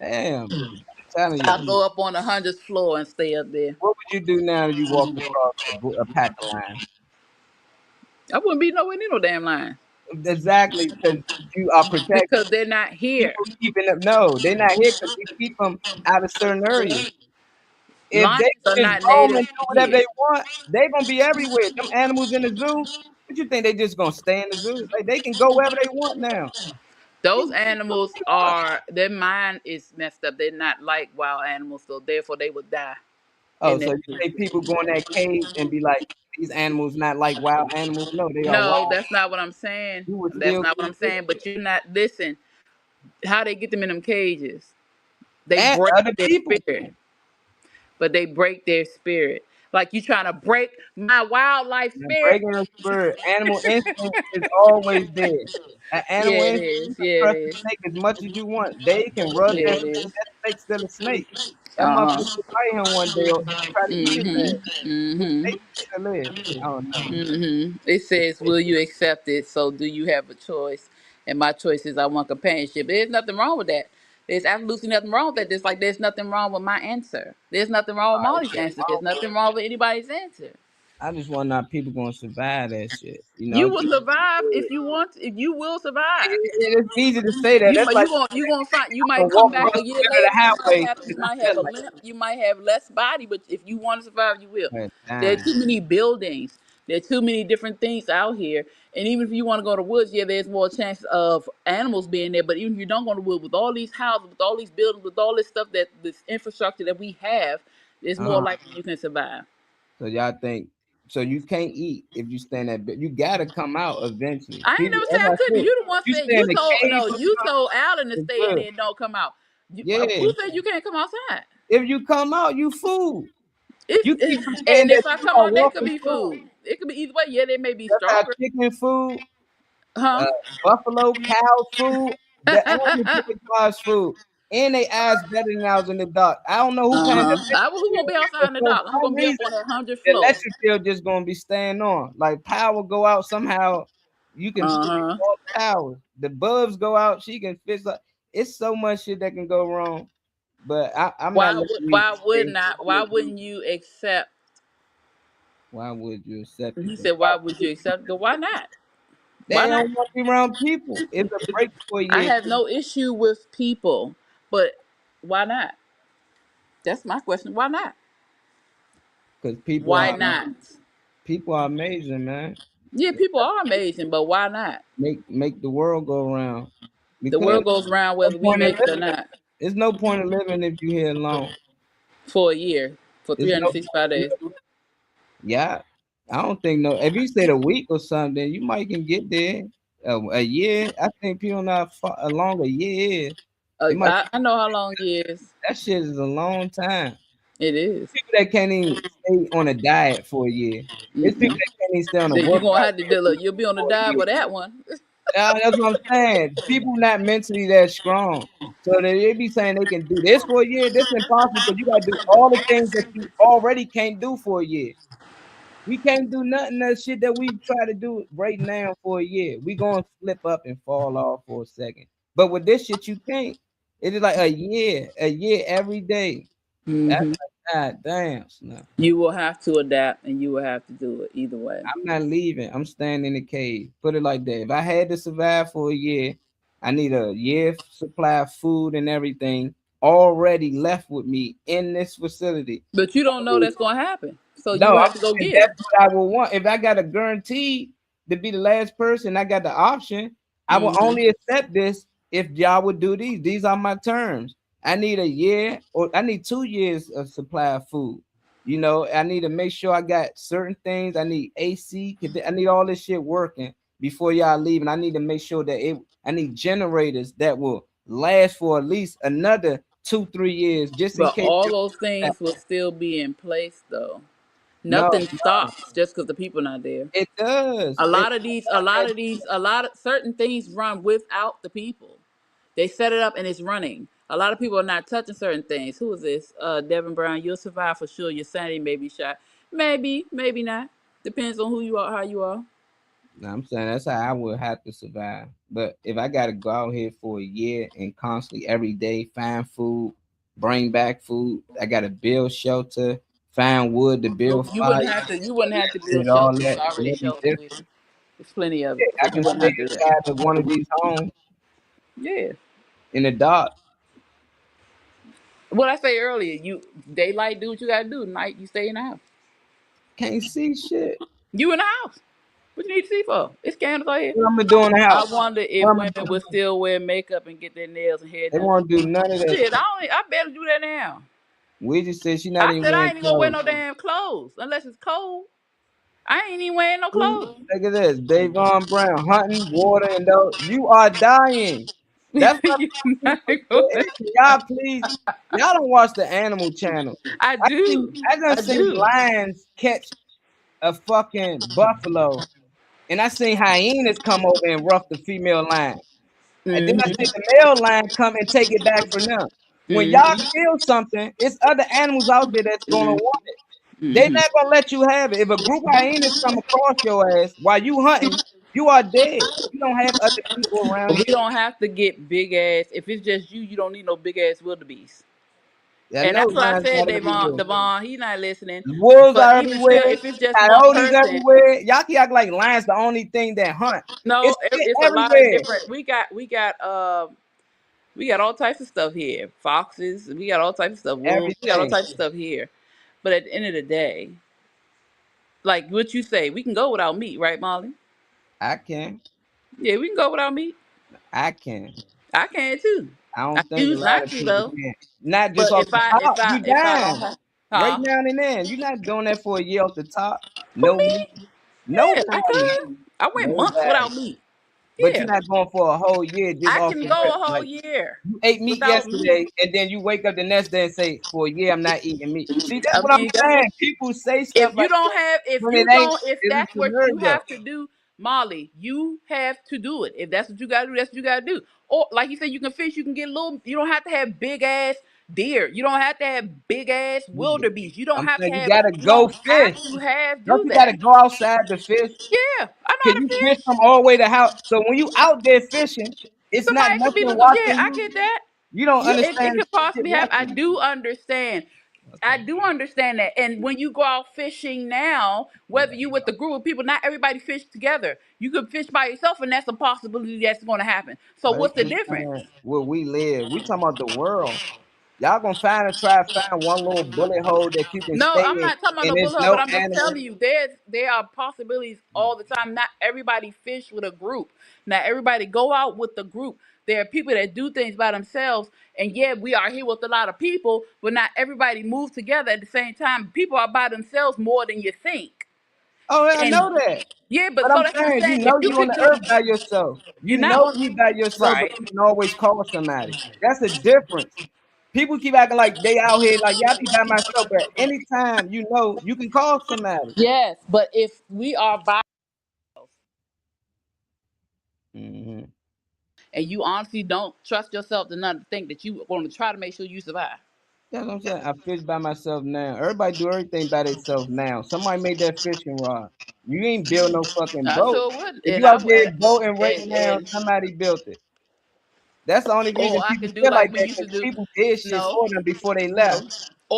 Damn, I'm telling you. I'll go up on the 100th floor and stay up there. What would you do now if you walked across a pack of lions? I wouldn't be nowhere near no damn line Exactly, because you are protected. because they're not here. People keeping them. No, they're not here because we keep them out of certain areas. If they Lions are just not roam native and do whatever here. they want, they gonna be everywhere. Them animals in the zoo. What you think they just gonna stay in the zoo? Like they can go wherever they want now. They Those can go wherever animals they want. are their mind is messed up. They're not like wild animals, so therefore they would die Oh, in so that you zoo. say people go in that cage and be like, these animals not like wild animals? No, they are No, wild. that's not what I'm saying. You would That's still not what get I'm it. saying. But you're not listen. How they get them in them cages? They And break other their people. spirit. But they break their spirit. Like you trying to break my wildlife And spirit. breaking the spirit, animal instinct is always there. An animal Yeah, it instinct, you is. can Yeah, it trust the is. snake as much as you want. They can rub Yeah, that it snake. is. That snake's still a snake. That Uh huh. motherfucker could bite him one day or try to eat his ass. Mm-hmm. The Mm-hmm. snake still live. I don't know. Mm-hmm. It says, "Will you accept it?" So, do you have a choice? And my choice is I want companionship. There's nothing wrong with that. There's absolutely nothing wrong with that. There's like there's nothing wrong with my answer. There's nothing wrong with It's Molly's nothing answer. wrong There's with nothing wrong with anybody's answer. I just want not people gonna survive that shit. You know, You will survive if you want. If you will survive. it's easy to say that. That's like You gonna find. You I'm might come walk back across a the year middle of later. the highway. You might have a limp. You might have less body, but if you want to survive, you will. Like, There are damn. too many buildings. There are too many different things out here. And even if you want to go to woods, yeah, there's more chance of animals being there. But even if you don't go to woods, with all these houses, with all these buildings, with all this stuff this infrastructure that we have, it's more Uh-huh. likely you can survive. So y'all think so you can't eat if you stand that bit. You gotta come out eventually. I ain't People, never say as I I couldn't. said, You the one you said stay in the cave or you something, told Alan to it's stay in good. there and don't come out. Yeah. Who said you can't come outside? If you come out, you fool. You keep forgetting And that if I you come are out, that could walking be food. food. It could be either way. Yeah, they may be That's how stronger. chicken food, Huh? buffalo, cow food, the animal drives food. And they eyes better than ours in the dark. I don't know who paying attention Who to gonna it, be outside but in the for dark? I'm some gonna be up reason, on that 100th the floor. electric bill just gonna be staying on. Like power go out somehow, you can fix all the towers. The bulbs go out, she can fix up. It's so much shit that can go wrong. But I'm not letting you stay. Why wouldn't you accept? Why would you accept it? He said, why would you accept? Go, why not? They Why not? don't want to be around people. It's a break for a I year have no issue with people, but why not? That's my question. Why not? because Why not? people are amazing, man. Yeah, people are amazing, but why not? Make the world go around. The Because world goes round no whether we point in make it or living. not There's no point in living if you here alone. for a year, for There's no 365 days. yeah. I don't think no. If you said a week or something, you might can get there. A year, I think people not far along a year is. It might I know how long it is. that shit is a long time. It is. People that can't even stay on a diet for a year. It's people that can't even stay on a Then you're gonna workout have to do. Look, you'll be on the for a dive year. for that one. That's what I'm saying. People not mentally that strong. So they be saying they can do this for a year. This is impossible because you gotta do all the things that you already can't do for a year. We can't do nothing that shit that we try to do right now for a year. We gonna slip up and fall off for a second. But with this shit, you can't. It is like a year every day. That's Hmm. like, God damn, snap. You will have to adapt, and you will have to do it either way. I'm not leaving. I'm staying in the cave. Put it like that. If I had to survive for a year, I need a year supply of food and everything already left with me in this facility. But you don't know that's gonna happen, so you No, will I'm have to go saying get it. that's what I would want. If I got a guarantee to be the last person, I got the option. I will Mhm. only accept this if y'all would do these. These are my terms. I need a year or I need 2 years of supply of food. You know, I need to make sure I got certain things. I need AC. I need all this shit working before y'all leave. And I need to make sure that I need generators that will last for at least another 2-3 years, just in But case. all those things will still be in place, though. No, Nothing stops just because the people not there. it does. A lot of these, a lot of certain things run without the people. They set it up and it's running. A lot of people are not touching certain things. Who is this? Devin Brown. You'll survive for sure. Your sanity may be shot. Maybe, maybe not. Depends on who you are, how you are. No, I'm saying that's how I would have to survive. But if I got to go out here for a year and constantly every day find food, bring back food, I got to build shelter, find wood to build You fire, wouldn't have to. You wouldn't have to build and all shelter. It's that. already It'll be shelter different. here. There's plenty of Yeah, it, so I you can wouldn't stay have to do that. inside of one of these homes Yeah. in the dark. What I say earlier, you daylight do what you gotta do. Night you stay in the house. Can't see shit. You in the house. What you need to see for? It's cameras out here. What I'm gonna do in the I house? wonder What if I'm women would still wear makeup and get their nails and hair They done. won't do none of that Shit, shit. I better do that now. We just said she not I even said I wearing ain't even gonna wear clothes. no damn clothes unless it's cold. I ain't even wearing no clothes. Look at this, Davon Brown hunting water and those. You are dying. That's what You not I'm gonna wear- saying. Y'all please, y'all don't watch the Animal Channel. I do. I done I seen do. lions catch a fucking buffalo, and I seen hyenas come over and rough the female lion, and then I Hmm. seen the male lion come and take it back from them. When Hmm. y'all kill something, it's other animals out there that's gonna want it. They Hmm. not gonna let you have it. If a group of hyenas come across your ass while you hunting, you are dead. You don't have other people around We you. don't have to get big ass. If it's just you, you don't need no big ass wildebeest. I And know that's what I lions said, are Devon. everywhere. Devon, he's not listening. Wolves But are even still, everywhere. if it's just one Coyotes person, everywhere. Y'all can act like lions the only thing that hunt. no, It's shit it's a lot of everywhere. different. We got all types of stuff here. Foxes, we got all types of stuff. Wolves, we got all Everything. types of stuff here. But at the end of the day, like what you say, we can go without meat, right, Molly? I can. Yeah, we can go without meat. I can. I can too. I I don't think a choose lot not of to people though. can. Not just But off the top. You if I don't dying. have, Right huh? now and then. You're not doing that for a year off the top. Who, No meat. me? Yeah, I Nobody. could. I went months Nobody. without meat. But you're Yeah, not going for a whole year just I off can the go rip. a whole Like year you ate meat without meat. yesterday, and then you wake up the next day and say, "For a year, I'm not eating meat." See, that's I what I'm mean, that's what. saying. People say stuff If you like don't that have, when it ain't. if It's a that's what you scenario. have to do, Molly, you have to do it. If that's what you gotta do, that's what you gotta do. Or like you said, you can fish, you can get little, you don't have to have big ass deer. You don't have to have big ass wildebeest. I'm saying you gotta go fish. Don't do you gotta that. go outside to fish? Yeah, I know how Can to you fish fish. from all the way to house? So when you out there fishing, it's not Somebody could be nothing looking. Yeah, watching I you. get that. You don't Yeah, it understand could shit possibly happen. I watching do understand. I you. do understand that. And when you go out fishing now, whether you with a group of people, not everybody fish together. You could fish by yourself, and that's a possibility that's going to happen. So But what's it's the just difference? saying where we live. We talking about the world. Y'all gonna try to find one little bullet hole that you can No, stay I'm in, not talking about and no there's bullet hole, but no I'm just animal. telling you, there are possibilities all the time. Not everybody fish with a group. Not everybody go out with the group. There are people that do things by themselves, and yeah, we are here with a lot of people, but not everybody moves together at the same time. People are by themselves more than you think. Oh, I And know that. yeah, but But so I'm that's what I'm saying, saying. you If know, you you on could the get, earth by yourself. You you're not know on you by yourself, but right. you can always call somebody. That's the difference. People keep acting like they out here like, yeah, I be by myself, but anytime you know, you can call somebody. Yes, but if we are by Mm-hmm. and you honestly don't trust yourself enough to think that you are going to try to make sure you survive. That's what I'm saying. I fish by myself now. Everybody do everything by themselves now. Somebody made that fishing rod. You ain't build no fucking I boat. sure would, If and you I out would, there boating right now, and somebody built it. That's the only reason or I people can do feel like like we that used to because do. people did shit No, for them before they left. no,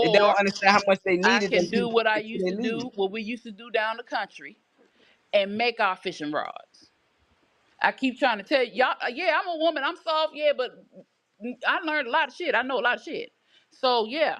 They don't or understand how much they I needed them can do people what I before used they to leave. do, what we used to do down the country, and make our fishing rods. I keep trying to tell y'all, yeah, I'm a woman, I'm soft, yeah, but I learned a lot of shit. I know a lot of shit. So yeah,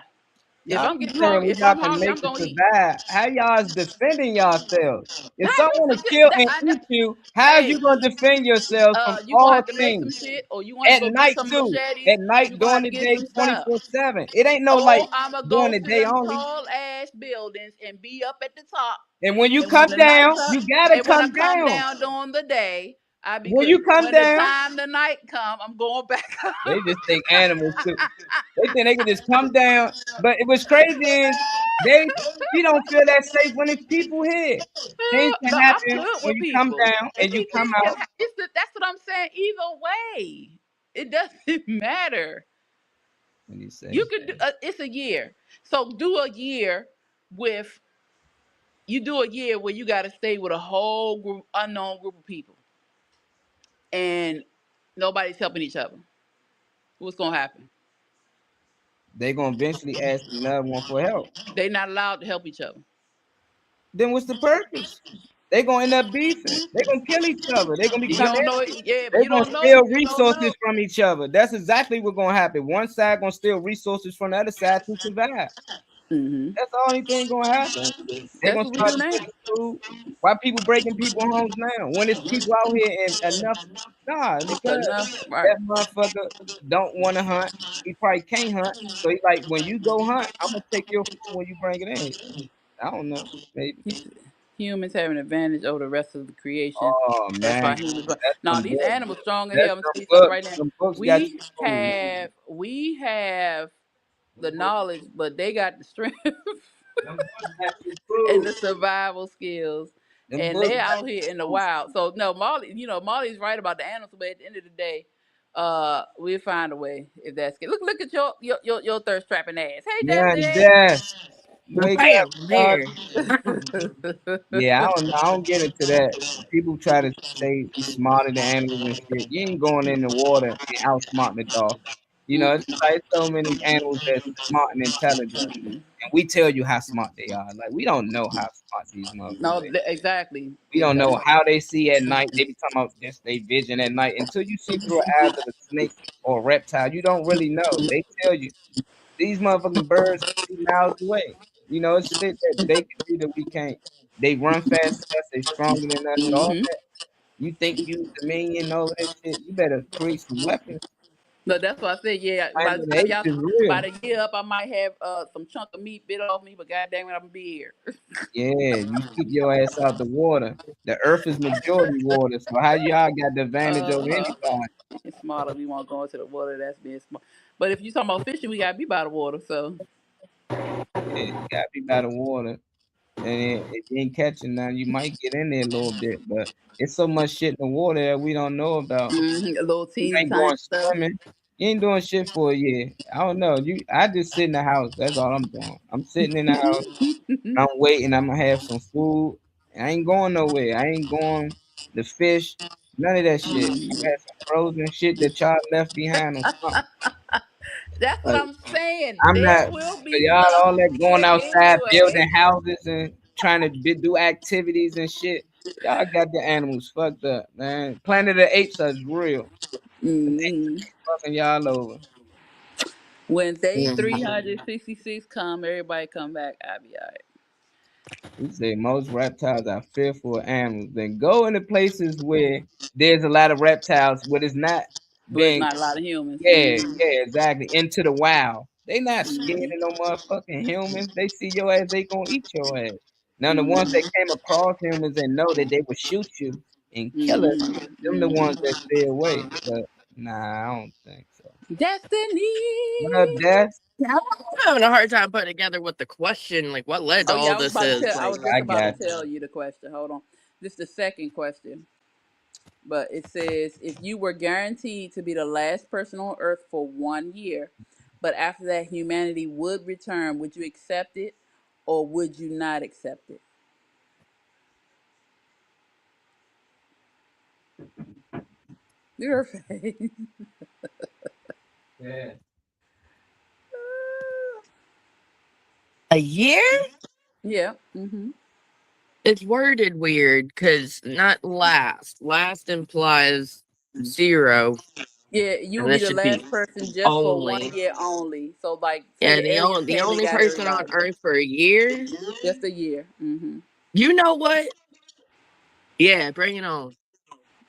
if Y'all I'm keep getting saying hungry, what if y'all I'm can hungry, make I'm to gonna eat. survive. How y'all is defending yourselves? If I someone do to some kill shit. and eat you, how is Hey, you gonna defend yourselves from you gonna all have to make some things? shit, or you gonna have At to go get night some too. machetes. At night, You gonna have during to the get day, some stuff. 24/7. It ain't no Or like I'ma during go the to day them only. tall ass buildings and be up at the top. And when you And when come the night down, come, you gotta and when I come come down. down during the day, I be When good. you come When the down, time the night come, I'm going back up. they just think animals too. They think they can just come down. But it was crazy is they we don't feel that safe when it's people here. Things can No, I'm happen good when with you come people. down and you come Anything can out. happen. That's what I'm saying. Either way, it doesn't matter. What do you say? You could do. It's a year, so do a year with. You do a year where you got to stay with a whole group, unknown group of people, and nobody's helping each other. What's gonna happen? They gonna eventually ask another one for help. They're not allowed to help each other. Then what's the purpose? They gonna end up beefing. They gonna kill each other. They gonna You become don't know it, enemies. yeah, but They you gonna don't know. steal You don't resources know. from each other. That's exactly what's gonna happen. One side gonna steal resources from the other side to survive. Hmm. That's the only thing gonna happen. They're That's gonna what we start do now. stealing food. Why people breaking people's homes now? When it's people out here and enough, nah, because Enough, right? that motherfucker don't want to hunt. He probably can't hunt. So he like, when you go hunt, I'm gonna take your food when you bring it in. I don't know, maybe. Humans have an advantage over the rest of the creation. Oh That's man, why humans. that's Now some these books. animals strong as hell. That's I'm gonna some tell you something books. right now. Some books got you We fooled, man. have the knowledge, but they got the strength Them books got you and fooled. the survival skills, Them and books they're got out you here in the fooled. wild. So no, Molly, Molly's right about the animals, but at the end of the day, we'll find a way if that's good. Look at your thirst trapping ass. Hey, Man, Destiny. Des, wake Bam, up, dog. there. Yeah, I don't get into that. People try to say you smarter than animals and shit. You ain't going in the water and outsmarting the dolphin. You know, it's like so many animals that's smart and intelligent, and we tell you how smart they are. Like we don't know how smart these motherfuckers. No, exactly. We don't know how they see at night. They be talking about just they vision at night. Until you see through the eyes of a snake or a reptile, you don't really know. They tell you these motherfucking birds 50 miles away. You know, it's shit that they can do that we can't. They run fast as us. They stronger than us. All Mm-hmm. that. You think you dominion over that shit? You better create some weapons. No, that's what I said. Yeah, by Planet the of the time Apes y'all, is real. by the year up, I might have some chunk of meat bit off me, but goddamn it, I'm gonna be here. Yeah, you keep your ass out the water. The earth is majority water. So how y'all got the advantage over anybody? It's smarter. We won't go into the water. That's being smart. But if you talking about fishing, we gotta be by the water. So Yeah, you gotta be by the water. And if you ain't catching none, you might get in there a little bit, but it's so much shit in the water that we don't know about. a little You teeny ain't tiny going stuff. swimming. You ain't doing shit for a year. I don't know. I just sit in the house. That's all I'm doing. I'm sitting in the house. I'm waiting. I'm gonna have some food. I ain't going nowhere. I ain't going to fish. None of that shit. I got some frozen shit that y'all left behind or something. That's what Like, I'm saying. I'm There not will for be y'all stuff all that going here outside anyway. building houses and trying to do activities and shit. Y'all got the animals fucked up, man. Planet of the Apes is real. Fucking y'all over. When day Mhm. 366 come, everybody come back. I'll be alright. We say most reptiles are fearful of animals. Then go into places where there's a lot of reptiles, where it's not Well, it's being. not a lot of humans. Yeah, exactly. Into the wild. They not scared of no motherfucking humans. They see your ass, they gonna eat your ass. Now the ones that came across humans and know that they would shoot you and kill us, them the ones that stay away. But nah, I don't think so. Destiny. What up, Des? Yeah, I'm having a hard time putting together what the question, like what led to Oh yeah, all this is. I Like, was just I about to got you. tell you the question. Hold on. This is the second question. But it says if you were guaranteed to be the last person on earth for 1 year, but after that humanity would return, would you accept it or would you not accept it? Your face. Yeah. a year? Yeah. Mm-hmm. It's worded weird because not last. Last implies 0, Yeah, you and would be this the should be last person just for one only. year only. So like say Yeah, the aliens the came and only got person on everybody. Earth for a year. Just a year. Mm-hmm. You know what? Yeah, bring it on.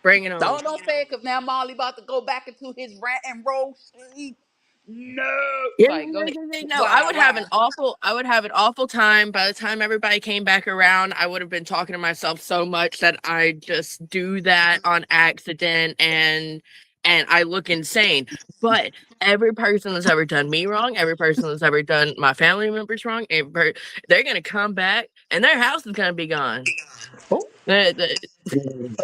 Bring it on. Don't say it because now Molly about to go back into his rant and roll sleep. No. Yeah, Sorry, go ahead. no, Why? Why? I would have an awful time. By the time everybody came back around, I would have been talking to myself so much that I just do that on accident and I look insane. But every person that's ever done me wrong, every person that's ever done my family members wrong, they're gonna come back and their house is gonna be gone. Oh, The-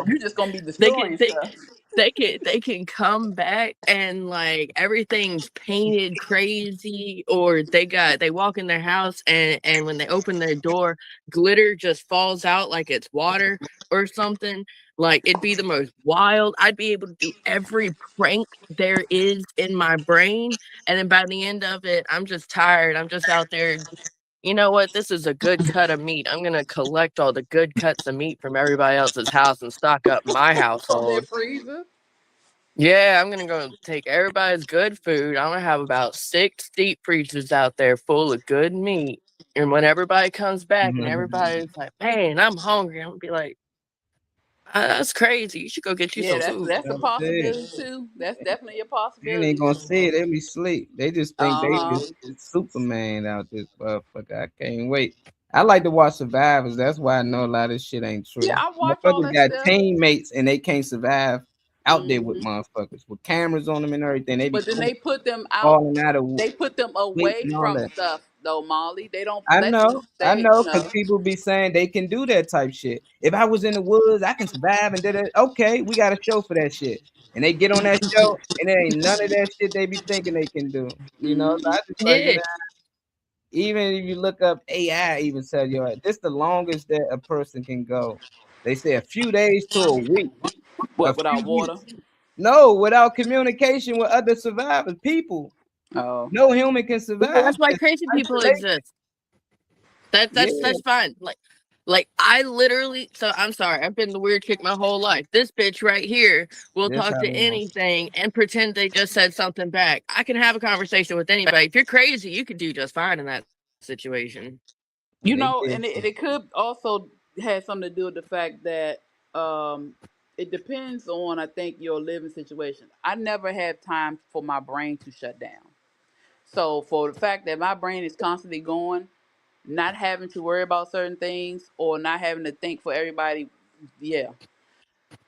you just gonna be they can destroying they, stuff. they can come back and like everything's painted crazy, or they walk in their house and when they open their door, glitter just falls out like it's water or something. Like it'd be the most wild. I'd be able to do every prank there is in my brain, and then by the end of it, I'm just tired. I'm just out there. You know what? This is a good cut of meat. I'm gonna collect all the good cuts of meat from everybody else's house and stock up my From their household. freezer. Yeah, I'm gonna go take everybody's good food. I'm gonna have about 6 deep freezers out there full of good meat. And when everybody comes back and everybody's like, "Man, I'm hungry," I'm gonna be like, "That's crazy. You should go get you Yeah, some food." that's a That's it. possibility too. That's definitely a They ain't possibility. gonna see it. They be sleep. They just think they Uh huh. just Superman out this motherfucker. I can't wait. I like to watch Survivors. That's why I know a lot of this shit ain't Yeah, true. I watch all Motherfuckers that got stuff. teammates and they can't survive out there with Hmm. motherfuckers with cameras on them and everything. They be But then they put them out. falling out of They put them weight away and all from that. stuff though, Molly. They don't let them I stay. know, because people be saying they can do that type shit. If I was in the woods, I can survive and did it. Okay, we got a show for that shit. And they get on that show, and there ain't none of that shit they be thinking they can do. You know, so I just like, Yeah. man, even if you look up AI, even tell you this the longest that a person can go. They say a few days to a week, a What few without water? weeks. No, without communication with other survivors, people. Oh, No human can survive. That's why this. crazy people Isolation. exist. Yeah. That's fine. Like I literally. So I'm sorry. I've been the weird chick my whole life. This bitch right here will This talk how to it is. anything and pretend they just said something back. I can have a conversation with anybody. If you're crazy, you can do just fine in that situation. you They know, did. and it could also have something to do with the fact that it depends on, I think, your living situation. I never have time for my brain to shut down. So for the fact that my brain is constantly going, not having to worry about certain things or not having to think for everybody, yeah.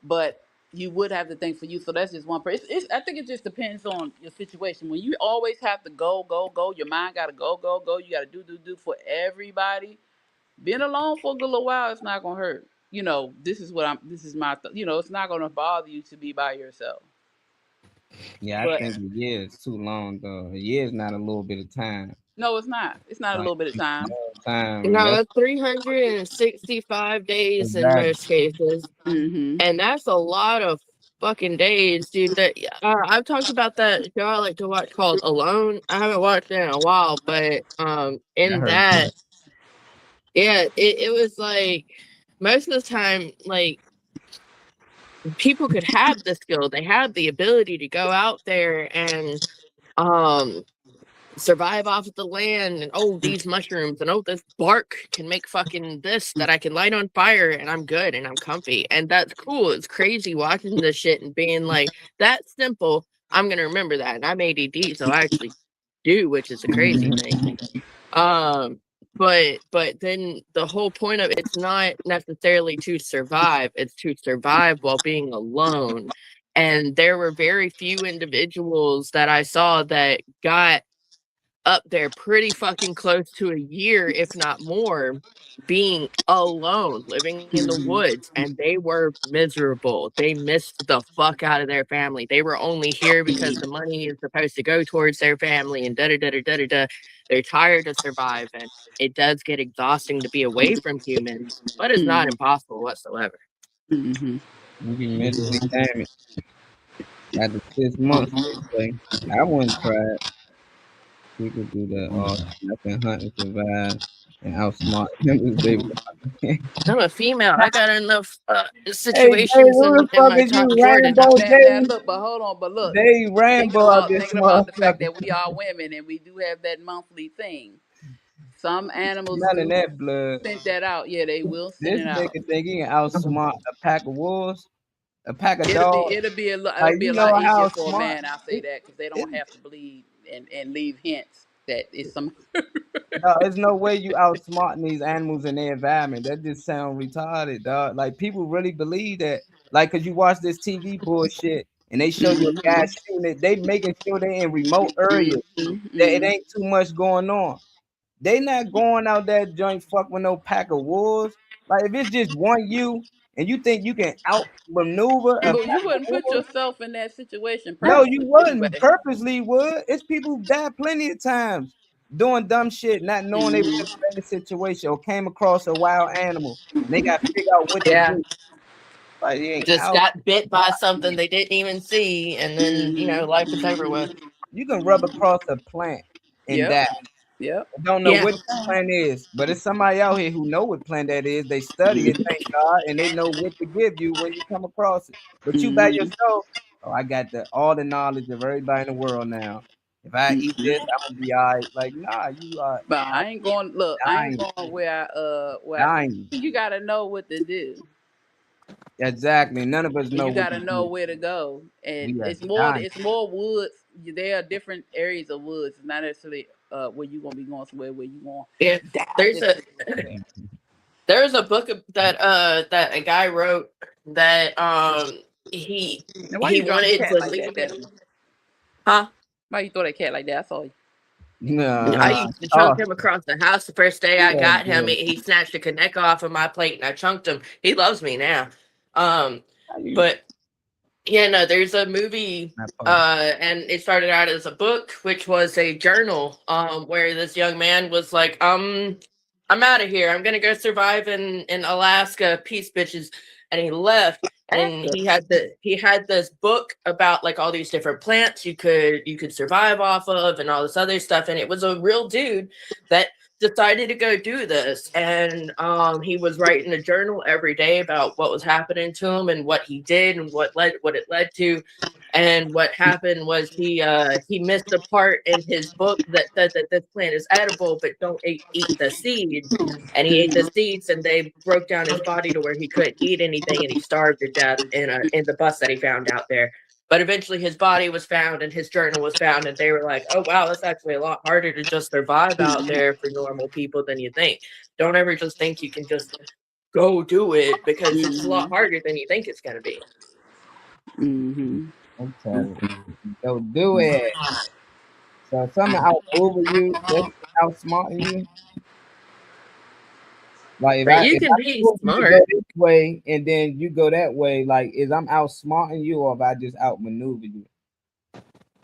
But you would have to think for you. So that's just one person. I think it just depends on your situation. When you always have to go, go, go, your mind got to go, go, go. You got to do for everybody. Being alone for a good little while, it's not gonna hurt. You know, this is my. You know, it's not gonna bother you to be by yourself. Yeah, I But think a year is too long though. A year is not a little bit of time. no, it's not. It's not a Like little bit of time. long time. No, That's that's 365 days in exactly. most cases, Mm-hmm. and that's a lot of fucking days, dude. That I've talked about that show I like to watch called Alone. I haven't watched it in a while, but I in heard that, yeah, it was like most of the time, like people could have the skill, they had the ability to go out there and um survive off of the land, and oh, these mushrooms, and oh, this bark can make fucking this that I can light on fire, and I'm good and I'm comfy, and that's cool. It's crazy watching this shit and being like, that's simple, I'm gonna remember that. And I'm ADD, so I actually do, which is a crazy thing. But then the whole point of it's not necessarily to survive, it's to survive while being alone. And there were very few individuals that I saw that got up there pretty fucking close to a year, if not more, being alone, living in the woods, and they were miserable. They missed the fuck out of their family. They were only here because the money is supposed to go towards their family, and da da da da da da. They're tired to survive, and it does get exhausting to be away from humans, but it's not impossible whatsoever. Mm-hmm. you be mentally damaged. After 6 months, they say. I wouldn't try it. People do that all and hunt and survive and outsmart members they want. I'm a female. I got enough Hey, situations who the in fuck my is you, top Jordan. Rambo Now Dave? look, but hold on, but look. Dave Rambo out this Thinking about the fact motherfucker. that we are women and we do have that monthly thing. Some animals Smelling do that blood. send that out. Yeah, they will send This it out. nigga think he can outsmart a pack of wolves, a pack of It'll dogs. be a Like, lot you know easier how for a smart man. I'll say that because they don't have to bleed and leave hints that it's some. No, there's no way you outsmarting these animals in their environment. That just sound retarded, dog. Like people really believe that. Like, cause you watch this TV bullshit and they show you a guy shooting it. They making sure they in remote areas that it ain't too much going on. They not going out that joint fuck with no pack of wolves. Like if it's just one you and you think you can outmaneuver a But pack you of wouldn't put wolves. yourself in that situation No, you purposely wouldn't anyway. purposely would. It's people who died plenty of times doing dumb shit, not knowing they were in a situation or came across a wild animal and they got to figure out what to Yeah. do. Like you ain't Just out. got bit by something they didn't even see, and then life is over with. You can rub across a plant and die. Yep. Don't know Yeah. what the plant is, but it's somebody out here who know what plant that is. They study it, thank God, and they know what to give you when you come across it. But you by yourself, oh, I got all the knowledge of everybody in the world now. If I eat this, I'm gonna be all right. Like, nah, you are But I ain't going. Look, I ain't dying. going where Dying. you gotta know what to do. Exactly. None of us know You what gotta to know do. where to go, and We are it's dying. more woods. There are different areas of woods. It's not necessarily where you gonna be going somewhere where you want. Yeah. There's a book that that a guy wrote that he Why you wanted cat to like leave. that? Devin? Huh? Why you throw that cat like that? I saw you. I used to chunk him across the house the first day I got him. He snatched a connect off of my plate and I chunked him. He loves me now. But yeah, no, there's a movie and it started out as a book, which was a journal where this young man was like, I'm out of here. I'm gonna go survive in Alaska. Peace, bitches. And he left. and he had this book about like all these different plants you could survive off of and all this other stuff, and it was a real dude that decided to go do this, and he was writing a journal every day about what was happening to him and what he did and what it led to. And what happened was he missed the part in his book that said that this plant is edible, but don't eat the seeds. And he ate the seeds, and they broke down his body to where he couldn't eat anything, and he starved to death in the bus that he found out there. But eventually his body was found and his journal was found, and they were like, oh, wow, that's actually a lot harder to just survive out there for normal people than you think. Don't ever just think you can just go do it, because it's a lot harder than you think it's going to be. Mm-hmm. I'm telling you, go do it. So something outmaneuver you, outsmarting you. Like if Right, I you if can I be told you to smart. go this way and then you go that way, like is I'm outsmarting you or if I just outmaneuver you?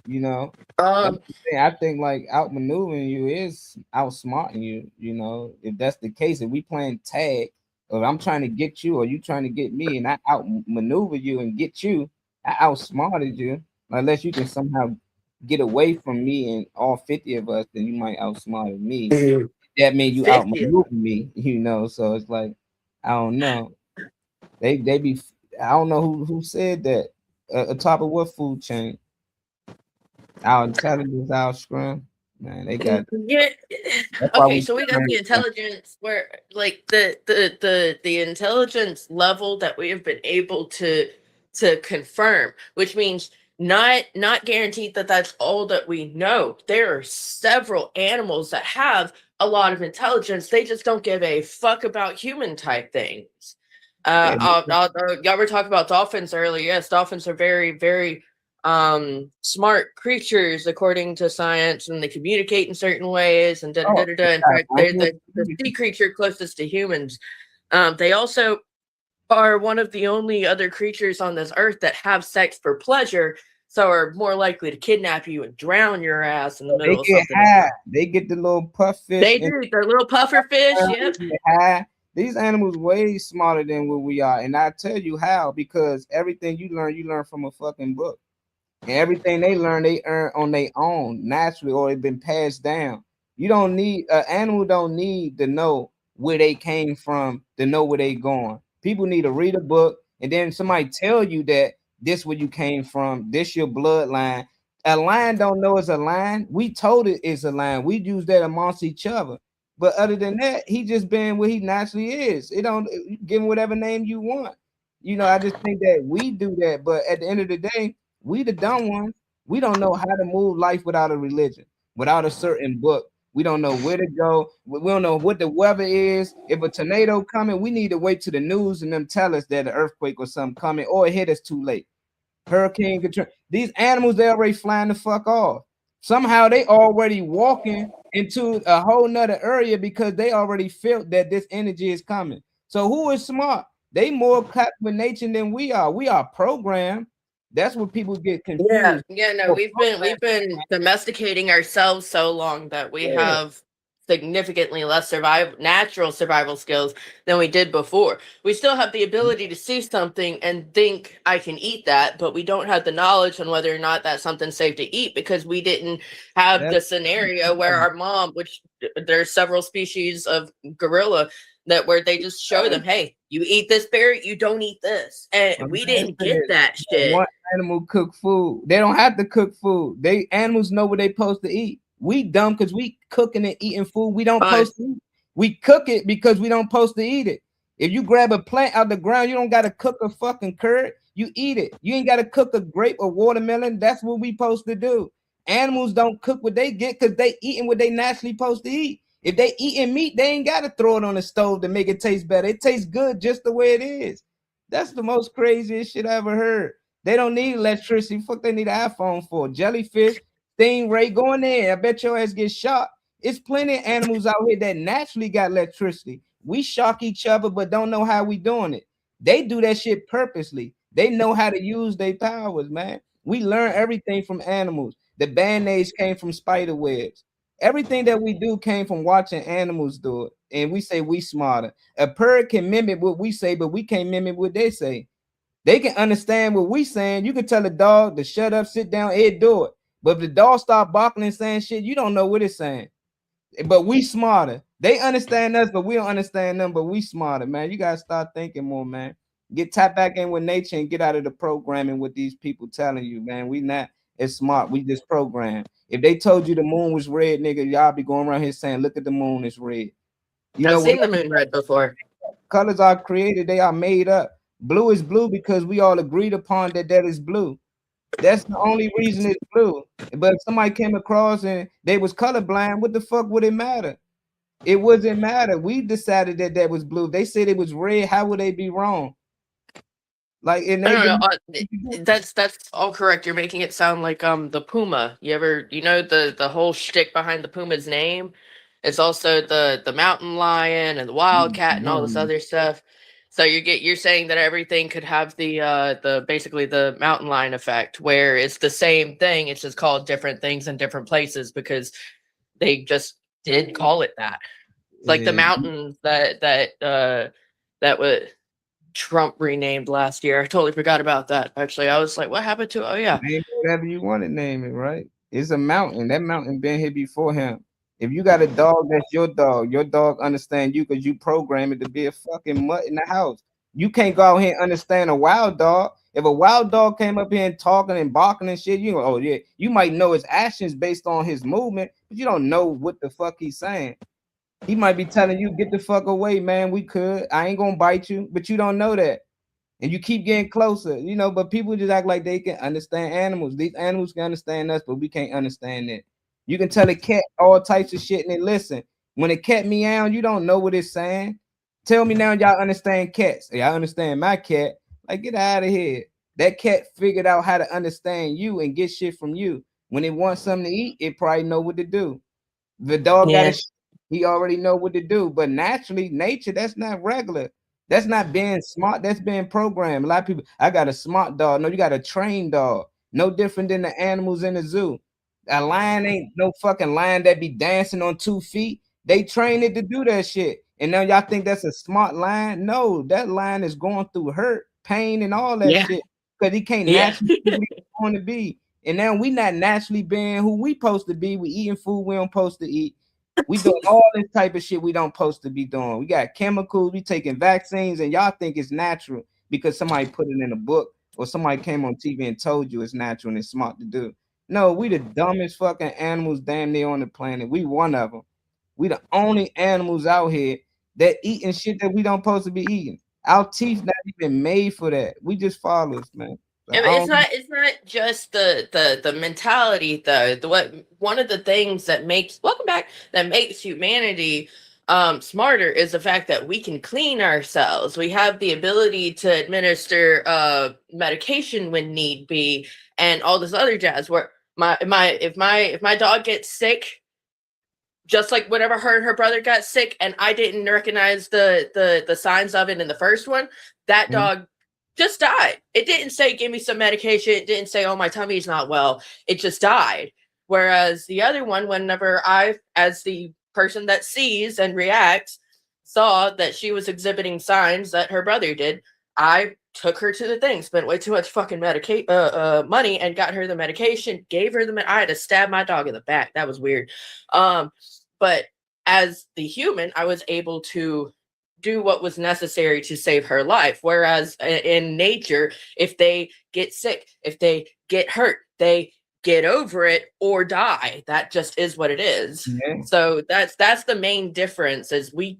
You know, that's the thing. I think like outmaneuvering you is outsmarting you. You know, if that's the case, if we playing tag, or I'm trying to get you or you trying to get me, and I outmaneuver you and get you, I outsmarted you. Unless you can somehow get away from me and all 50 of us, then you might outsmart me. That means you 50 of outmaneuver me. You know, so it's like I don't know. They be I don't know who said that. Atop of what food chain? Our intelligence, our scrum, man, they got. Yeah. That's why Okay, we so we got learn the stuff. intelligence where like the intelligence level that we have been able to confirm, which means not guaranteed that that's all that we know. There are several animals that have a lot of intelligence. They just don't give a fuck about human type things. Y'all were talking about dolphins earlier. Yes, dolphins are very, very smart creatures according to science, and they communicate in certain ways, and Oh, In fact, they're the sea creature closest to humans. They also are one of the only other creatures on this earth that have sex for pleasure, so are more likely to kidnap you and drown your ass in the They middle of get something. high. They get the little puff fish. They do. The little puffer fish. Yep. Get high. These animals way smarter than what we are, and I tell you how, because everything you learn from a fucking book. And everything they learn, they earn on their own naturally, or it's been passed down. You don't need an animal. Don't need to know where they came from to know where they going. People need to read a book, and then somebody tell you that this where you came from. This your bloodline. A lion don't know it's a lion. We told it it's a lion. We use that amongst each other. But other than that, he just been where he naturally is. It don't give him whatever name you want. You know, I just think that we do that. But at the end of the day, we the dumb ones. We don't know how to move life without a religion, without a certain book. We don't know where to go. We don't know what the weather is. If a tornado coming, we need to wait to the news and them tell us that an earthquake or something coming, or it hit us too late. Hurricane Katrina. These animals, they already flying the fuck off. Somehow they already walking into a whole nother area because they already felt that this energy is coming. So who is smart? They more cut with nature than we are. We are programmed. That's what people get confused. No, we've been domesticating ourselves so long that we have significantly less natural survival skills than we did before. We still have the ability to see something and think I can eat that, but we don't have the knowledge on whether or not that's something safe to eat, because we didn't have the scenario where our mom, which there's several species of gorilla that where they just show them, hey, you eat this berry, you don't eat this. And we didn't get that shit. One animal cook food. They don't have to cook food. They animals know what they supposed to eat. We dumb because we cooking and eating food we don't supposed to eat. We cook it because we don't supposed to eat it. If you grab a plant out the ground, you don't got to cook a fucking curd. You eat it. You ain't got to cook a grape or watermelon. That's what we supposed to do. Animals don't cook what they get because they eating what they naturally supposed to eat. If they eating meat, they ain't got to throw it on the stove to make it taste better. It tastes good just the way it is. That's the most craziest shit I ever heard. They don't need electricity. Fuck, they need an iPhone for. Jellyfish, stingray, go in there. I bet your ass get shot. It's plenty of animals out here that naturally got electricity. We shock each other, but don't know how we doing it. They do that shit purposely. They know how to use their powers, man. We learn everything from animals. The band-aids came from spider webs. Everything that we do came from watching animals do it. And we say we smarter. A bird can mimic what we say, but we can't mimic what they say. They can understand what we saying. You can tell a dog to shut up, sit down, it do it. But if the dog start barking and saying shit, you don't know what it's saying. But we smarter. They understand us, but we don't understand them. But we smarter, man. You gotta start thinking more, man. Get tap back in with nature and get out of the programming with these people telling you, man. We not as smart. We just program. If they told you the moon was red, nigga, y'all be going around here saying, "Look at the moon, it's red." You I've know, seen the moon red before. colors are created; they are made up. Blue is blue because we all agreed upon that is blue. That's the only reason it's blue. But if somebody came across and they was colorblind, what the fuck would it matter? It wouldn't matter. We decided that was blue. If they said it was red, how would they be wrong? Like, and No, that's all correct. You're making it sound like the puma. You know the whole shtick behind the puma's name? It's also the mountain lion and the wildcat and all this other stuff. So you're saying that everything could have the basically the mountain lion effect, where it's the same thing, it's just called different things in different places because they just did call it that. Like the mountain that was Trump renamed last year. I totally forgot about that. Actually, I was like, what happened to? Oh yeah, name whatever you want to name it, right? It's a mountain. That mountain been here before him. If you got a dog, that's your dog. Your dog understand you because you program it to be a fucking mutt in the house. You can't go out here and understand a wild dog. If a wild dog came up here and talking and barking and shit, you go, oh yeah, you might know his actions based on his movement, but you don't know what the fuck he's saying. He might be telling you, get the fuck away, man. We could. I ain't gonna bite you, but you don't know that. And you keep getting closer, you know, but people just act like they can understand animals. These animals can understand us, but we can't understand it. You can tell a cat all types of shit and they listen. When a cat meow, you don't know what it's saying. Tell me now, y'all understand cats. Y'all understand my cat. Like, get out of here. That cat figured out how to understand you and get shit from you. When it wants something to eat, it probably know what to do. The dog got a he already know what to do. But naturally, nature, that's not regular. That's not being smart. That's being programmed. A lot of people, I got a smart dog. No, you got a trained dog. No different than the animals in the zoo. A lion ain't no fucking lion that be dancing on 2 feet. They train it to do that shit. And now y'all think that's a smart lion? No, that lion is going through hurt, pain, and all that shit because he can't naturally be who he's going to be. And now we not naturally being who we supposed to be. We eating food we don't supposed to eat. We doing all this type of shit we don't supposed to be doing. We got chemicals, we taking vaccines, and y'all think it's natural because somebody put it in a book or somebody came on TV and told you it's natural and it's smart to do. No, we the dumbest fucking animals damn near on the planet. We one of them. We the only animals out here that eating shit that we don't supposed to be eating. Our teeth not even made for that. We just followers, man. It's not just the mentality though. One of the things that makes humanity smarter is the fact that we can clean ourselves. We have the ability to administer medication when need be, and all this other jazz. Where if my dog gets sick, just like whenever her brother got sick, and I didn't recognize the signs of it in the first one, that dog just died. It didn't say, give me some medication. It didn't say, oh, my tummy's not well. It just died. Whereas the other one, whenever I, as the person that sees and reacts, saw that she was exhibiting signs that her brother did, I took her to the thing, spent way too much fucking money and got her the medication, gave her I had to stab my dog in the back. That was weird. But as the human, I was able to do what was necessary to save her life. Whereas in nature, if they get sick, if they get hurt, they get over it or die. That just is what it is. So that's the main difference is we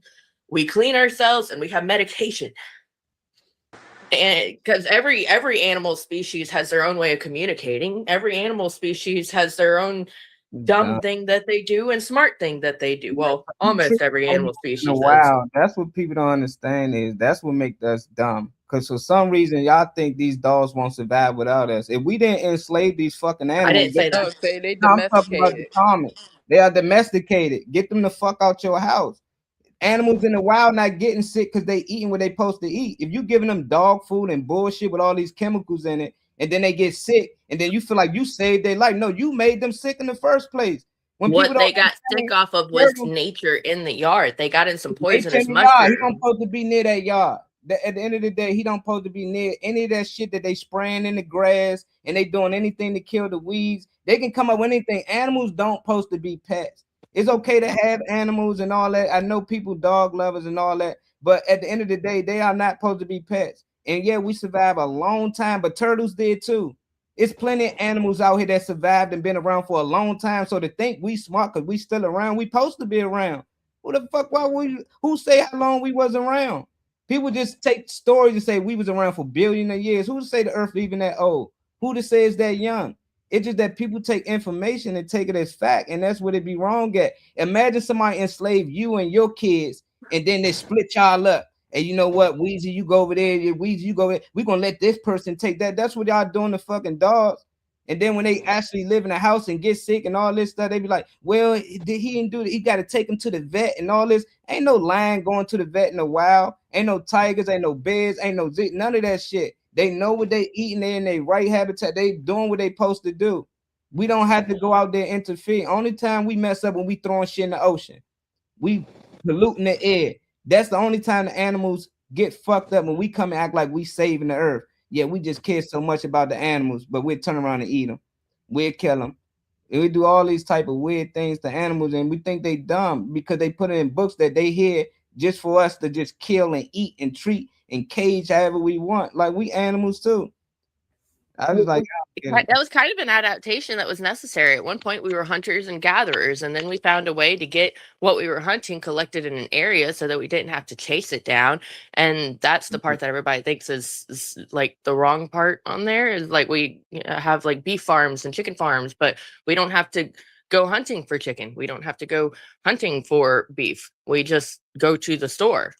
clean ourselves and we have medication. And because every animal species has their own way of communicating. Every animal species has their own dumb thing that they do and smart thing that they do. Well, almost every animal species. Wow, that's what people don't understand is that's what makes us dumb. Because for some reason, y'all think these dogs won't survive without us. If we didn't enslave these fucking animals, I didn't say that. Say they I'm talking about the domesticated. comments. They are domesticated. Get them the fuck out your house. Animals in the wild not getting sick because they eating what they supposed to eat. If you giving them dog food and bullshit with all these chemicals in it, and then they get sick, and then you feel like you saved their life. No, you made them sick in the first place. When what they got sick off of was nature in the yard. They got in some poisonous mushrooms. He don't supposed to be near that yard. That at the end of the day, he don't supposed to be near any of that shit that they spraying in the grass and they doing anything to kill the weeds. They can come up with anything. Animals don't supposed to be pets. It's okay to have animals and all that. I know people dog lovers and all that, but at the end of the day, they are not supposed to be pets. And yeah, we survived a long time, but turtles did too. It's plenty of animals out here that survived and been around for a long time. So to think we smart because we still around, we supposed to be around. Who the fuck? Who say how long we was around? People just take stories and say we was around for billions of years. Who to say the earth even that old? Who to say it's that young? It's just that people take information and take it as fact, and that's what it be wrong at. Imagine somebody enslave you and your kids, and then they split y'all up. And you know what, Weezy, you go over there, Weezy, you go over there. We're gonna let this person take that. That's what y'all doing to fucking dogs. And then when they actually live in a house and get sick and all this stuff, they be like, well, he didn't do it. He got to take him to the vet and all this. Ain't no lion going to the vet in the wild. Ain't no tigers, ain't no bears, ain't no none of that shit. They know what they eating, they in their right habitat. They doing what they supposed to do. We don't have to go out there and interfere. Only time we mess up when we throwing shit in the ocean. We polluting the air. That's the only time the animals get fucked up, when we come and act like we saving the earth. Yeah, we just care so much about the animals, but we'll turn around and eat them. We'll kill them. And we do all these type of weird things to animals, and we think they dumb because they put it in books that they hear just for us to just kill and eat and treat and cage however we want. Like we animals too. I was like, that was kind of an adaptation that was necessary. At one point, we were hunters and gatherers, and then we found a way to get what we were hunting collected in an area so that we didn't have to chase it down. And that's the part that everybody thinks is like the wrong part on there, is like we have like beef farms and chicken farms, but we don't have to go hunting for chicken. We don't have to go hunting for beef. We just go to the store.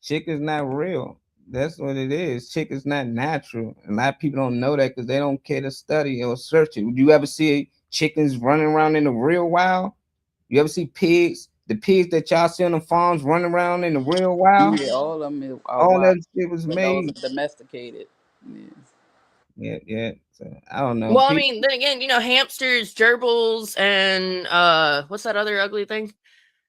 Chicken's not real. That's what it is. Chicken's not natural. A lot of people don't know that because they don't care to study or search it. Would you ever see chickens running around in the real wild? You ever see pigs? The pigs that y'all see on the farms running around in the real wild? Yeah, all of them. All that shit was but made. those are domesticated. Yeah. So, I don't know. Well, I mean, then again, hamsters, gerbils, and what's that other ugly thing?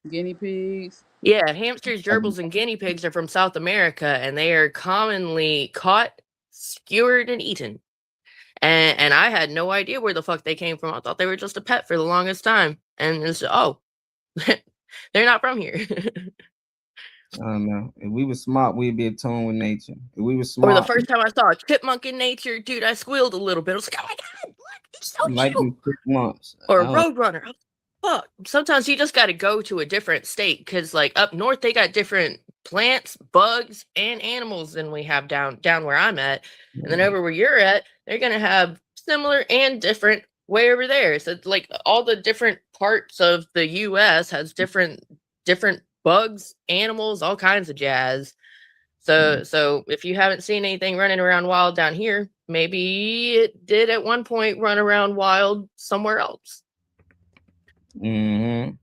Guinea pigs. Yeah, hamsters, gerbils, and guinea pigs are from South America, and they are commonly caught, skewered, and eaten. And I had no idea where the fuck they came from. I thought they were just a pet for the longest time. And it's, they're not from here. I don't know. If we were smart, we'd be in tune with nature. If we were smart. Or the first time I saw a chipmunk in nature, dude, I squealed a little bit. I was like, oh my God, look, it's so like cute. Chipmunks. Or a roadrunner. Fuck. Sometimes you just got to go to a different state, because like up north they got different plants, bugs, and animals than we have down where I'm at. And then over where you're at, they're gonna have similar and different way over there. So like all the different parts of the US has different bugs, animals, all kinds of jazz. So if you haven't seen anything running around wild down here, maybe it did at one point run around wild somewhere else. Now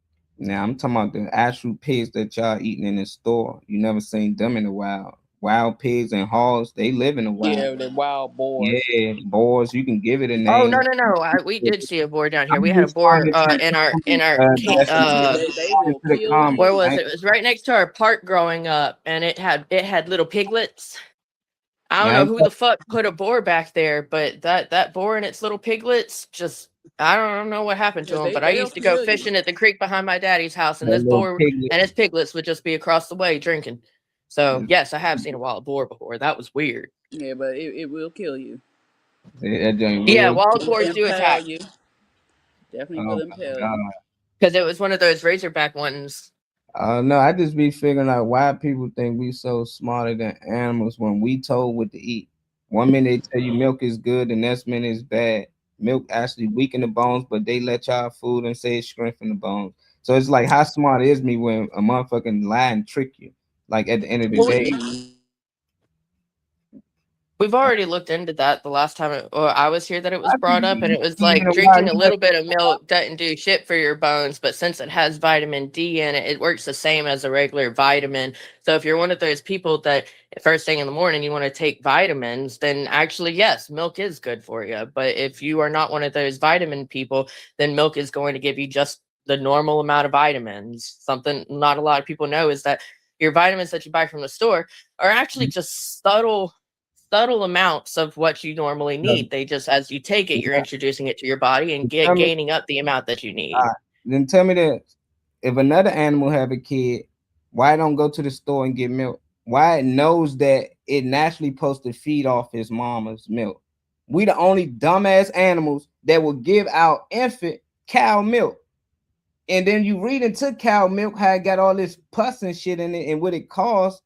I'm talking about the actual pigs that y'all eating in the store. You never seen them in the wild. Wild pigs and hogs, they live in the wild. Yeah, the wild boars. Yeah, boars. You can give it a name. Oh no! We did see a boar down here. We had a boar in our where was it? It was right next to our park growing up, and it had little piglets. I don't know who the fuck put a boar back there, but that boar and its little piglets just. I don't know what happened to him, but I used to go fishing at the creek behind my daddy's house, and this boar and his piglets would just be across the way drinking. So, yes, I have seen a wild boar before. That was weird. Yeah, but it will kill you. Yeah, wild boars do attack you. Definitely will impale you. Because it was one of those razorback ones. No, I just be figuring out why people think we so smarter than animals when we told what to eat. 1 minute they tell you milk is good, the next minute it's bad. Milk actually weaken the bones, but they let y'all food and say it strengthen the bones. So it's like, how smart is me when a motherfucking lie and trick you? Like at the end of the day. We've already looked into that the last time I was here that it was brought up, and it was like drinking a little bit of milk doesn't do shit for your bones, but since it has vitamin D in it, it works the same as a regular vitamin. So if you're one of those people that first thing in the morning you want to take vitamins, then actually, yes, milk is good for you. But if you are not one of those vitamin people, then milk is going to give you just the normal amount of vitamins. Something not a lot of people know is that your vitamins that you buy from the store are actually just subtle amounts of what you normally need. They just, as you take it, you're introducing it to your body and gaining up the amount that you need. Then tell me this: if another animal have a kid, why don't go to the store and get milk? Why it knows that it naturally supposed to feed off its mama's milk? We the only dumbass animals that will give out infant cow milk. And then you read into cow milk how it got all this pus and shit in it and what it caused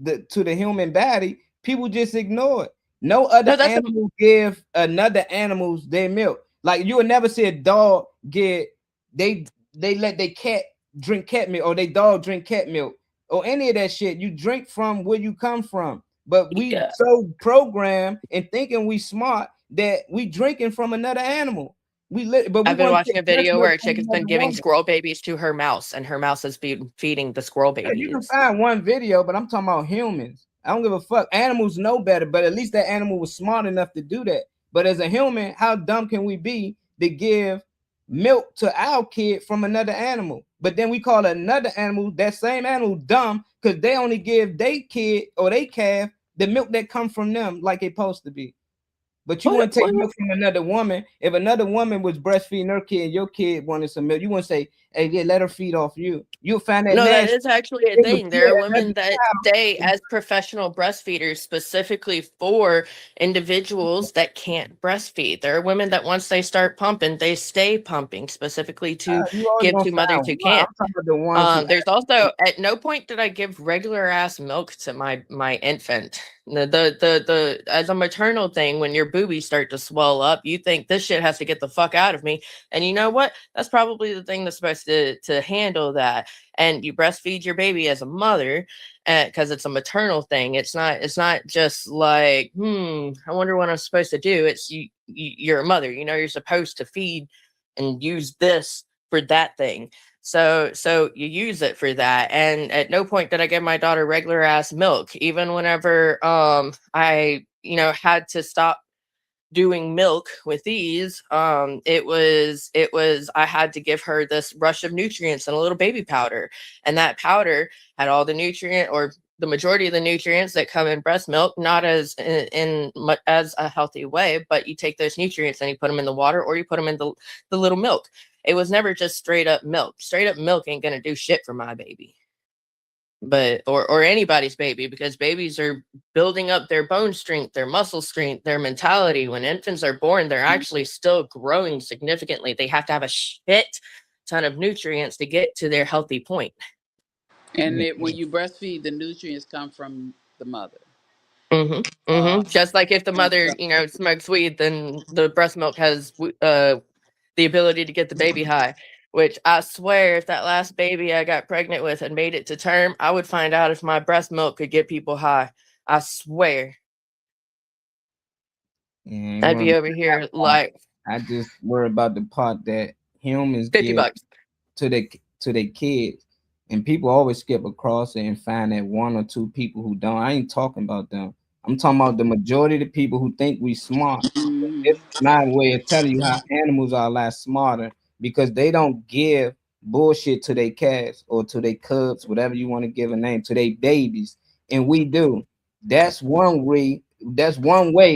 to the human body. People just ignore it. No other animal give another animals their milk. Like you would never see a dog get they let their cat drink cat milk or they dog drink cat milk or any of that shit. You drink from where you come from. But we so programmed and thinking we smart that we drinking from another animal. I've been watching a video where a chick has been giving squirrel babies to her mouse, and her mouse has been feeding the squirrel babies. You can find one video, but I'm talking about humans. I don't give a fuck. Animals know better, but at least that animal was smart enough to do that. But as a human, how dumb can we be to give milk to our kid from another animal? But then we call another animal, that same animal, dumb because they only give their kid or they calf the milk that comes from them like it's supposed to be. But you want to take milk from another woman. If another woman was breastfeeding her kid and your kid wanted some milk, you wouldn't say, hey, yeah, let her feed off you. You'll find that. No, that is actually a thing. There are women that stay as professional breastfeeders specifically for individuals that can't breastfeed. There are women that once they start pumping, they stay pumping specifically to give to mothers who can't. There's also, at no point did I give regular ass milk to my infant. The as a maternal thing, when your boobies start to swell up, you think this shit has to get the fuck out of me. And you know what? That's probably the thing that's supposed to handle that. And you breastfeed your baby as a mother because it's a maternal thing. It's not just like, I wonder what I'm supposed to do. It's you're a mother, you're supposed to feed and use this for that thing. So you use it for that. And at no point did I give my daughter regular ass milk. Even whenever I had to stop doing milk with these, it was I had to give her this rush of nutrients and a little baby powder. And that powder had all the nutrient or the majority of the nutrients that come in breast milk, not as as a healthy way, but you take those nutrients and you put them in the water or you put them in the little milk. It was never just straight up milk. Straight up milk ain't gonna do shit for my baby, but or anybody's baby, because babies are building up their bone strength, their muscle strength, their mentality. When infants are born, they're actually still growing significantly. They have to have a shit ton of nutrients to get to their healthy point. And when you breastfeed, the nutrients come from the mother. Just like if the mother, smokes weed, then the breast milk has the ability to get the baby high, which I swear if that last baby I got pregnant with had made it to term, I would find out if my breast milk could get people high. I swear. I'd be over here like, I just worry about the part that humans $50 to their kids, and people always skip across it and find that one or two people who don't. I ain't talking about them. I'm talking about the majority of the people who think we smart. It's not a way of telling you how animals are a lot smarter, because they don't give bullshit to their cats or to their cubs, whatever you want to give a name, to their babies, and we do. That's one way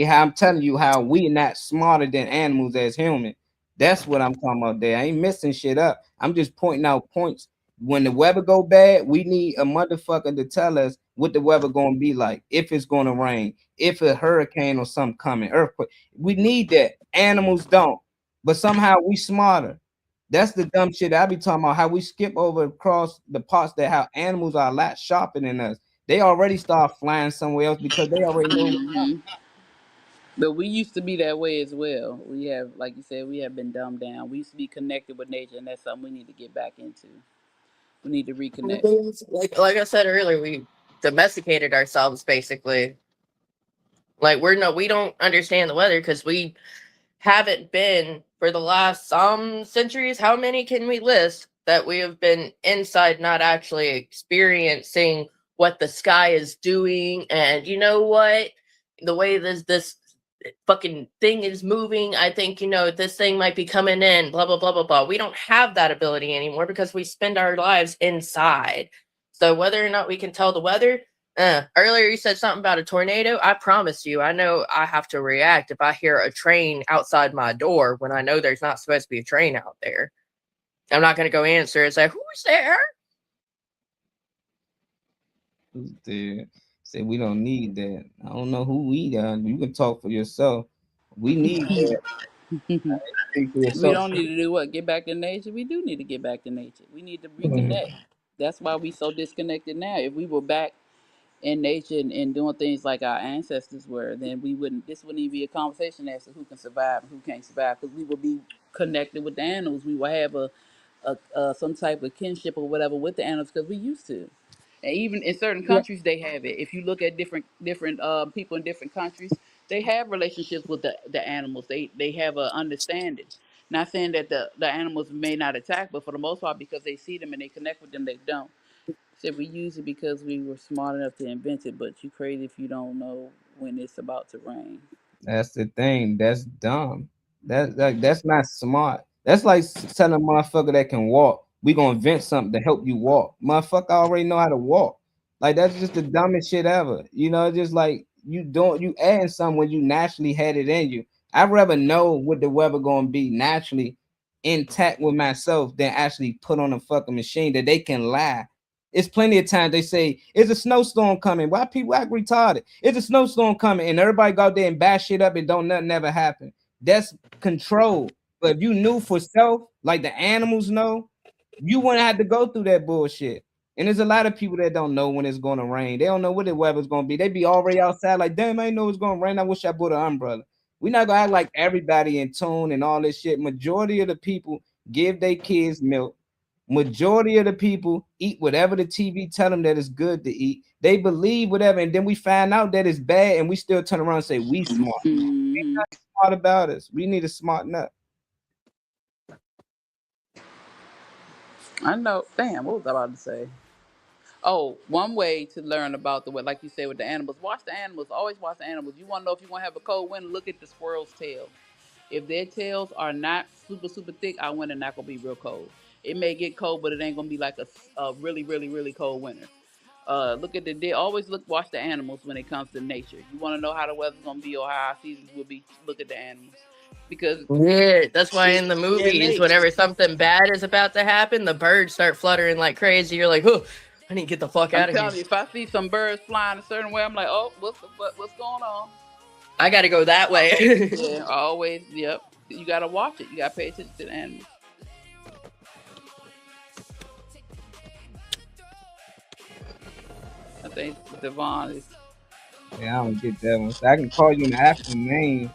how I'm telling you how we not smarter than animals as humans. That's what I'm talking about there. I ain't missing shit up. I'm just pointing out points. When the weather go bad, we need a motherfucker to tell us what the weather gonna be like, if it's gonna rain, if a hurricane or something coming, earthquake. We need that. Animals don't, but somehow we smarter. That's the dumb shit I be talking about. How we skip over across the parts that how animals are a lot sharper than us. They already start flying somewhere else because they already know. But we used to be that way as well. We have, like you said, we have been dumbed down. We used to be connected with nature, and that's something we need to get back into. We need to reconnect. Like I said earlier, we domesticated ourselves basically. Like we don't understand the weather because we haven't been for the last some centuries. How many can we list that we have been inside, not actually experiencing what the sky is doing? And you know what? The way this fucking thing is moving, I think, this thing might be coming in, blah, blah, blah, blah, blah. We don't have that ability anymore because we spend our lives inside. So whether or not we can tell the weather, earlier you said something about a tornado. I promise you, I know I have to react if I hear a train outside my door when I know there's not supposed to be a train out there. I'm not going to go answer and say, who's there? Who's there? Say we don't need that. I don't know who we are. You can talk for yourself. We need that. Speak for We yourself. don't need to do what? Get back to nature? We do need to get back to nature. We need to reconnect. That's why we so disconnected now. If we were back in nature and doing things like our ancestors were, then this wouldn't even be a conversation as to who can survive and who can't survive, because we would be connected with the animals. We will have some type of kinship or whatever with the animals because we used to. And even in certain countries, they have it. If you look at different people in different countries, they have relationships with the animals. They have an understanding. Not saying that the animals may not attack, but for the most part, because they see them and they connect with them, they don't. So we use it because we were smart enough to invent it. But you crazy if you don't know when it's about to rain. That's the thing. That's dumb. That's not smart. That's like telling a motherfucker that can walk, we gonna invent something to help you walk. Motherfucker already know how to walk. Like that's just the dumbest shit ever. You know, just like you adding something when you naturally had it in you. I'd rather know what the weather gonna be naturally intact with myself than actually put on a fucking machine that they can lie. It's plenty of times they say, "Is a snowstorm coming?" Why people act retarded? It's a snowstorm coming, and everybody go out there and bash shit up and don't nothing ever happen. That's control. But if you knew for self, like the animals know, you wouldn't have to go through that bullshit. And there's a lot of people that don't know when it's going to rain. They don't know what the weather's going to be. They be already outside like, damn, I ain't know it's going to rain. I wish I bought an umbrella. We're not going to act like everybody in tune and all this shit. Majority of the people give their kids milk. Majority of the people eat whatever the TV tell them that is good to eat. They believe whatever, and then we find out that it's bad, and we still turn around and say we smart. Ain't nothing smart about us. We need to smarten up. I know. Damn, what was I about to say? Oh, one way to learn about the way, like you say with the animals, watch the animals. Always watch the animals. You want to know if you're going to have a cold winter, look at the squirrel's tail. If their tails are not super, super thick, our winter not going to be real cold. It may get cold, but it ain't going to be like a really, really, really cold winter. Look at watch the animals when it comes to nature. You want to know how the weather's going to be or how our seasons will be, look at the animals. Because that's why in the movies, whenever something bad is about to happen, the birds start fluttering like crazy. You're like, oh, I need to get the fuck out of here. You, if I see some birds flying a certain way, I'm like, oh, what's going on? I got to go that way. Yeah, always. Yep. You got to watch it. You got to pay attention to the animals. I think Devon is. Yeah, I don't get that one. So I can call you an African name.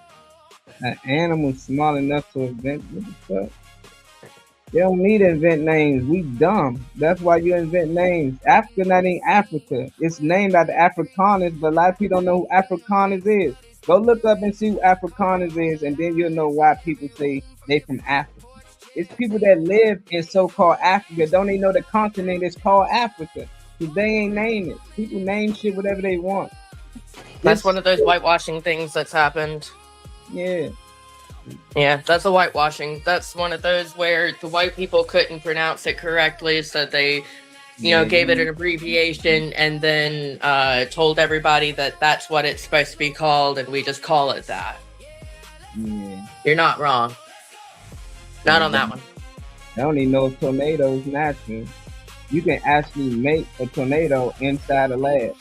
An animal small enough to invent. What the fuck? They don't need to invent names. We dumb. That's why you invent names. Africa not in Africa. It's named after Afrikaners, but a lot of people don't know who Afrikaners is. Go look up and see who Afrikaners is, and then you'll know why people say they from Africa. It's people that live in so-called Africa. Don't even know the continent is called Africa. Because they ain't name it. People name shit whatever they want. That's one of those whitewashing things that's happened. Yeah. Yeah, that's a whitewashing. That's one of those where the white people couldn't pronounce it correctly, so they, gave it an abbreviation and then told everybody that that's what it's supposed to be called, and we just call it that. Yeah. You're not wrong. Not on that one. I don't even know if tornadoes natural. You can actually make a tornado inside a lab.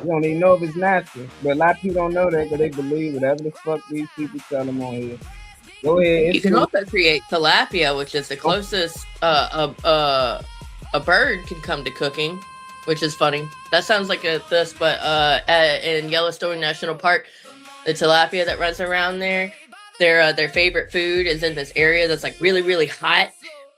You don't even know if it's natural, but a lot of people don't know that because they believe whatever the fuck these people tell them on here. Go ahead. You can also create tilapia, which is the closest a bird can come to cooking, which is funny. That sounds like but in Yellowstone National Park, the tilapia that runs around there, their favorite food is in this area that's like really, really hot.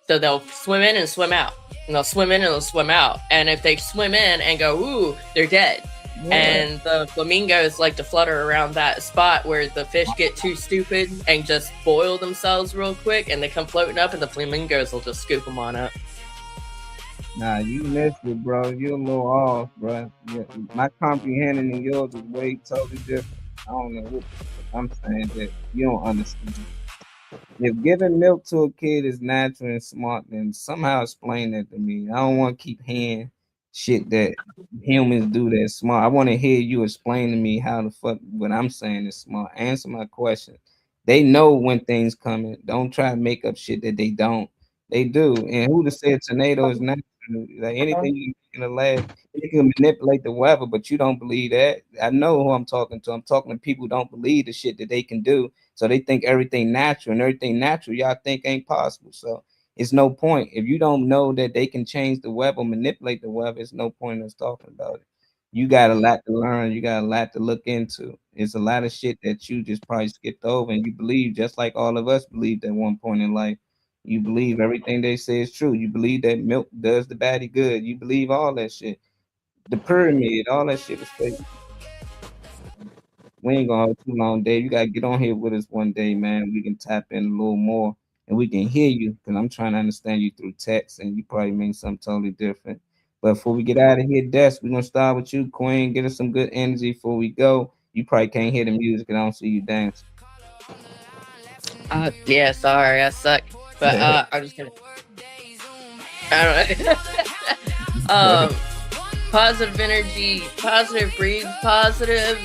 So they'll swim in and swim out, and they'll swim in and they'll swim out. And if they swim in and go, ooh, they're dead. Yeah. And the flamingos like to flutter around that spot where the fish get too stupid and just boil themselves real quick, and they come floating up, and the flamingos will just scoop them on up. Nah, you missed it, bro. You're a little off, bro. Yeah, my comprehending and yours is way totally different. I don't know what I'm saying, that you don't understand. If giving milk to a kid is natural and smart, then somehow explain that to me. I don't want to keep hearing shit that humans do that's smart. I want to hear you explain to me how the fuck what I'm saying is smart. Answer my question. They know when things coming. Don't try to make up shit that they don't. They do. And who'd have said tornado is natural? Like anything you in the lab, you can manipulate the weather, but you don't believe that. I know who I'm talking to. I'm talking to people who don't believe the shit that they can do. So they think everything natural, and everything natural y'all think ain't possible. So it's no point. If you don't know that they can change the weather, manipulate the weather, it's no point in us talking about it. You got a lot to learn. You got a lot to look into. It's a lot of shit that you just probably skipped over, and you believe just like all of us believed at one point in life. You believe everything they say is true. You believe that milk does the body good. You believe all that shit. The pyramid, all that shit is fake. We ain't gonna hold too long, Dave. You gotta get on here with us one day, man. We can tap in a little more and we can hear you, because I'm trying to understand you through text, and you probably mean something totally different. But before we get out of here, Des, we're gonna start with you, Queen. Get us some good energy before we go. You probably can't hear the music and I don't see you dance. Yeah, sorry, I suck. But I'm just gonna. I don't know. Positive energy, positive breeds positive.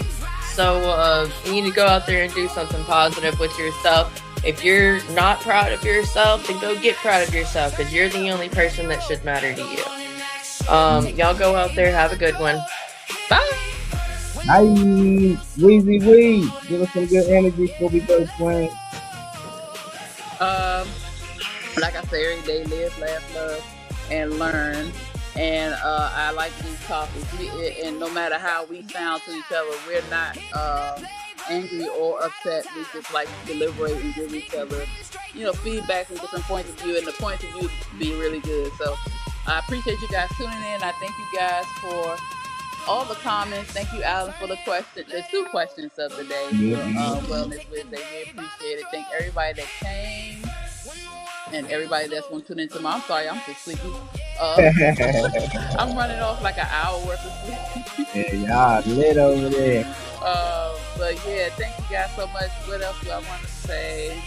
So you need to go out there and do something positive with yourself. If you're not proud of yourself, then go get proud of yourself, because you're the only person that should matter to you. Y'all go out there, have a good one. Bye. Hi, Weezy Wee. Give us some good energy before we go, Queen. Like I say, every day, live, laugh, love, and learn. And I like these topics. And no matter how we sound to each other, we're not angry or upset. We just like to deliberate and give each other, feedback from different points of view, and the points of view be really good. So I appreciate you guys tuning in. I thank you guys for all the comments. Thank you, Alan, for the question. There's 2 questions of the day. Wellness Wednesday. We appreciate it. Thank everybody that came and everybody that's going to tune into I'm sorry, I'm just sleepy. I'm running off like an hour worth of sleep. Yeah, y'all lit over there. But yeah, thank you guys so much. What else do I want to say?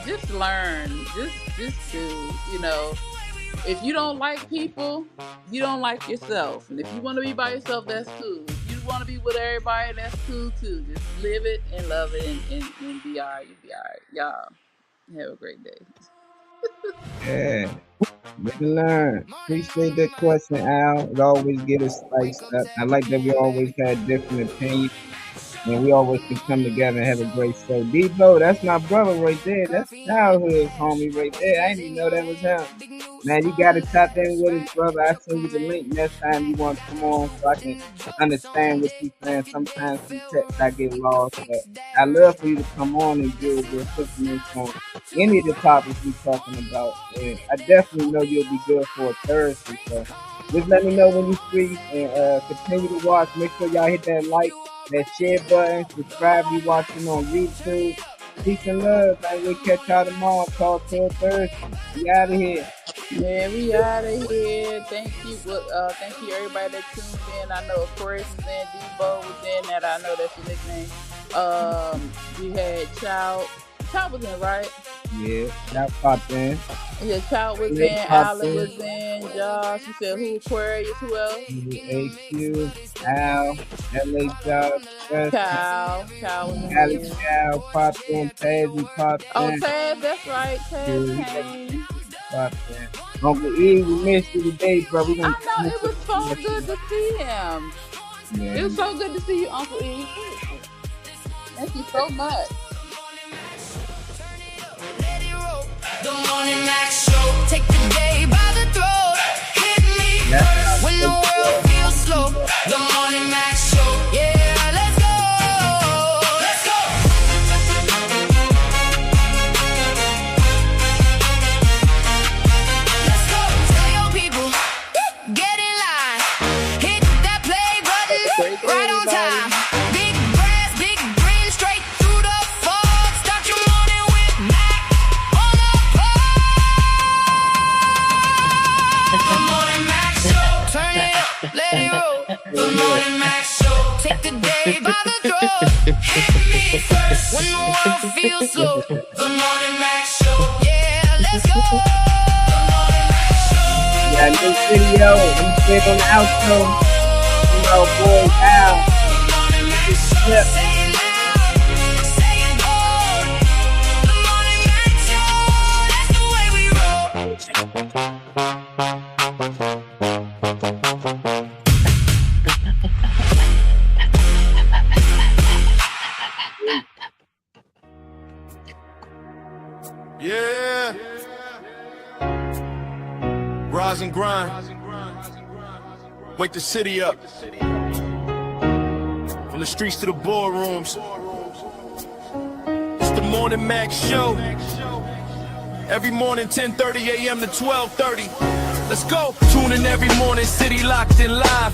Just learn. Just do, if you don't like people, you don't like yourself. And if you want to be by yourself, that's cool. If you want to be with everybody, that's cool too. Just live it and love it and be all right. You'll be all right. Y'all have a great day. Yeah. Live and learn. Appreciate that question, Al. It always get us spiced up. I like that we always had different opinions. And we always can come together and have a great show. Debo, that's my brother right there. That's childhood homie right there. I didn't even know that was him. Man, you got to tap in with his brother. I'll send you the link next time you want to come on so I can understand what you're saying. Sometimes through text I get lost. But I love for you to come on and give your opinions on any of the topics we're talking about. And I definitely know you'll be good for a Thursday. So just let me know when you're free and continue to watch. Make sure y'all hit that like, that share button, subscribe. You watching on YouTube. Peace and love. I will catch y'all tomorrow. Talk to Thursday. We out of here. Yeah, we out of here. Thank you. Thank you everybody that tuned in. I know Aquarius was in, Debo was in. That I know that's your nickname. We had Child was in, right? Yeah, Child popped in. Yeah, Child was in. Alan was in. Josh. You said who? Aquarius. Who else? AQ, Al, LA Josh, Cal was in. Alex Cal popped in. Tazzy popped in. Oh, Taz, that's right. Taz came. Popped in. Uncle E, we missed you today, bro. I know, it was so good to see him. Yeah. It was so good to see you, Uncle E. Thank you so much. The Morning Max Show, take the day by the throat. Hit me when the world feels slow. The Morning Max Show, yeah, let's go. Let's go. Let's go. Tell your people, get in line. Hit that play button right on time. Big brass, big green, straight through the fog. Start your morning with Mac on the plug. The Morning Mac Show, turn it up, let it roll. The Morning Mac Show, take the day by the throat. Hit me first when the world feels slow. The Morning Mac Show, yeah, let's go. The Morning Mac Show. Got a new video. I'm straight on the outro. You know, boys out. Yeah. Rise and grind. Wake the city up. From the streets to the boardrooms. It's the Morning Mac Show. Every morning, 10:30 a.m. to 12:30. Let's go. Tune in every morning, city locked in live.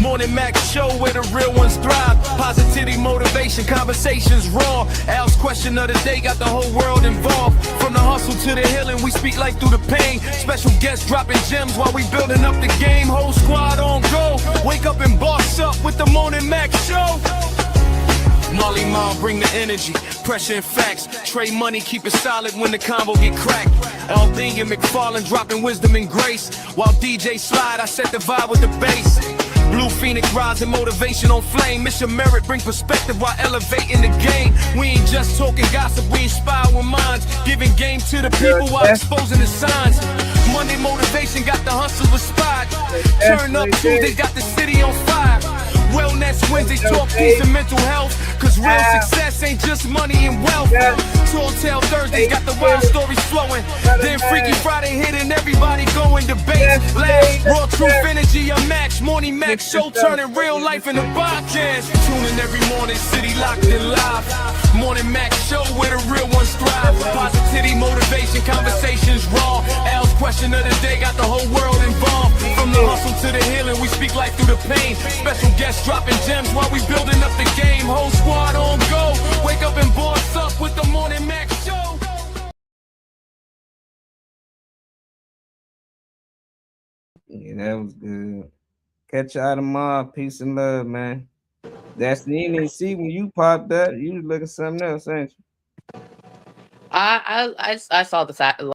Morning Mac Show where the real ones thrive. Positivity, motivation, conversations raw. Al's question of the day got the whole world involved. From the hustle to the healing, we speak life through the pain. Special guests dropping gems while we building up the game. Whole squad on go. Wake up and boss up with the Morning Mac Show. Molly Mal bring the energy, pressure and facts. Trade money, keep it solid when the combo get cracked. LD and McFarlane dropping wisdom and grace. While DJ slide, I set the vibe with the bass. Blue Phoenix rising, motivation on flame. Mission merit, bring perspective while elevating the game. We ain't just talking gossip, we inspire with minds. Giving game to the people while exposing the signs. Monday motivation got the hustle inspired. Turn up Tuesday, got the city on fire. Wellness Wednesday, talk peace and mental health. Cause real success ain't just money and wealth. Tall Tale Thursdays got the wild stories flowing. Then Freaky Friday hitting everybody going. Debates, laughs, raw truth energy unmatched. Morning Mac Show turning real life into podcast. Tuning every morning, city locked in live. Morning Mac Show where the real ones thrive. Positivity, motivation, conversations raw. Al's question of the day got the whole world involved. From the hustle to the healing, we speak life through the pain. Special guests dropping gems while we building up the game. Whole squad on go. Wake up and boss up with the Morning Mac Show. Yeah, that was good. Catch y'all tomorrow. Peace and love, man. That's you didn't see when you popped up. You was looking something else, ain't you? I saw the